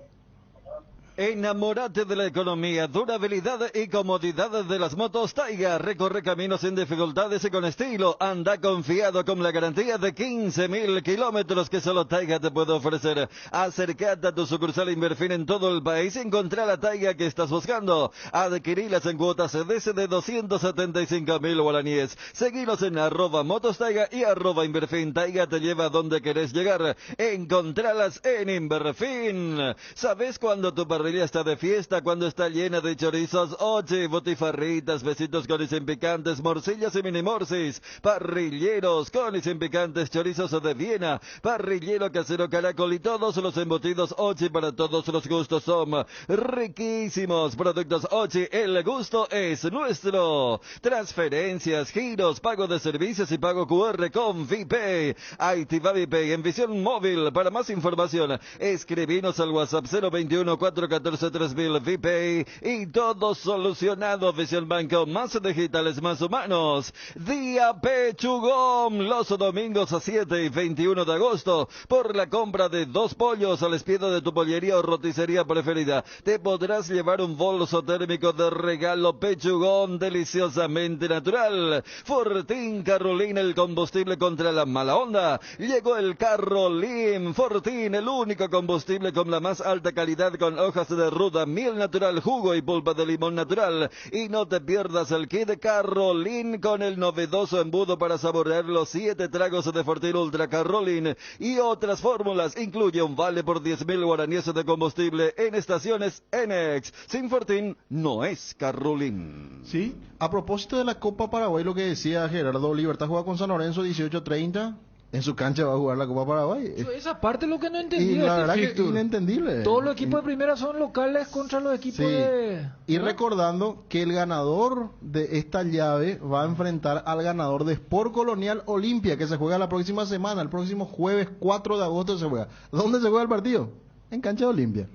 Enamórate de la economía, durabilidad y comodidad de las motos Taiga. Recorre caminos sin dificultades y con estilo. Anda confiado con la garantía de 15.000 kilómetros que solo Taiga te puede ofrecer. Acércate a tu sucursal Inverfin en todo el país y encontrá la Taiga que estás buscando. Adquirilas en cuotas desde 275.000 guaraníes. Seguinos en @motostaiga y @Inverfin. Taiga te lleva a donde querés llegar. Encontralas en Inverfin. ¿Sabes cuándo tu parrilla está de fiesta? Cuando está llena de chorizos, oye, botifarritas, besitos con y sin picantes, morcillas y mini morcis, parrilleros con y sin picantes, chorizos de Viena, parrillero casero caracol y todos los embutidos Ochi para todos los gustos son riquísimos. Productos Ochi, el gusto es nuestro. Transferencias, giros, pago de servicios y pago QR con VPay. Activa VPay en visión móvil. Para más información, escribinos al WhatsApp 021 414 3000 VPay y todo solucionado. Visión Banco, más digitales, más humanos. Día Pechugón, los domingos a 7 y 21 de agosto. Por la compra de 2 pollos al despido de tu pollería o roticería preferida, te podrás llevar un bolso térmico de regalo. Pechugón, deliciosamente natural. Fortín Carolina, el combustible contra la mala onda. Llegó el Carolín Fortín, el único combustible con la más alta calidad, con hojas de ruda, miel natural, jugo y pulpa de limón natural. Y no te pierdas el kit Carolín con el novedoso embudo para saborear los 7 tragos de Fortín Ultra Carolín y otras fórmulas. Incluye un vale por 10.000 guaraníes de combustible en estaciones Enex. Sin Fortín no es Carolín. Sí, a propósito de la Copa Paraguay, lo que decía Gerardo, Libertad juega con San Lorenzo 18:30. En su cancha va a jugar la Copa Paraguay. Yo esa parte es lo que no entendí. Y la verdad que es inentendible. Todos los equipos de primera son locales contra los equipos de... Y recordando que el ganador de esta llave va a enfrentar al ganador de Sport Colonial Olimpia, que se juega la próxima semana, el próximo jueves 4 de agosto se juega. ¿Dónde se juega el partido? En cancha de Olimpia.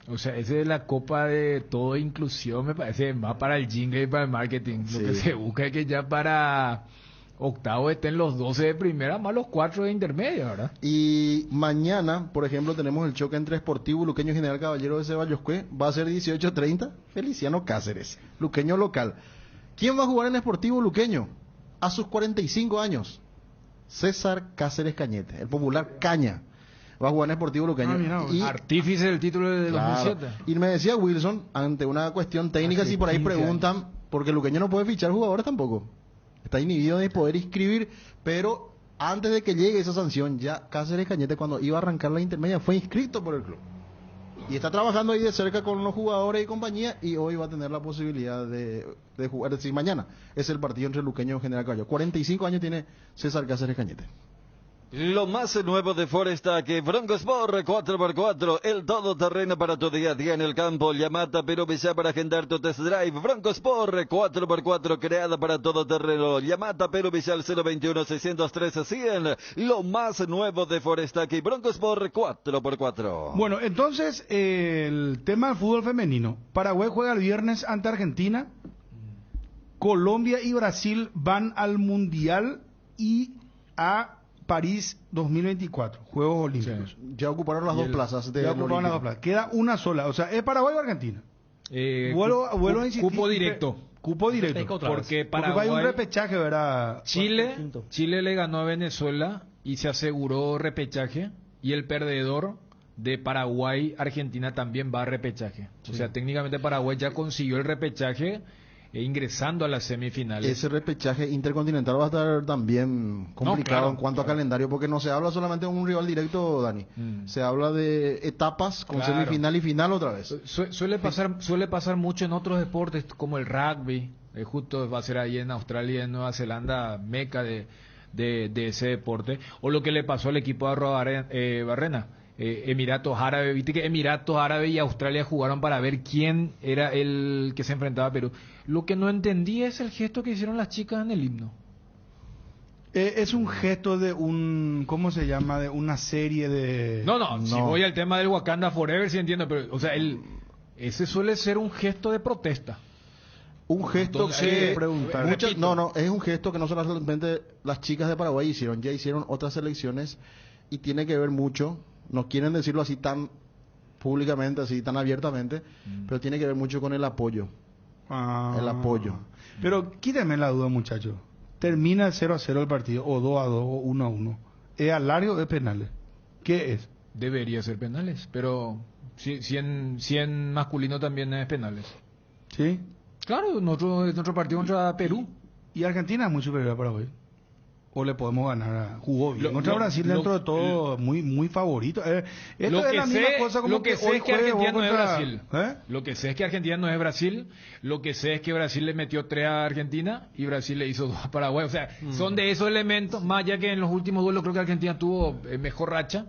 O sea, esa es la copa de todo inclusión, me parece más para el jingle y para el marketing. Lo que se busca es que ya para octavo estén los 12 de primera más los 4 de intermedia, ¿verdad? Y mañana, por ejemplo, tenemos el choque entre Sportivo Luqueño General Caballero de Ceballos-Cue. Va a ser 18:30, Feliciano Cáceres, Luqueño local. ¿Quién va a jugar en Sportivo Luqueño? A sus 45 años, César Cáceres Cañete, el popular Caña. Va a jugar en Sportivo Luqueño. Y artífice del título de 2007. Y me decía Wilson, ante una cuestión técnica, si por ahí preguntan, porque Luqueño no puede fichar jugadores tampoco. Está inhibido de poder inscribir, pero antes de que llegue esa sanción, ya Cáceres Cañete, cuando iba a arrancar la intermedia, fue inscrito por el club. Y está trabajando ahí de cerca con los jugadores y compañía, y hoy va a tener la posibilidad de jugar. Es decir, mañana es el partido entre Luqueño y General Caballero. 45 años tiene César Cáceres Cañete. Lo más nuevo de Forestac, Bronco Sport 4x4, el todoterreno para tu día a día en el campo. Llamata Perú Villa para agendar tu test drive. Bronco Sport 4x4, creada para todoterreno. Llamata Perú Villa al 021-613-100. Lo más nuevo de Forestac y Bronco Sport 4x4. Bueno, entonces, el tema del fútbol femenino. Paraguay juega el viernes ante Argentina. Colombia y Brasil van al Mundial y a París 2024, Juegos Olímpicos. Sí. Ya ocuparon las dos plazas. Ya ocuparon las dos plazas. Queda una sola. O sea, ¿es Paraguay o Argentina? Vuelvo a insistir. Cupo directo. Cupo directo. Porque Paraguay... hay un repechaje, ¿verdad? Chile le ganó a Venezuela y se aseguró repechaje. Y el perdedor de Paraguay-Argentina también va a repechaje. Sí. O sea, técnicamente Paraguay ya consiguió el repechaje ingresando a las semifinales. Ese repechaje intercontinental va a estar también complicado en cuanto a calendario, porque no se habla solamente de un rival directo, Dani. Se habla de etapas con semifinal y final otra vez. Suele pasar mucho en otros deportes, como el rugby. Justo va a ser ahí en Australia y en Nueva Zelanda, meca de ese deporte. O lo que le pasó al equipo de Barrena. Emiratos Árabes, viste que Emiratos Árabes y Australia jugaron para ver quién era el que se enfrentaba a Perú. Lo que no entendí es el gesto que hicieron las chicas en el himno. Es un gesto de ¿cómo se llama? De una serie de... No. Si voy al tema del Wakanda Forever, sí entiendo, pero, o sea, ese suele ser un gesto de protesta. Un gesto que... es un gesto que no solamente las chicas de Paraguay hicieron, ya hicieron otras selecciones y tiene que ver mucho... No quieren decirlo así tan públicamente, así tan abiertamente, pero tiene que ver mucho con el apoyo. El apoyo. Pero quítame la duda, muchachos. Termina 0-0 el partido, o 2-2, o 1-1. ¿Es alargue o es penales? ¿Qué es? Debería ser penales, pero si en masculino también es penales. ¿Sí? Claro, nuestro partido contra Perú. ¿Y Argentina es muy superior a Paraguay? ¿O le podemos ganar? Jugó bien. Contra Brasil, dentro de todo, muy favorito. Esto es la misma cosa como lo que sé hoy es que Argentina no es contra... Brasil. Lo que sé es que Argentina no es Brasil. Lo que sé es que Brasil le metió 3 a Argentina y Brasil le hizo 2 a Paraguay. O sea, son de esos elementos, más allá que en los últimos duelos creo que Argentina tuvo mejor racha.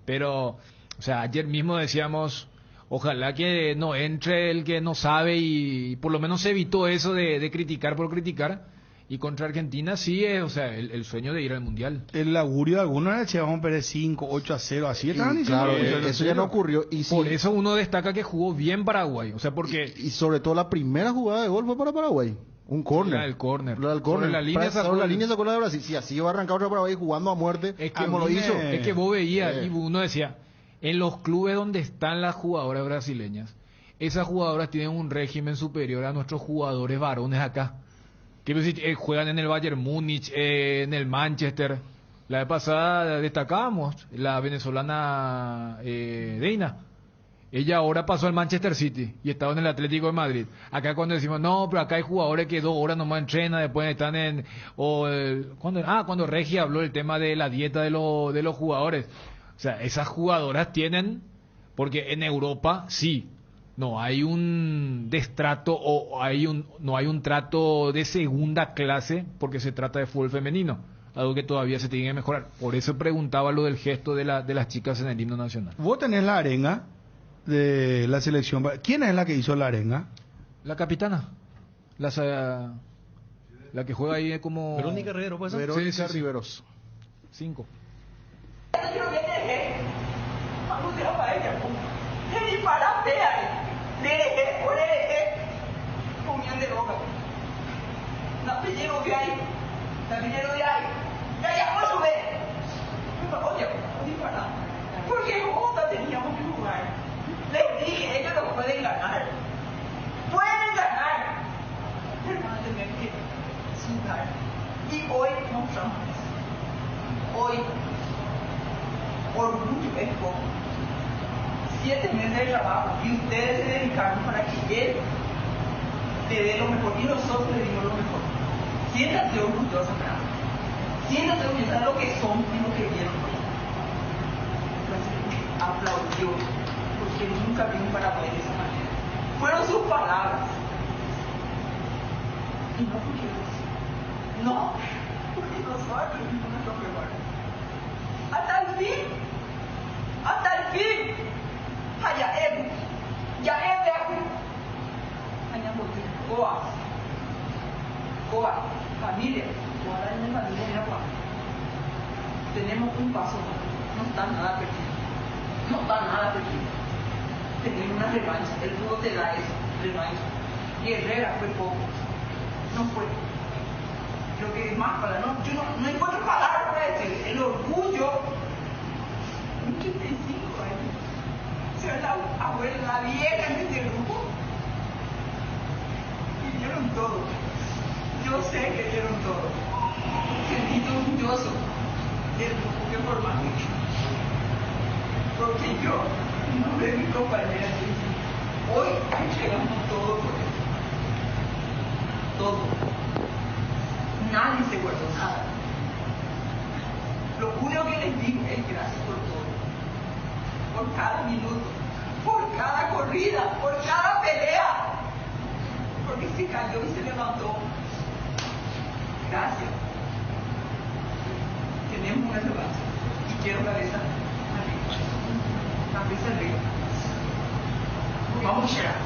Pero, o sea, ayer mismo decíamos, ojalá que no entre el que no sabe y por lo menos se evitó eso de criticar por criticar. Y contra Argentina sí es, o sea, el sueño de ir al Mundial. El augurio de algunos era que vamos a perder 5, 8-0, así estaban diciendo. Claro, eso ya no ocurrió. Y por eso uno destaca que jugó bien Paraguay. O sea, porque... Y sobre todo la primera jugada de gol fue para Paraguay. Un córner. La del córner. La línea sacó la de Brasil. Si así iba a arrancar otra Paraguay jugando a muerte, como lo hizo. Es que vos veías, y uno decía, en los clubes donde están las jugadoras brasileñas, esas jugadoras tienen un régimen superior a nuestros jugadores varones acá. Quiero decir, juegan en el Bayern Múnich, en el Manchester. La vez pasada destacábamos la venezolana Deina. Ella ahora pasó al Manchester City y estaba en el Atlético de Madrid. Acá cuando decimos, no, pero acá hay jugadores que 2 horas nomás entrenan, después están en... cuando Regi habló del tema de la dieta de los jugadores. O sea, esas jugadoras tienen... Porque en Europa, sí, no hay un destrato o no hay un trato de segunda clase porque se trata de fútbol femenino, algo que todavía se tiene que mejorar. Por eso preguntaba lo del gesto de las chicas en el himno nacional. Vos tenés la arenga de la selección. ¿Quién es la que hizo la arenga? La capitana, la que juega ahí como... Verónica Rivero, pues. Verónica Riveros. 5. Porque juntos teníamos que jugar. Les dije, ellos no pueden ganar. Pueden ganar. Pero van a tener que sudar. Y hoy mostramos eso. Hoy, orgullo es poco. 7 meses de trabajo y ustedes se dedicaron para que él le dé lo mejor y nosotros le dimos lo mejor. Siéntate orgullosa, ¿verdad? Siéntate orgullosa de lo que son y lo que vieron hoy. Aplaudió porque nunca vi un Paraguay de esa manera. Fueron sus palabras. Y no porque no, porque nosotros no nos preparamos. Hasta el fin. Hasta el fin. Ya es de aquí. Coa, familia. Tenemos un paso más. No está nada perdido. No está nada perdido. Tenemos una revancha. El fútbol te da eso, revancha. Y Herrera fue poco. No fue. Lo que es más para yo no encuentro palabras para decir. El orgullo. Un 35 años. Ser la abuela, la vieja en este grupo. Y dieron todo. Yo sé que dieron todo. Sentí orgulloso del grupo que formaron. Porque yo no veo a mi compañera y hoy entregamos todo por eso. Todo. Nadie se guardó nada. Lo único que les digo es gracias por todo. Por cada minuto, por cada corrida, por cada pelea. Porque se cayó y se levantó. Gracias. Tenemos una revancha. Y quiero cabeza arriba. Cabeza arriba. Vamos a llegar.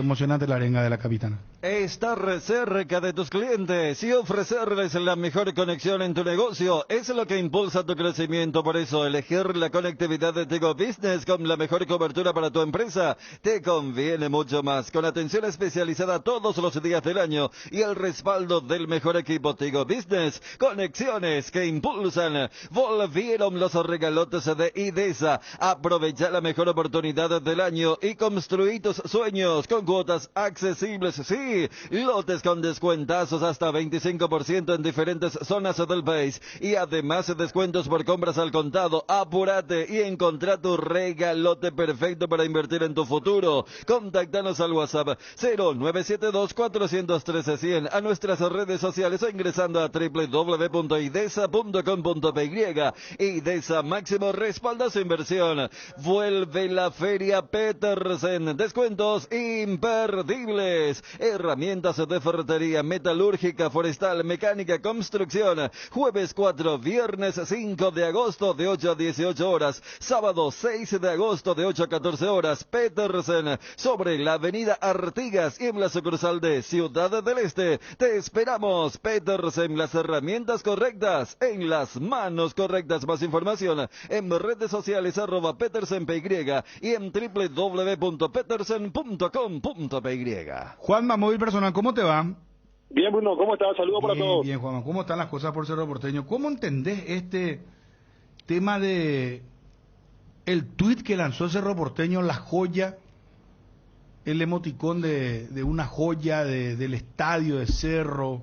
Emocionante la arenga de la capitana. Estar cerca de tus clientes y ofrecerles la mejor conexión en tu negocio es lo que impulsa tu crecimiento. Por eso, elegir la conectividad de Tigo Business con la mejor cobertura para tu empresa te conviene mucho más. Con atención especializada todos los días del año y el respaldo del mejor equipo Tigo Business, conexiones que impulsan. Volvieron los regalotes de IDESA. Aprovecha la mejor oportunidad del año y construí tus sueños con cuotas accesibles. Sí, lotes con descuentazos hasta 25% en diferentes zonas del país y además descuentos por compras al contado. Apúrate y encontrá tu regalote perfecto para invertir en tu futuro. Contáctanos al WhatsApp 0972-413-100, a nuestras redes sociales o ingresando a www.idesa.com.py. IDESA Máximo respalda su inversión. Vuelve la Feria Petersen. Descuentos imperdibles. Herramientas de ferretería, metalúrgica, forestal, mecánica, construcción. Jueves 4, viernes 5 de agosto de 8 a 18 horas. Sábado 6 de agosto de 8 a 14 horas. Petersen, sobre la avenida Artigas y en la sucursal de Ciudad del Este. Te esperamos. Petersen, las herramientas correctas en las manos correctas. Más información en redes sociales @PetersenPY y en www.petersen.com.py. Juanma, móvil personal, ¿cómo te va? Bien, Bruno, ¿cómo estás? Saludos para todos. Bien, Juanma, ¿cómo están las cosas por Cerro Porteño? ¿Cómo entendés este tema de el tuit que lanzó Cerro Porteño, la joya, el emoticón de una joya del estadio de Cerro,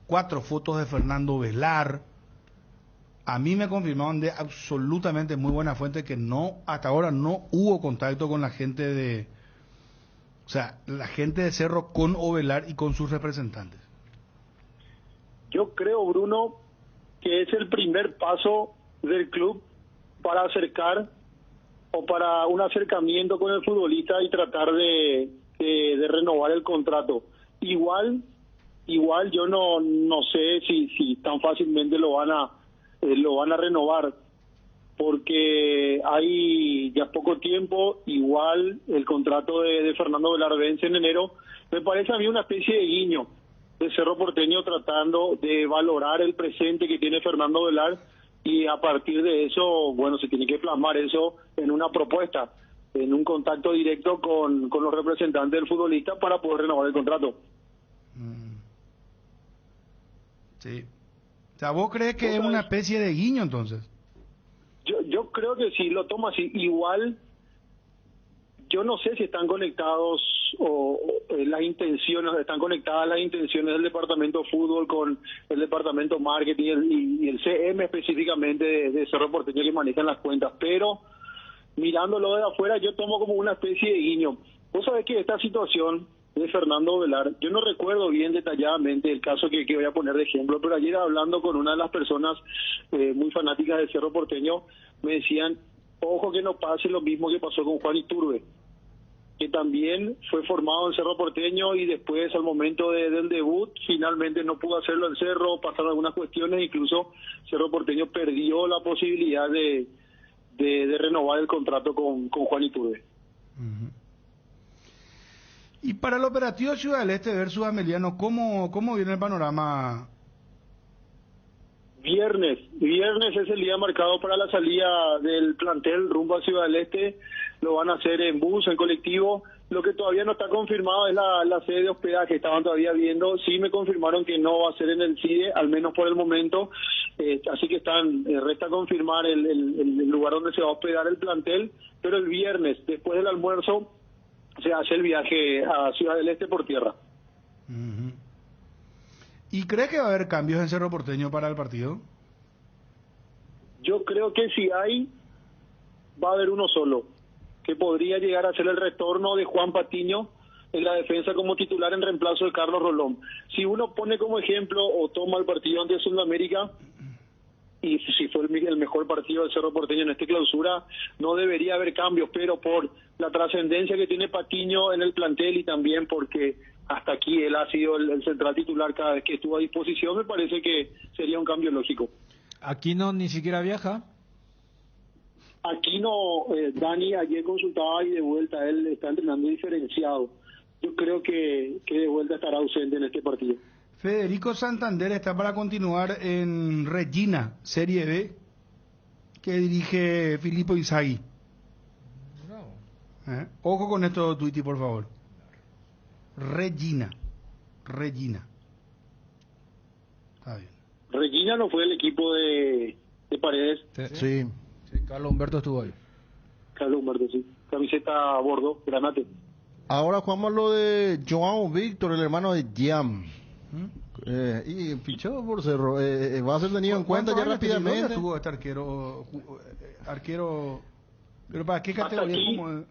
4 fotos de Fernando Velar? A mí me confirmaron de absolutamente muy buena fuente que hasta ahora no hubo contacto con la gente de Cerro con Ovelar y con sus representantes. Yo creo, Bruno, que es el primer paso del club para acercar o para un acercamiento con el futbolista y tratar de renovar el contrato. Igual yo no sé si tan fácilmente lo van a renovar, porque hay ya poco tiempo. Igual el contrato de Fernando Velar vence en enero. Me parece a mí una especie de guiño de Cerro Porteño tratando de valorar el presente que tiene Fernando Velar, y a partir de eso, bueno, se tiene que plasmar eso en una propuesta, en un contacto directo con los representantes del futbolista para poder renovar el contrato. Sí. O sea, ¿vos crees que es una especie de guiño entonces? Yo creo que sí, lo toma así. Igual, yo no sé si están conectados están conectadas las intenciones del departamento de fútbol con el departamento marketing y el CM específicamente de Cerro Porteño, que manejan las cuentas, pero mirándolo de afuera yo tomo como una especie de guiño. Vos sabés que esta situación de Fernando Velar, yo no recuerdo bien detalladamente el caso que voy a poner de ejemplo, pero ayer hablando con una de las personas muy fanáticas del Cerro Porteño, me decían, ojo que no pase lo mismo que pasó con Juan Iturbe, que también fue formado en Cerro Porteño y después al momento del debut finalmente no pudo hacerlo en Cerro, pasaron algunas cuestiones, incluso Cerro Porteño perdió la posibilidad de renovar el contrato con Juan Iturbe. Y para el operativo Ciudad del Este versus Ameliano, ¿cómo viene el panorama? Viernes es el día marcado para la salida del plantel rumbo a Ciudad del Este. Lo van a hacer en bus, en colectivo. Lo que todavía no está confirmado es la sede de hospedaje. Estaban todavía viendo. Sí me confirmaron que no va a ser en el CIDE, al menos por el momento. Así que resta confirmar el lugar donde se va a hospedar el plantel. Pero el viernes, después del almuerzo, se hace el viaje a Ciudad del Este por tierra. ¿Y cree que va a haber cambios en Cerro Porteño para el partido? Yo creo que si va a haber uno solo, que podría llegar a ser el retorno de Juan Patiño en la defensa como titular en reemplazo de Carlos Rolón. Si uno pone como ejemplo o toma el partido ante Sudamérica, y si fue el mejor partido del Cerro Porteño en esta clausura, no debería haber cambios, pero por la trascendencia que tiene Patiño en el plantel y también porque hasta aquí él ha sido el central titular cada vez que estuvo a disposición, me parece que sería un cambio lógico. ¿Aquí no ni siquiera viaja? Aquí no, Dani ayer consultaba y de vuelta, él está entrenando diferenciado. yo creo que de vuelta estará ausente en este partido. Federico Santander está para continuar en Regina, Serie B, que dirige Filippo Inzaghi. Ojo con esto, Twitty, por favor. Regina. Está bien. Regina no fue el equipo de Paredes. Sí. Carlos Humberto estuvo ahí. Carlos Humberto, sí. Camiseta bordo, granate. Ahora jugamos lo de Joao Víctor, el hermano de Jam. Y fichó por Cerro. Va a ser tenido en cuenta ya rápidamente. ¿Dónde estuvo este arquero? ¿Pero para qué categoría?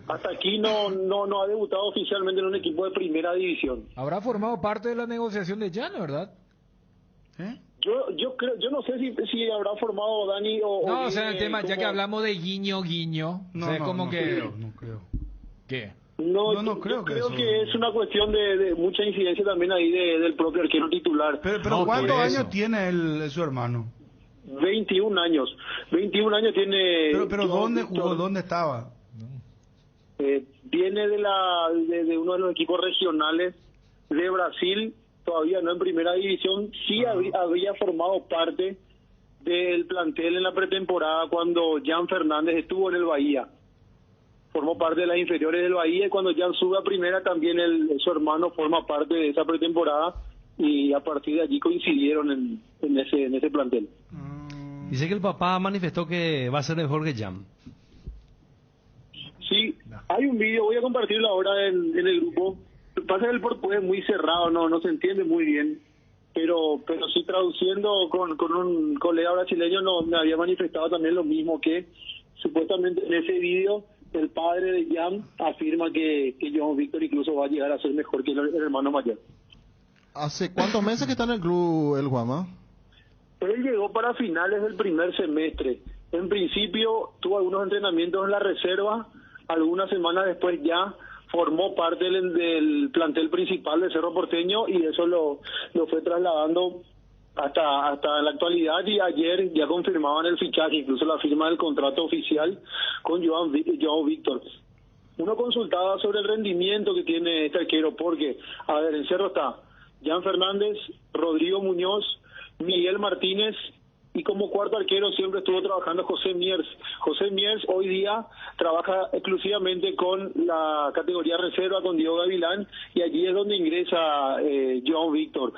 Hasta aquí no ha debutado oficialmente en un equipo de primera división. Habrá formado parte de la negociación de Jan, ¿verdad? Yo creo, yo no sé si habrá formado Dani o... No, o sea, el tema, ya que hablamos de guiño, no, o sea, como no que... No creo. ¿Qué? No creo que es una cuestión de mucha incidencia también ahí del propio arquero titular. Pero ¿cuántos años tiene su hermano? 21 años. 21 años tiene... Pero ¿dónde jugó? ¿Dónde estaba? Viene de uno de los equipos regionales de Brasil, todavía no en primera división. Sí había formado parte del plantel en la pretemporada cuando Jan Fernández estuvo en el Bahía. Formó parte de las inferiores del Bahía y cuando Jan sube a primera también su hermano forma parte de esa pretemporada y a partir de allí coincidieron en ese plantel. Dice que el papá manifestó que va a ser mejor que Jan. Sí, hay un vídeo, voy a compartirlo ahora en el grupo. Lo que pasa es que el portugués es muy cerrado, no se entiende muy bien, pero sí traduciendo con un colega brasileño me había manifestado también lo mismo, que supuestamente en ese vídeo el padre de Jan afirma que Joao Víctor incluso va a llegar a ser mejor que el hermano mayor. ¿Hace cuántos meses que está en el club el Guama? Él llegó para finales del primer semestre. En principio tuvo algunos entrenamientos en la reserva, algunas semanas después ya formó parte del plantel principal de Cerro Porteño y eso lo fue trasladando hasta la actualidad, y ayer ya confirmaban el fichaje, incluso la firma del contrato oficial con Joao Víctor. Uno consultaba sobre el rendimiento que tiene este arquero, porque, a ver, en Cerro está Jan Fernández, Rodrigo Muñoz, Miguel Martínez, y como cuarto arquero siempre estuvo trabajando José Miers. José Miers hoy día trabaja exclusivamente con la categoría reserva, con Diego Gavilán, y allí es donde ingresa Joao Víctor.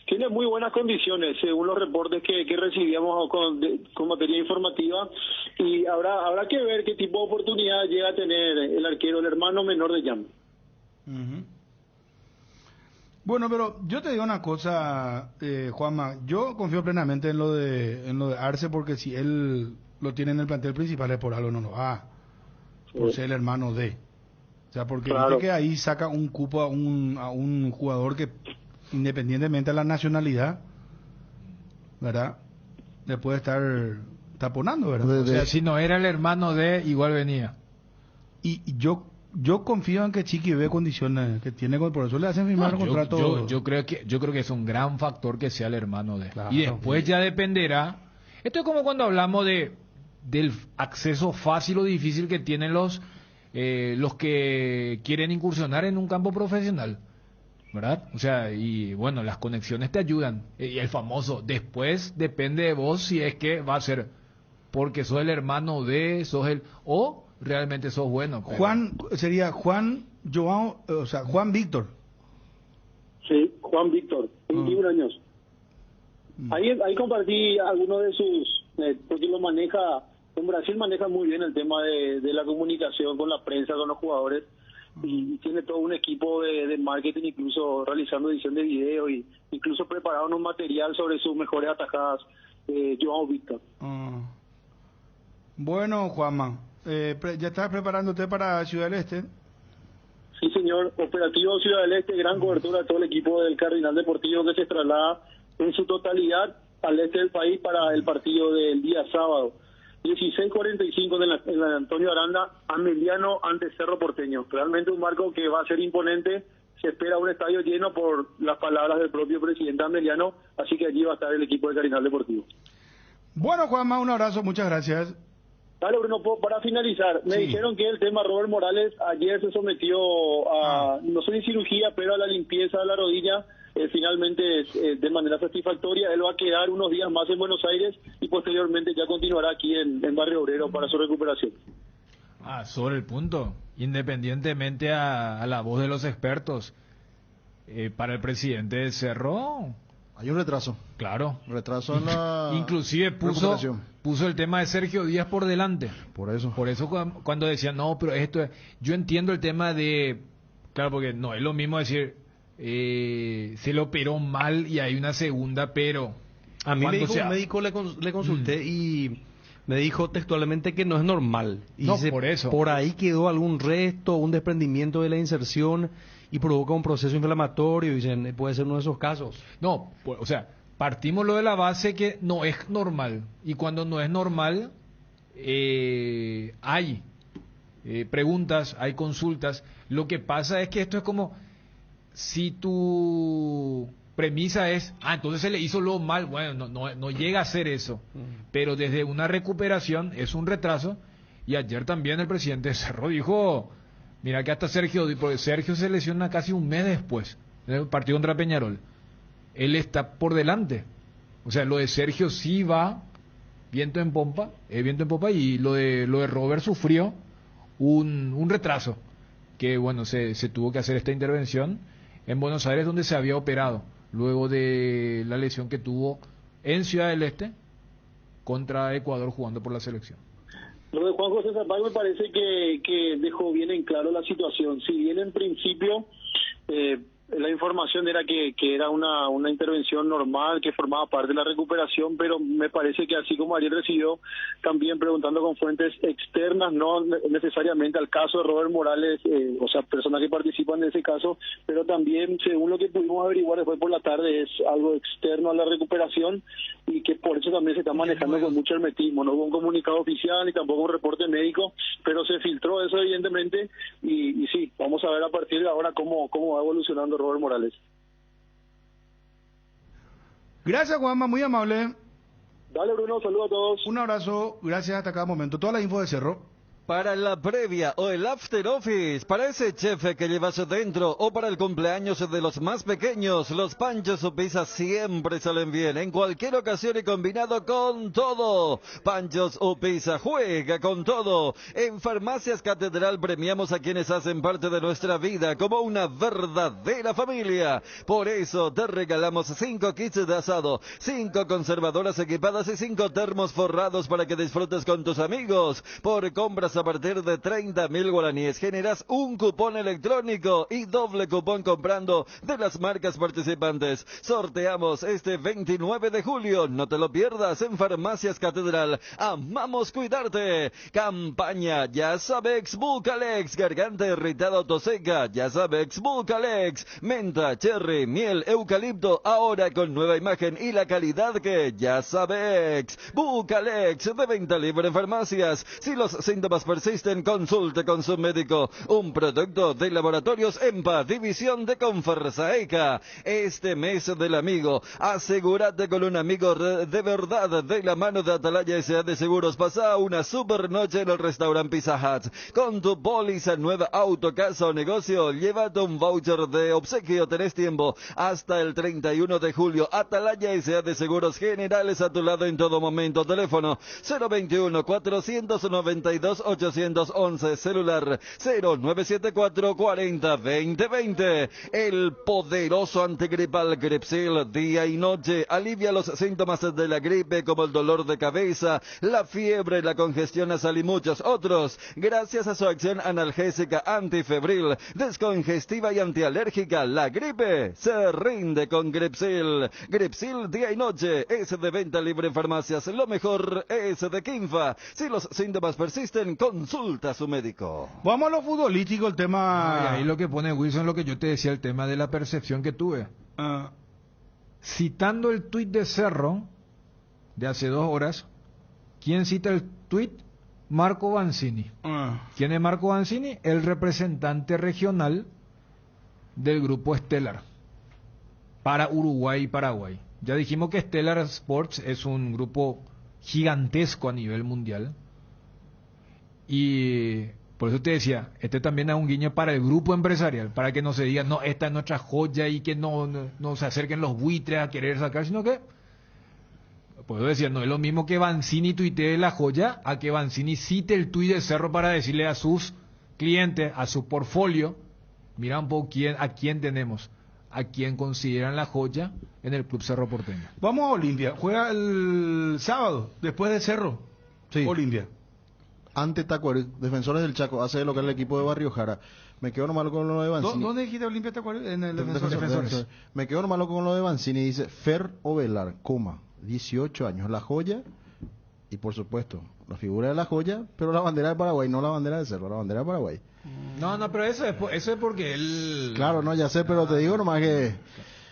Tiene muy buenas condiciones, según los reportes que recibíamos con materia informativa, y habrá que ver qué tipo de oportunidad llega a tener el arquero, el hermano menor de Jan. Bueno, pero yo te digo una cosa, Juanma, yo confío plenamente en lo de Arce, porque si él lo tiene en el plantel principal es por algo, no lo va, por ser el hermano de. O sea, porque viste que ahí saca un cupo a un jugador que, independientemente de la nacionalidad, ¿verdad?, le puede estar taponando, ¿verdad? O sea, si no era el hermano de, igual venía. Y yo confío en que Chiqui ve condiciones que tiene, por eso le hacen firmar el contrato. Yo creo que es un gran factor que sea el hermano de. Claro, y después ya dependerá. Esto es como cuando hablamos del acceso fácil o difícil que tienen los que quieren incursionar en un campo profesional, ¿verdad? O sea, y bueno, las conexiones te ayudan. Y el famoso, después depende de vos si es que va a ser porque sos el hermano de, o realmente sos bueno. Pero... Sería Juan Víctor. Sí, Juan Víctor, 21 años. Ahí compartí algunos de sus, porque lo maneja, en Brasil maneja muy bien el tema de la comunicación con la prensa, con los jugadores, y tiene todo un equipo de marketing, incluso realizando edición de video, y incluso prepararon un material sobre sus mejores atajadas, Joao Víctor. Bueno, Juanma, ¿ya estás preparándote para Ciudad del Este? Sí, señor. Operativo Ciudad del Este, gran cobertura de todo el equipo del Cardinal Deportivo, que se traslada en su totalidad al este del país para el partido del día sábado. 16:45 en la Antonio Aranda, Ameliano ante Cerro Porteño. Realmente un marco que va a ser imponente. Se espera un estadio lleno por las palabras del propio presidente Ameliano, así que allí va a estar el equipo del Cardinal Deportivo. Bueno, Juanma, un abrazo, muchas gracias. Dale, Bruno, para finalizar, me dijeron que el tema Robert Morales ayer se sometió a, no sé si cirugía, pero a la limpieza de la rodilla, finalmente de manera satisfactoria. Él va a quedar unos días más en Buenos Aires y posteriormente ya continuará aquí en Barrio Obrero para su recuperación. Sobre el punto, independientemente a la voz de los expertos, para el presidente de Cerro... Hay un retraso. Claro. Retraso en la Inclusive puso el tema de Sergio Díaz por delante. Por eso cuando decían, no, pero esto... Yo entiendo el tema de... Claro, porque no es lo mismo decir, se lo operó mal y hay una segunda, pero... A mí me dijo un médico, le consulté y me dijo textualmente que no es normal. Y no, dice, por eso. Por ahí quedó algún resto, un desprendimiento de la inserción y provoca un proceso inflamatorio. Dicen, puede ser uno de esos casos. No, o sea, partimos lo de la base que no es normal. Y cuando no es normal, hay preguntas, hay consultas. Lo que pasa es que esto es como si tu premisa es, entonces se le hizo lo mal. Bueno, no llega a ser eso. Pero desde una recuperación es un retraso. Y ayer también el presidente Cerro dijo, mira que hasta porque Sergio se lesiona casi un mes después, en el partido contra Peñarol. Él está por delante. O sea, lo de Sergio sí va viento en popa, y lo de Robert sufrió un retraso, que bueno, se tuvo que hacer esta intervención en Buenos Aires, donde se había operado, luego de la lesión que tuvo en Ciudad del Este contra Ecuador jugando por la selección. Lo de Juan José Zapag me parece que dejó bien en claro la situación. Si bien en principio la información era que era una intervención normal, que formaba parte de la recuperación, pero me parece que así como ayer recibió, también preguntando con fuentes externas, no necesariamente al caso de Robert Morales, o sea, personas que participan de ese caso, pero también, según lo que pudimos averiguar después por la tarde, es algo externo a la recuperación y que por eso también se está manejando con mucho hermetismo. No hubo un comunicado oficial ni tampoco un reporte médico, pero se filtró eso evidentemente y sí, vamos a ver a partir de ahora cómo va evolucionando Robert Morales. Gracias, Juanma, muy amable. Dale, Bruno, saludos a todos. Un abrazo, gracias hasta cada momento. Toda la info de Cerro. Para la previa o el after office, para ese chef que llevas dentro o para el cumpleaños de los más pequeños, los panchos o pizzas siempre salen bien, en cualquier ocasión y combinado con todo. Panchos o pizza, juega con todo. En Farmacias Catedral premiamos a quienes hacen parte de nuestra vida como una verdadera familia. Por eso te regalamos 5 kits de asado, 5 conservadoras equipadas y 5 termos forrados para que disfrutes con tus amigos. Por compras a partir de 30.000 guaraníes generas un cupón electrónico y doble cupón comprando de las marcas participantes. Sorteamos este 29 de julio. No te lo pierdas en Farmacias Catedral. Amamos cuidarte. Campaña Yasabex Bucalex. Garganta irritada o toseca. Yasabex Bucalex. Menta, cherry, miel, eucalipto. Ahora con nueva imagen y la calidad que Yasabex. Bucalex de venta libre en farmacias. Si los síntomas persisten, consulte con su médico. Un producto de Laboratorios EMPA, división de Confersaeca. Este mes del amigo, asegúrate con un amigo de verdad de la mano de Atalaya S.A. de Seguros. Pasa una super noche en el restaurante Pizza Hut. Con tu póliza nueva, auto, casa o negocio, llévate un voucher de obsequio. Tenés tiempo hasta el 31 de julio. Atalaya S.A. de Seguros Generales, a tu lado en todo momento. Teléfono 021 492 811, celular 0974 40 20 20. El poderoso antigripal Gripsil, día y noche, alivia los síntomas de la gripe como el dolor de cabeza, la fiebre, la congestión nasal y muchos otros. Gracias a su acción analgésica, antifebril, descongestiva y antialérgica, la gripe se rinde con Gripsil. Gripsil, día y noche, es de venta libre en farmacias. Lo mejor es de Kinfa. Si los síntomas persisten, consulta a su médico. Vamos a lo futbolístico, el tema... ahí lo que pone Wilson, lo que yo te decía, el tema de la percepción que tuve. Citando el tuit de Cerro, de hace 2 horas, ¿quién cita el tuit? Marco Banzini. ¿Quién es Marco Banzini? El representante regional del grupo Stellar para Uruguay y Paraguay. Ya dijimos que Stellar Sports es un grupo gigantesco a nivel mundial. Y por eso te decía, este también es un guiño para el grupo empresarial, para que no se diga, no, esta es nuestra joya y que no se acerquen los buitres a querer sacar, sino que, por eso decía, no es lo mismo que Vanzini tuitee la joya, a que Vanzini cite el tuit de Cerro para decirle a sus clientes, a su portfolio, mira un poco a quién tenemos, a quién consideran la joya en el Club Cerro Porteño. Vamos a Olimpia, juega el sábado, después de Cerro, sí. Olimpia. Ante Tacuary, Defensores del Chaco, hace lo que es el equipo de Barrio Jara. Me quedo nomás con lo de Vanzini. ¿Dónde dijiste Olimpia Tacuary? En el Defensores. Me quedo nomás con lo de Vanzini. Dice Fer Ovelar, 18 años, la joya. Y por supuesto, la figura de la joya, pero la bandera de Paraguay, no la bandera de Cerro, la bandera de Paraguay. No, pero eso es porque él... Claro, no, ya sé, pero te digo nomás que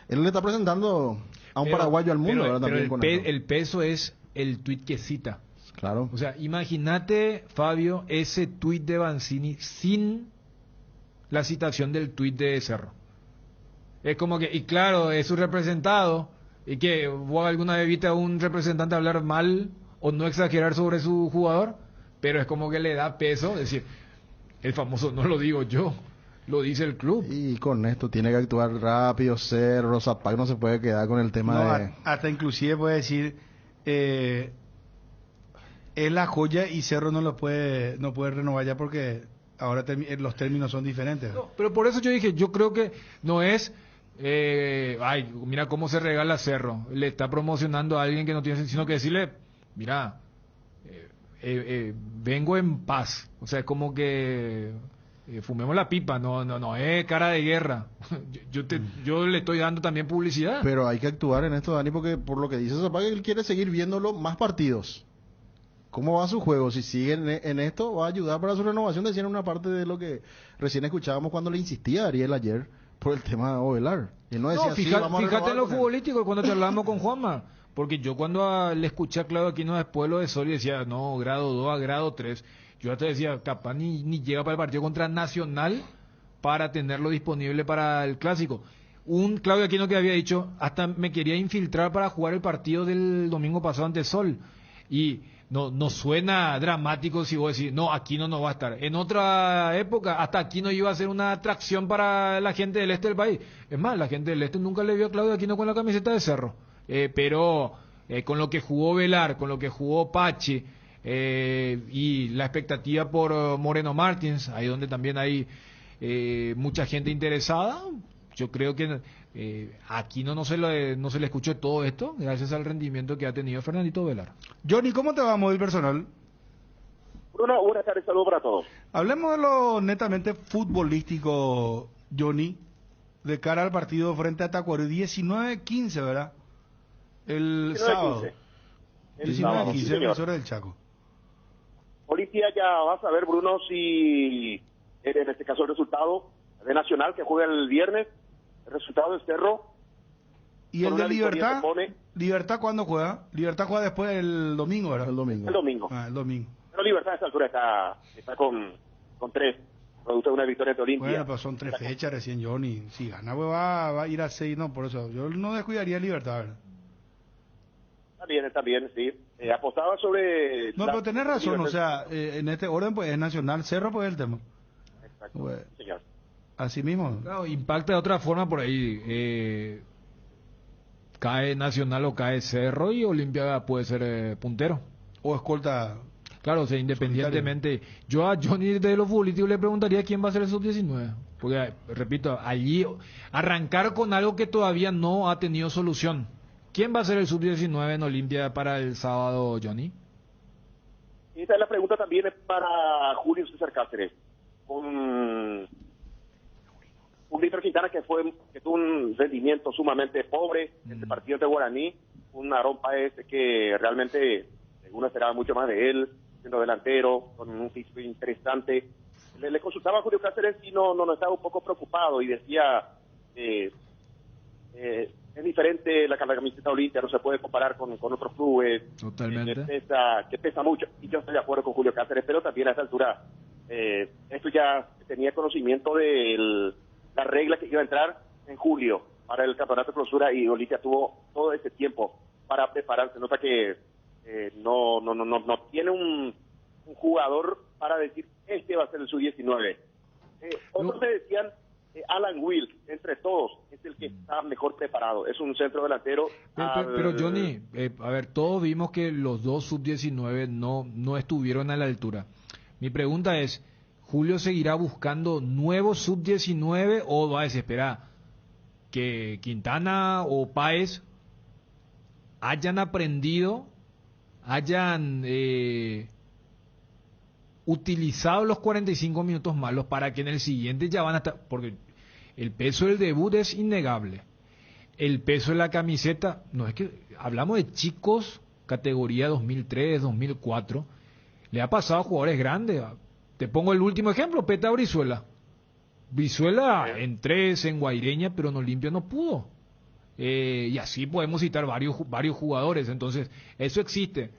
él le está presentando a un paraguayo al mundo. Pero también el peso es el tuit que cita. Claro. O sea, imagínate, Fabio, ese tuit de Vanzini sin la citación del tuit de Cerro. Es como que, y claro, es su representado, y que vos alguna vez viste a un representante hablar mal o no exagerar sobre su jugador, pero es como que le da peso, es decir, el famoso no lo digo yo, lo dice el club. Y con esto tiene que actuar rápido, Cerro, Zapac no se puede quedar con el tema de... Hasta inclusive puede decir... es la joya y Cerro no puede renovar ya porque ahora los términos son diferentes. No, pero por eso yo dije, yo creo que no es mira cómo se regala Cerro, le está promocionando a alguien que no tiene, sino que decirle, mira, vengo en paz, o sea, es como que fumemos la pipa, no es cara de guerra. yo le estoy dando también publicidad. Pero hay que actuar en esto, Dani, porque por lo que dice Zapac, él quiere seguir viéndolo más partidos. ¿Cómo va su juego? Si sigue en esto, va a ayudar para su renovación. Decían una parte de lo que recién escuchábamos cuando le insistía a Ariel ayer por el tema de Ovelar. Él no decía, fíjate en lo futbolístico cuando charlábamos con Juanma. Porque yo cuando le escuché a Claudio Aquino después lo de Sol y decía, no, grado 2 a grado 3. Yo hasta decía, capaz ni llega para el partido contra Nacional para tenerlo disponible para el Clásico. Un Claudio Aquino que había dicho, hasta me quería infiltrar para jugar el partido del domingo pasado ante Sol. Y... No suena dramático si vos decís, no, Aquino no va a estar. En otra época, hasta Aquino iba a ser una atracción para la gente del este del país. Es más, la gente del este nunca le vio a Claudio Aquino con la camiseta de Cerro. Pero con lo que jugó Velar, con lo que jugó Pache, y la expectativa por Moreno Martins, ahí donde también hay mucha gente interesada, yo creo que aquí no se le escuchó todo esto gracias al rendimiento que ha tenido Fernandito Velar. Johnny, ¿cómo te va a mover personal? Buenas tardes, saludos para todos. Hablemos de lo netamente futbolístico, Johnny, de cara al partido frente a Tacuary, 19-15, ¿verdad? El sábado. 19-15, Defensores del Chaco. Olimpia ya vas a ver, Bruno, si en este caso el resultado de Nacional que juega el viernes, el resultado de Cerro. ¿Y el de Libertad? ¿Libertad cuándo juega? Libertad juega después el domingo, ¿verdad? El domingo. El domingo. Pero Libertad a esta altura está con 3, producto de una victoria de Olimpia. Bueno, pero son 3 fechas recién, Johnny. Si gana, pues va a ir a 6, no, por eso. Yo no descuidaría Libertad, ¿verdad? Está bien, sí. Apostaba sobre... No, pero tenés razón, o sea, en este orden, pues es Nacional, Cerro, pues es el tema. Exacto, pues, señor. Así mismo. Claro, impacta de otra forma por ahí. Cae Nacional o cae Cerro y Olimpia puede ser puntero. O escolta. Claro, o sea, independientemente. Yo a Johnny de los futbolistas le preguntaría quién va a ser el sub-19. Porque, repito, allí arrancar con algo que todavía no ha tenido solución. ¿Quién va a ser el sub-19 en Olimpia para el sábado, Johnny? Esta es la pregunta también para Julio César Cáceres. Un Víctor Quintana que tuvo un rendimiento sumamente pobre en el partido de Guaraní, un Aarón Páez que realmente uno esperaba mucho más de él, siendo delantero, con un físico interesante. Le consultaba a Julio Cáceres y no estaba un poco preocupado y decía es diferente la camiseta Olimpia, no se puede comparar con otros clubes. Totalmente. Que pesa mucho, y yo estoy de acuerdo con Julio Cáceres, pero también a esta altura esto ya tenía conocimiento de la regla que iba a entrar en julio para el campeonato de clausura y Olimpia tuvo todo ese tiempo para prepararse. Nota que no tiene un jugador para decir, este va a ser el sub-19. Otros te decían, Alan Wilkes, entre todos, es el que está mejor preparado. Es un centro delantero. Pero Johnny, a ver, todos vimos que los dos sub-19 no estuvieron a la altura. Mi pregunta es, ¿Julio seguirá buscando nuevos sub-19 o va a desesperar que Quintana o Páez hayan aprendido, hayan utilizado los 45 minutos malos para que en el siguiente ya van a estar? Porque el peso del debut es innegable. El peso de la camiseta, no es que hablamos de chicos categoría 2003, 2004, le ha pasado a jugadores grandes. Te pongo el último ejemplo, Peta Brizuela. Brizuela en 3, en Guaireña, pero en Olimpia no pudo. Y así podemos citar varios jugadores. Entonces, eso existe.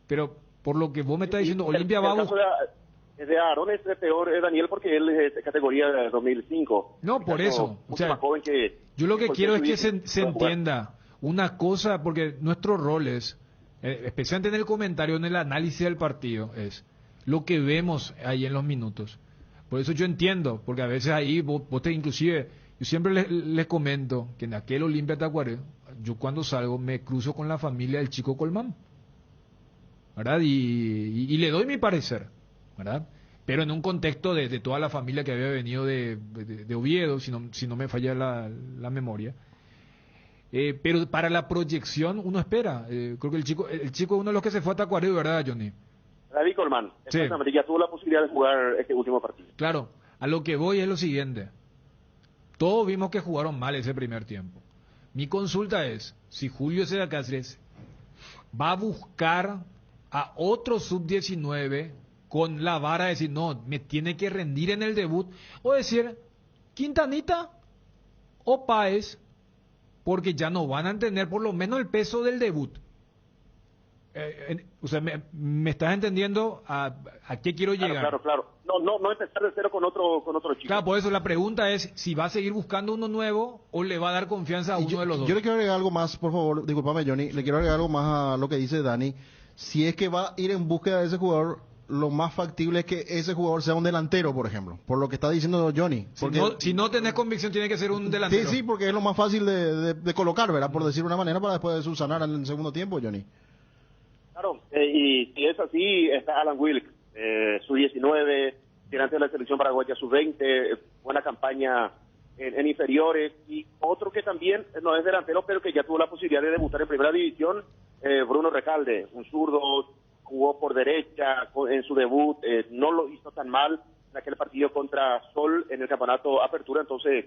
Pero por lo que vos me estás diciendo, Olimpia va a buscar... De Aaron es peor, Daniel, porque él es de categoría 2005. No, por eso. O sea, yo lo que quiero es que se entienda una cosa, porque nuestro rol es, especialmente en el comentario, en el análisis del partido, es lo que vemos ahí en los minutos. Por eso yo entiendo, porque a veces ahí vos inclusive, yo siempre les comento que en aquel Olimpia Tacuaré, yo cuando salgo me cruzo con la familia del chico Colmán, ¿verdad? Y le doy mi parecer, ¿verdad? Pero en un contexto de toda la familia que había venido de Oviedo, si no me falla la memoria. Pero para la proyección uno espera. Creo que el chico es uno de los que se fue a Tacuaré, ¿verdad, Johnny? David Colmán, sí. Ya tuvo la posibilidad de jugar este último partido. Claro, a lo que voy es lo siguiente. Todos vimos que jugaron mal ese primer tiempo. Mi consulta es, si Julio César Cáceres va a buscar a otro sub-19 con la vara de decir, no, me tiene que rendir en el debut, o decir, Quintanita o Páez, porque ya no van a tener por lo menos el peso del debut. O sea, ¿me estás entendiendo a qué quiero llegar? Claro. No empezar de cero con otro chico. Claro, por eso la pregunta es si va a seguir buscando uno nuevo o le va a dar confianza a uno de los dos. Yo le quiero agregar algo más, por favor, discúlpame, Johnny, le quiero agregar algo más a lo que dice Dani. Si es que va a ir en búsqueda de ese jugador, lo más factible es que ese jugador sea un delantero, por ejemplo, por lo que está diciendo Johnny. Porque, si no tenés convicción, tiene que ser un delantero. Sí, porque es lo más fácil de colocar, ¿verdad? Por decir una manera, para después de subsanar en el segundo tiempo, Johnny. Claro, y si es así, está Alan Wilkes, sub-19, tirante de la selección paraguaya sub-20, buena campaña en inferiores, y otro que también no es delantero, pero que ya tuvo la posibilidad de debutar en primera división, Bruno Recalde, un zurdo, jugó por derecha en su debut, no lo hizo tan mal en aquel partido contra Sol en el campeonato Apertura, entonces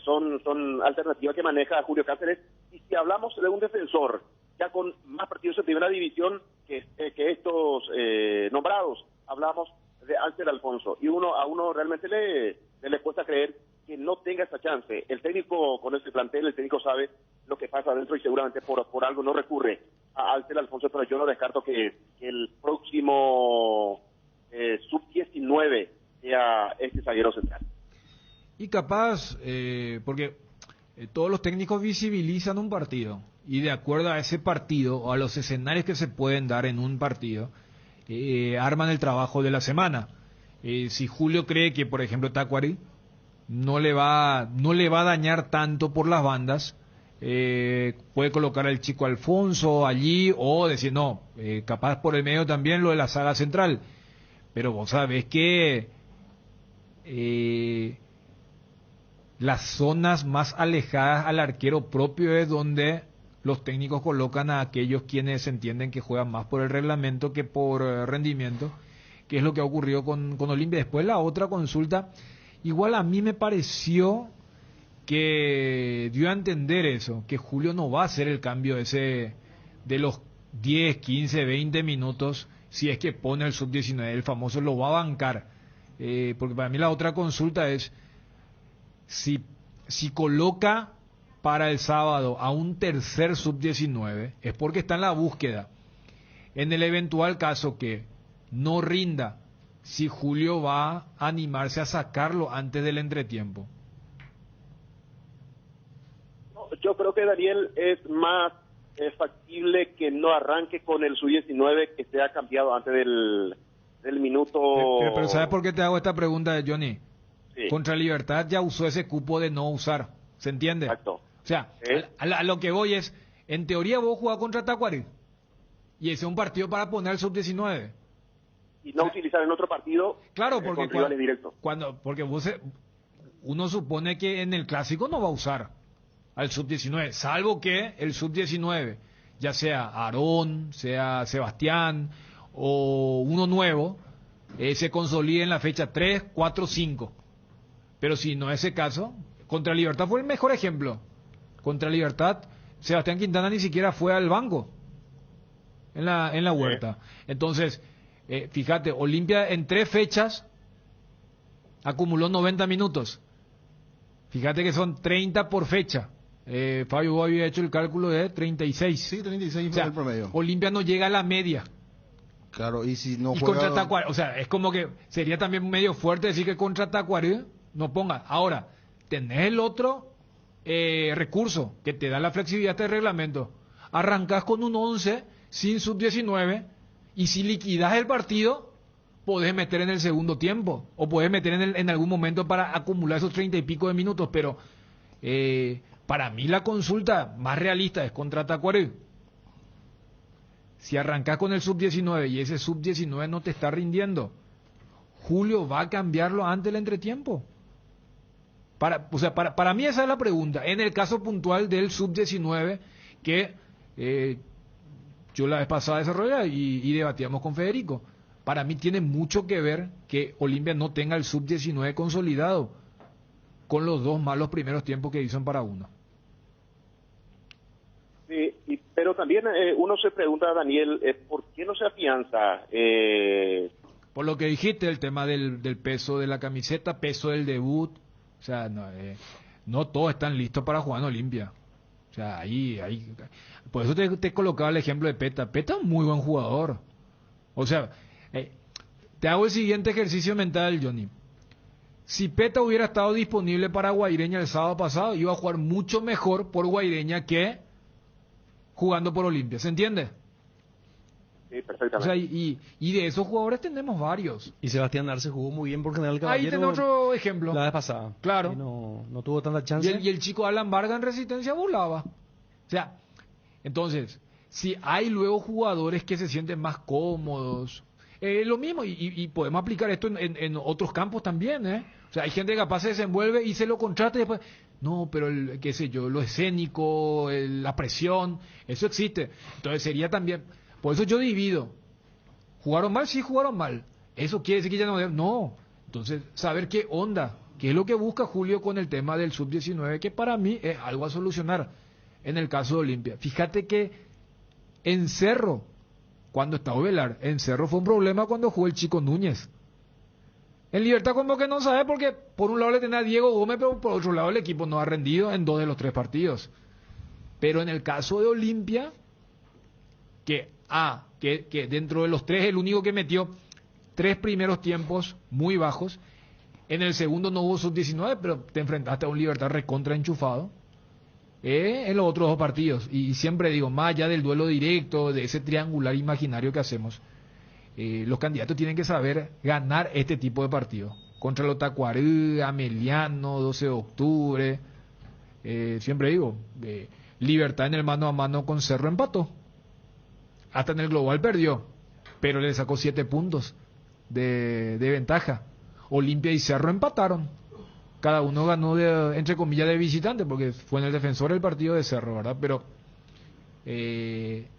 son alternativas que maneja Julio Cáceres. Y si hablamos de un defensor ya con más partidos en primera división que estos nombrados, hablamos de Ángel Alfonso, y a uno realmente le cuesta creer que no tenga esa chance. El técnico con este plantel, el técnico sabe lo que pasa adentro y seguramente por algo no recurre a Ángel Alfonso, pero yo no descarto que el próximo sub-19 sea este zaguero central. Y capaz, porque todos los técnicos visibilizan un partido y de acuerdo a ese partido o a los escenarios que se pueden dar en un partido, arman el trabajo de la semana. Si Julio cree que, por ejemplo, Tacuary no le va a dañar tanto por las bandas, puede colocar al chico Alfonso allí o decir, no, capaz por el medio también lo de la saga central. Pero vos sabés que las zonas más alejadas al arquero propio es donde los técnicos colocan a aquellos quienes entienden que juegan más por el reglamento que por rendimiento, que es lo que ha ocurrido con Olimpia. Después la otra consulta, igual a mí me pareció que dio a entender eso, que Julio no va a hacer el cambio ese de los 10, 15, 20 minutos, si es que pone el sub-19, el famoso lo va a bancar. Porque para mí la otra consulta es si coloca para el sábado a un tercer sub-19, es porque está en la búsqueda. En el eventual caso que no rinda, si Julio va a animarse a sacarlo antes del entretiempo. Yo creo que Daniel es más factible que no arranque con el sub-19, que sea cambiado antes del minuto... Pero ¿sabes por qué te hago esta pregunta, Johnny? Sí. Contra Libertad ya usó ese cupo de no usar, ¿se entiende? Exacto. O sea, a lo que voy es, en teoría vos jugás contra Tacuarí, y ese es un partido para poner al sub-19. Y no utilizar en otro partido. Claro, porque con rivales directos. porque uno supone que en el clásico no va a usar al sub-19, salvo que el sub-19, ya sea Aarón, sea Sebastián o uno nuevo, se consolide en la fecha 3, 4, 5. Pero si no es ese caso, contra Libertad fue el mejor ejemplo. Contra Libertad, Sebastián Quintana ni siquiera fue al banco en la Huerta. Entonces, fíjate, Olimpia en 3 fechas acumuló 90 minutos. Fíjate que son 30 por fecha. Fabio vos había hecho el cálculo de 36. Sí, 36 o sea, fue el promedio. Olimpia no llega a la media. Claro, y si no Y juega... contra Tacuarí, o sea, es como que sería también medio fuerte decir que contra Tacuarí no ponga. Ahora, tenés el otro recurso que te da la flexibilidad de este reglamento. Arrancás con un 11 sin sub-19 y si liquidás el partido, podés meter en el segundo tiempo o podés meter en algún momento para acumular esos 30 y pico de minutos, pero para mí la consulta más realista es contra Tacuarí. Si arrancás con el sub-19 y ese sub-19 no te está rindiendo, Julio va a cambiarlo antes del entretiempo. Para mí esa es la pregunta. En el caso puntual del sub-19 que yo la vez pasada desarrollé y debatíamos con Federico. Para mí tiene mucho que ver que Olimpia no tenga el sub-19 consolidado con los 2 malos primeros tiempos que hizo en Paraguay. Sí, pero también uno se pregunta, Daniel, ¿por qué no se afianza? Por lo que dijiste, el tema del peso de la camiseta, peso del debut. O sea, no todos están listos para jugar en Olimpia. O sea, ahí por eso te colocaba el ejemplo de Peta. Peta es un muy buen jugador. O sea, te hago el siguiente ejercicio mental, Johnny. Si Peta hubiera estado disponible para Guaireña el sábado pasado, iba a jugar mucho mejor por Guaireña que jugando por Olimpia. ¿Se entiende? Sí, perfectamente. O sea, y de esos jugadores tenemos varios. Y Sebastián Arce jugó muy bien por General Caballero. Ahí tenés otro ejemplo. La vez pasada. Claro. Y no tuvo tanta chance. Y el chico Alan Vargas en Resistencia volaba. O sea, entonces, si hay luego jugadores que se sienten más cómodos, lo mismo, y podemos aplicar esto en otros campos también, O sea, hay gente que capaz se desenvuelve y se lo contrata y después... No, pero qué sé yo, lo escénico, la presión, eso existe. Entonces sería también... Por eso yo divido. ¿Jugaron mal? Sí, jugaron mal. ¿Eso quiere decir que ya no deben? No. Entonces, saber qué onda, qué es lo que busca Julio con el tema del sub-19, que para mí es algo a solucionar en el caso de Olimpia. Fíjate que en Cerro, cuando estaba Velar, en Cerro fue un problema cuando jugó el Chico Núñez. En Libertad como que no sabe porque por un lado le tenía a Diego Gómez, pero por otro lado el equipo no ha rendido en 2 de los 3 partidos. Pero en el caso de Olimpia, que dentro de los 3 el único que metió 3 primeros tiempos muy bajos, en el segundo no hubo sub-19, pero te enfrentaste a un Libertad recontra enchufado en los otros 2 partidos. Y siempre digo, más allá del duelo directo, de ese triangular imaginario que hacemos, los candidatos tienen que saber ganar este tipo de partidos. Contra los Tacuarí, Ameliano, 12 de octubre. Siempre digo, Libertad en el mano a mano con Cerro empató. Hasta en el global perdió, pero le sacó 7 puntos de ventaja. Olimpia y Cerro empataron. Cada uno ganó entre comillas de visitante, porque fue en el Defensor el partido de Cerro, ¿verdad? Pero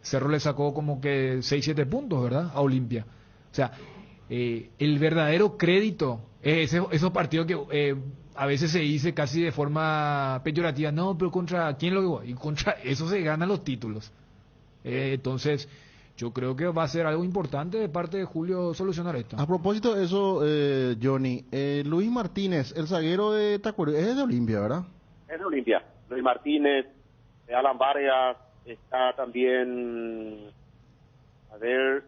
Cerro le sacó como que 6-7 puntos, ¿verdad? A Olimpia. O sea, el verdadero crédito es esos partidos que a veces se dice casi de forma peyorativa, no, pero ¿contra quién lo digo? Y contra eso se ganan los títulos. Entonces, yo creo que va a ser algo importante de parte de Julio solucionar esto. A propósito de eso, Johnny, Luis Martínez, el zaguero de Tacuarí, es de Olimpia, ¿verdad? Es de Olimpia. Luis Martínez, de Alan Vargas, está también, a ver...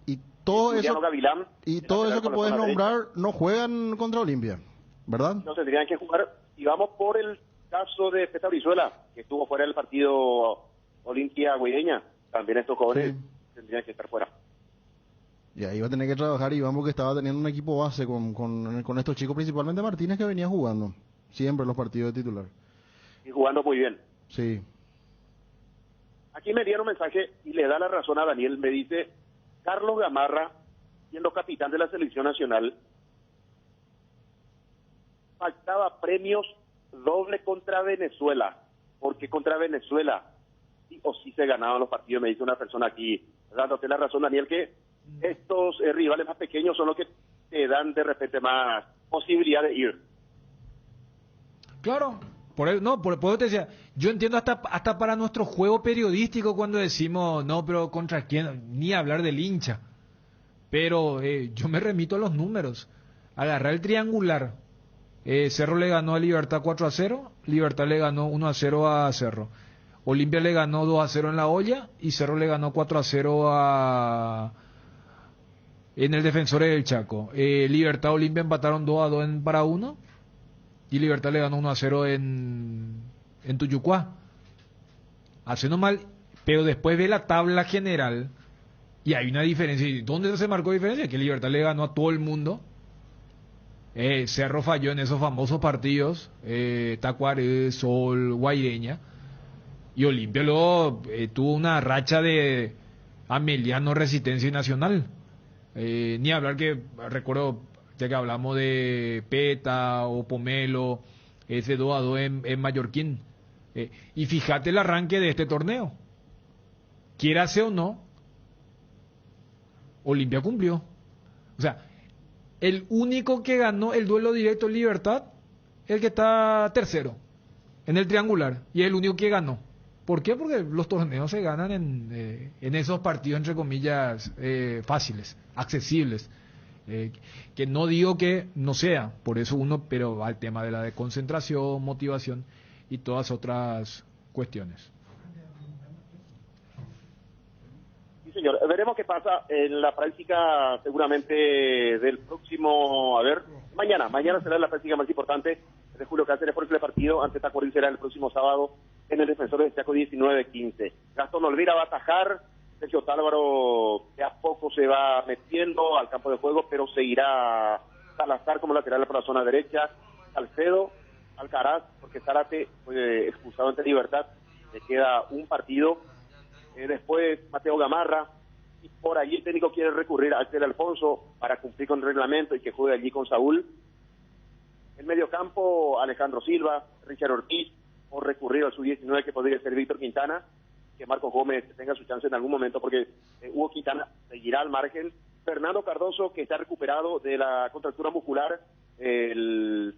Y todo eso, Gavilán, y todo eso que puedes nombrar no juegan contra Olimpia, ¿verdad? No tendrían que jugar. Y vamos por el caso de Peta Brizuela, que estuvo fuera del partido Olimpia Guaireña. También estos jóvenes tendrían que estar fuera. Y ahí va a tener que trabajar Iván porque estaba teniendo un equipo base con estos chicos, principalmente Martínez, que venía jugando siempre los partidos de titular. Y jugando muy bien. Sí. Aquí me dieron un mensaje y le da la razón a Daniel. Me dice, Carlos Gamarra, siendo capitán de la selección nacional, pactaba premios doble contra Venezuela, porque contra Venezuela sí o sí se ganaban los partidos. Me dice una persona aquí, dándote la razón, Daniel, que estos rivales más pequeños son los que te dan de repente más posibilidad de ir. Claro, por eso te decía, yo entiendo hasta para nuestro juego periodístico cuando decimos, no, pero ¿contra quién? Ni hablar del hincha. Pero yo me remito a los números. Agarrar el triangular. Cerro le ganó a Libertad 4-0, Libertad le ganó 1-0 a Cerro. Olimpia le ganó 2-0 en La Olla y Cerro le ganó 4-0 en el Defensores del Chaco. Libertad Olimpia empataron 2-2 en Para-1 y Libertad le ganó 1-0 en Tuyucuá. Haciendo mal, pero después ve la tabla general y hay una diferencia. ¿Dónde se marcó diferencia? Que Libertad le ganó a todo el mundo. Cerro falló en esos famosos partidos, Tacuaré, Sol, Guaireña, y Olimpia luego tuvo una racha de Ameliano, Resistencia y Nacional. Ni hablar que, recuerdo, ya que hablamos de Peta o Pomelo, ese 2-2 en Mallorquín. Y fíjate el arranque de este torneo. Quiérase o no, Olimpia cumplió. O sea, el único que ganó el duelo directo en Libertad, el que está tercero en el triangular, y es el único que ganó. ¿Por qué? Porque los torneos se ganan en esos partidos, entre comillas, fáciles, accesibles. Que no digo que no sea, por eso pero va al tema de la desconcentración, motivación y todas otras cuestiones. Señor, veremos qué pasa en la práctica seguramente del próximo, mañana será la práctica más importante de Julio Cáceres, porque el partido ante Tacuarí será el próximo sábado en el Defensores del Chaco 19-15. Gastón Olvera va a atajar, Sergio Tálvaro de a poco se va metiendo al campo de juego, pero seguirá Salazar como lateral por la zona derecha, Salcedo, Alcaraz, porque Zárate fue expulsado ante Libertad, le queda un partido. Después Mateo Gamarra, y por allí el técnico quiere recurrir a Alcer Alfonso para cumplir con el reglamento y que juegue allí con Saúl. El mediocampo, Alejandro Silva, Richard Ortiz, o recurrir al sub-19 que podría ser Víctor Quintana, que Marcos Gómez tenga su chance en algún momento porque Hugo Quintana seguirá al margen. Fernando Cardoso, que está recuperado de la contractura muscular, el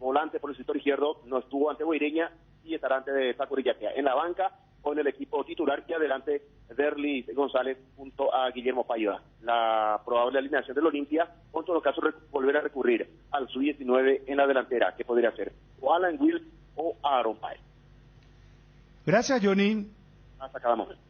volante por el sector izquierdo, no estuvo ante Guaireña y estará ante Tacuarí. En la banca, con el equipo titular y adelante Derlis González junto a Guillermo Paiva. La probable alineación del Olimpia, o en todo caso volver a recurrir al sub-19 en la delantera, que podría ser o Alan Wills o Aaron Paez. Gracias, Johnny. Hasta cada momento.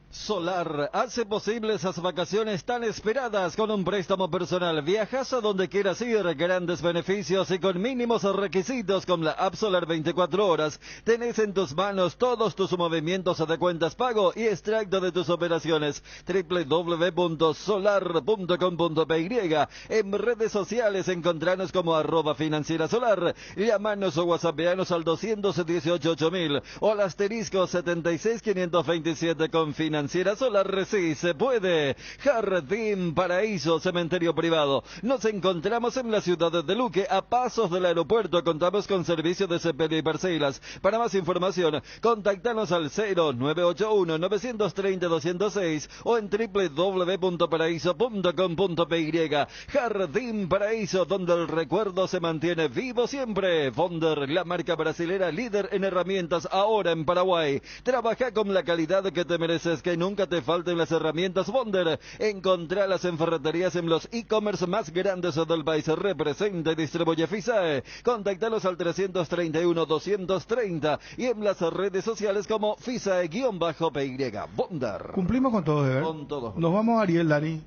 Solar hace posible esas vacaciones tan esperadas con un préstamo personal. Viajas a donde quieras ir, grandes beneficios y con mínimos requisitos. Con la app Solar 24 horas tenés en tus manos todos tus movimientos de cuentas pago y extracto de tus operaciones. www.solar.com.py. En redes sociales encontranos como @financierasolar. Llamanos o whatsappeanos al 218-8000 o al asterisco 76527 con Financiera Solar. Sí se puede. Jardín Paraíso, cementerio privado. Nos encontramos en la ciudad de Luque, a pasos del aeropuerto. Contamos con servicio de sepelio y parcelas. Para más información, contactanos al 0981-930-206 o en www.paraíso.com.py. Jardín Paraíso, donde el recuerdo se mantiene vivo siempre. Bonder, la marca brasilera líder en herramientas ahora en Paraguay. Trabaja con la calidad que te mereces, que nunca te falten las herramientas Bonder. Encontralas en ferreterías en los e-commerce más grandes del país. Representa y distribuye FISAE. Contáctalos al 331-230 y en las redes sociales como FISAE-PY. Bonder. Cumplimos con todo, ¿eh? Con todo. Nos vamos, Ariel, Dani,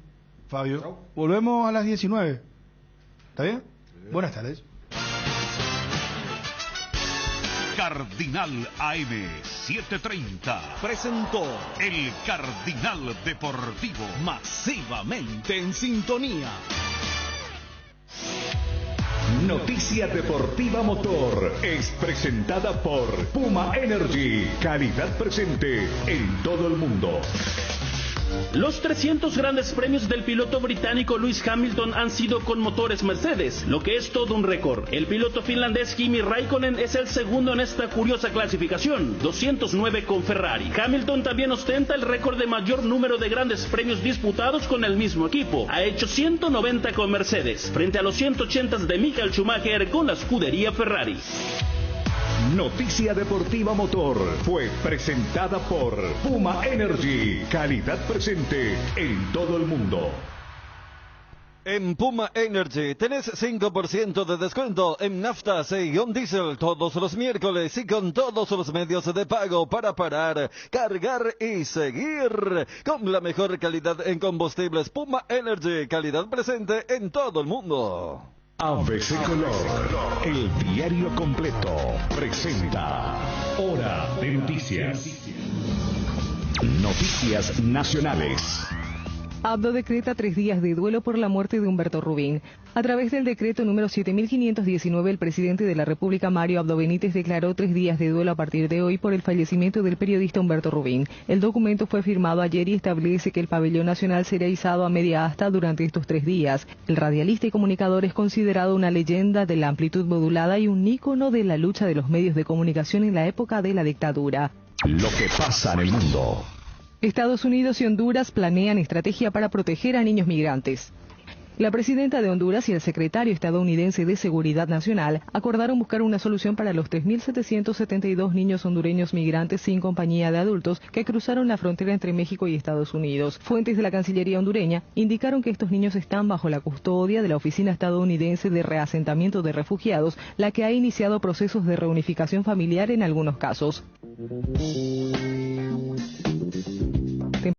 Fabio. Chau. Volvemos a las 19. ¿Está bien? Sí. Buenas tardes. Cardinal AM 730 presentó El Cardinal Deportivo. Masivamente en sintonía. Noticia Deportiva Motor es presentada por Puma Energy, calidad presente en todo el mundo. Los 300 grandes premios del piloto británico Lewis Hamilton han sido con motores Mercedes, lo que es todo un récord. El piloto finlandés Kimi Raikkonen es el segundo en esta curiosa clasificación, 209 con Ferrari. Hamilton también ostenta el récord de mayor número de grandes premios disputados con el mismo equipo. Ha hecho 190 con Mercedes, frente a los 180 de Michael Schumacher con la escudería Ferrari. Noticia Deportiva Motor fue presentada por Puma Energy, calidad presente en todo el mundo. En Puma Energy tenés 5% de descuento en naftas e diesel todos los miércoles y con todos los medios de pago para parar, cargar y seguir. Con la mejor calidad en combustibles, Puma Energy, calidad presente en todo el mundo. ABC Color, el diario completo, presenta Hora de Noticias. Noticias nacionales. ABDO decreta 3 días de duelo por la muerte de Humberto Rubín. A través del decreto número 7519, el presidente de la República, Mario Abdo Benítez, declaró 3 días de duelo a partir de hoy por el fallecimiento del periodista Humberto Rubín. El documento fue firmado ayer y establece que el pabellón nacional será izado a media asta durante estos 3 días. El radialista y comunicador es considerado una leyenda de la amplitud modulada y un ícono de la lucha de los medios de comunicación en la época de la dictadura. Lo que pasa en el mundo. Estados Unidos y Honduras planean estrategia para proteger a niños migrantes. La presidenta de Honduras y el secretario estadounidense de Seguridad Nacional acordaron buscar una solución para los 3.772 niños hondureños migrantes sin compañía de adultos que cruzaron la frontera entre México y Estados Unidos. Fuentes de la Cancillería hondureña indicaron que estos niños están bajo la custodia de la Oficina Estadounidense de Reasentamiento de Refugiados, la que ha iniciado procesos de reunificación familiar en algunos casos.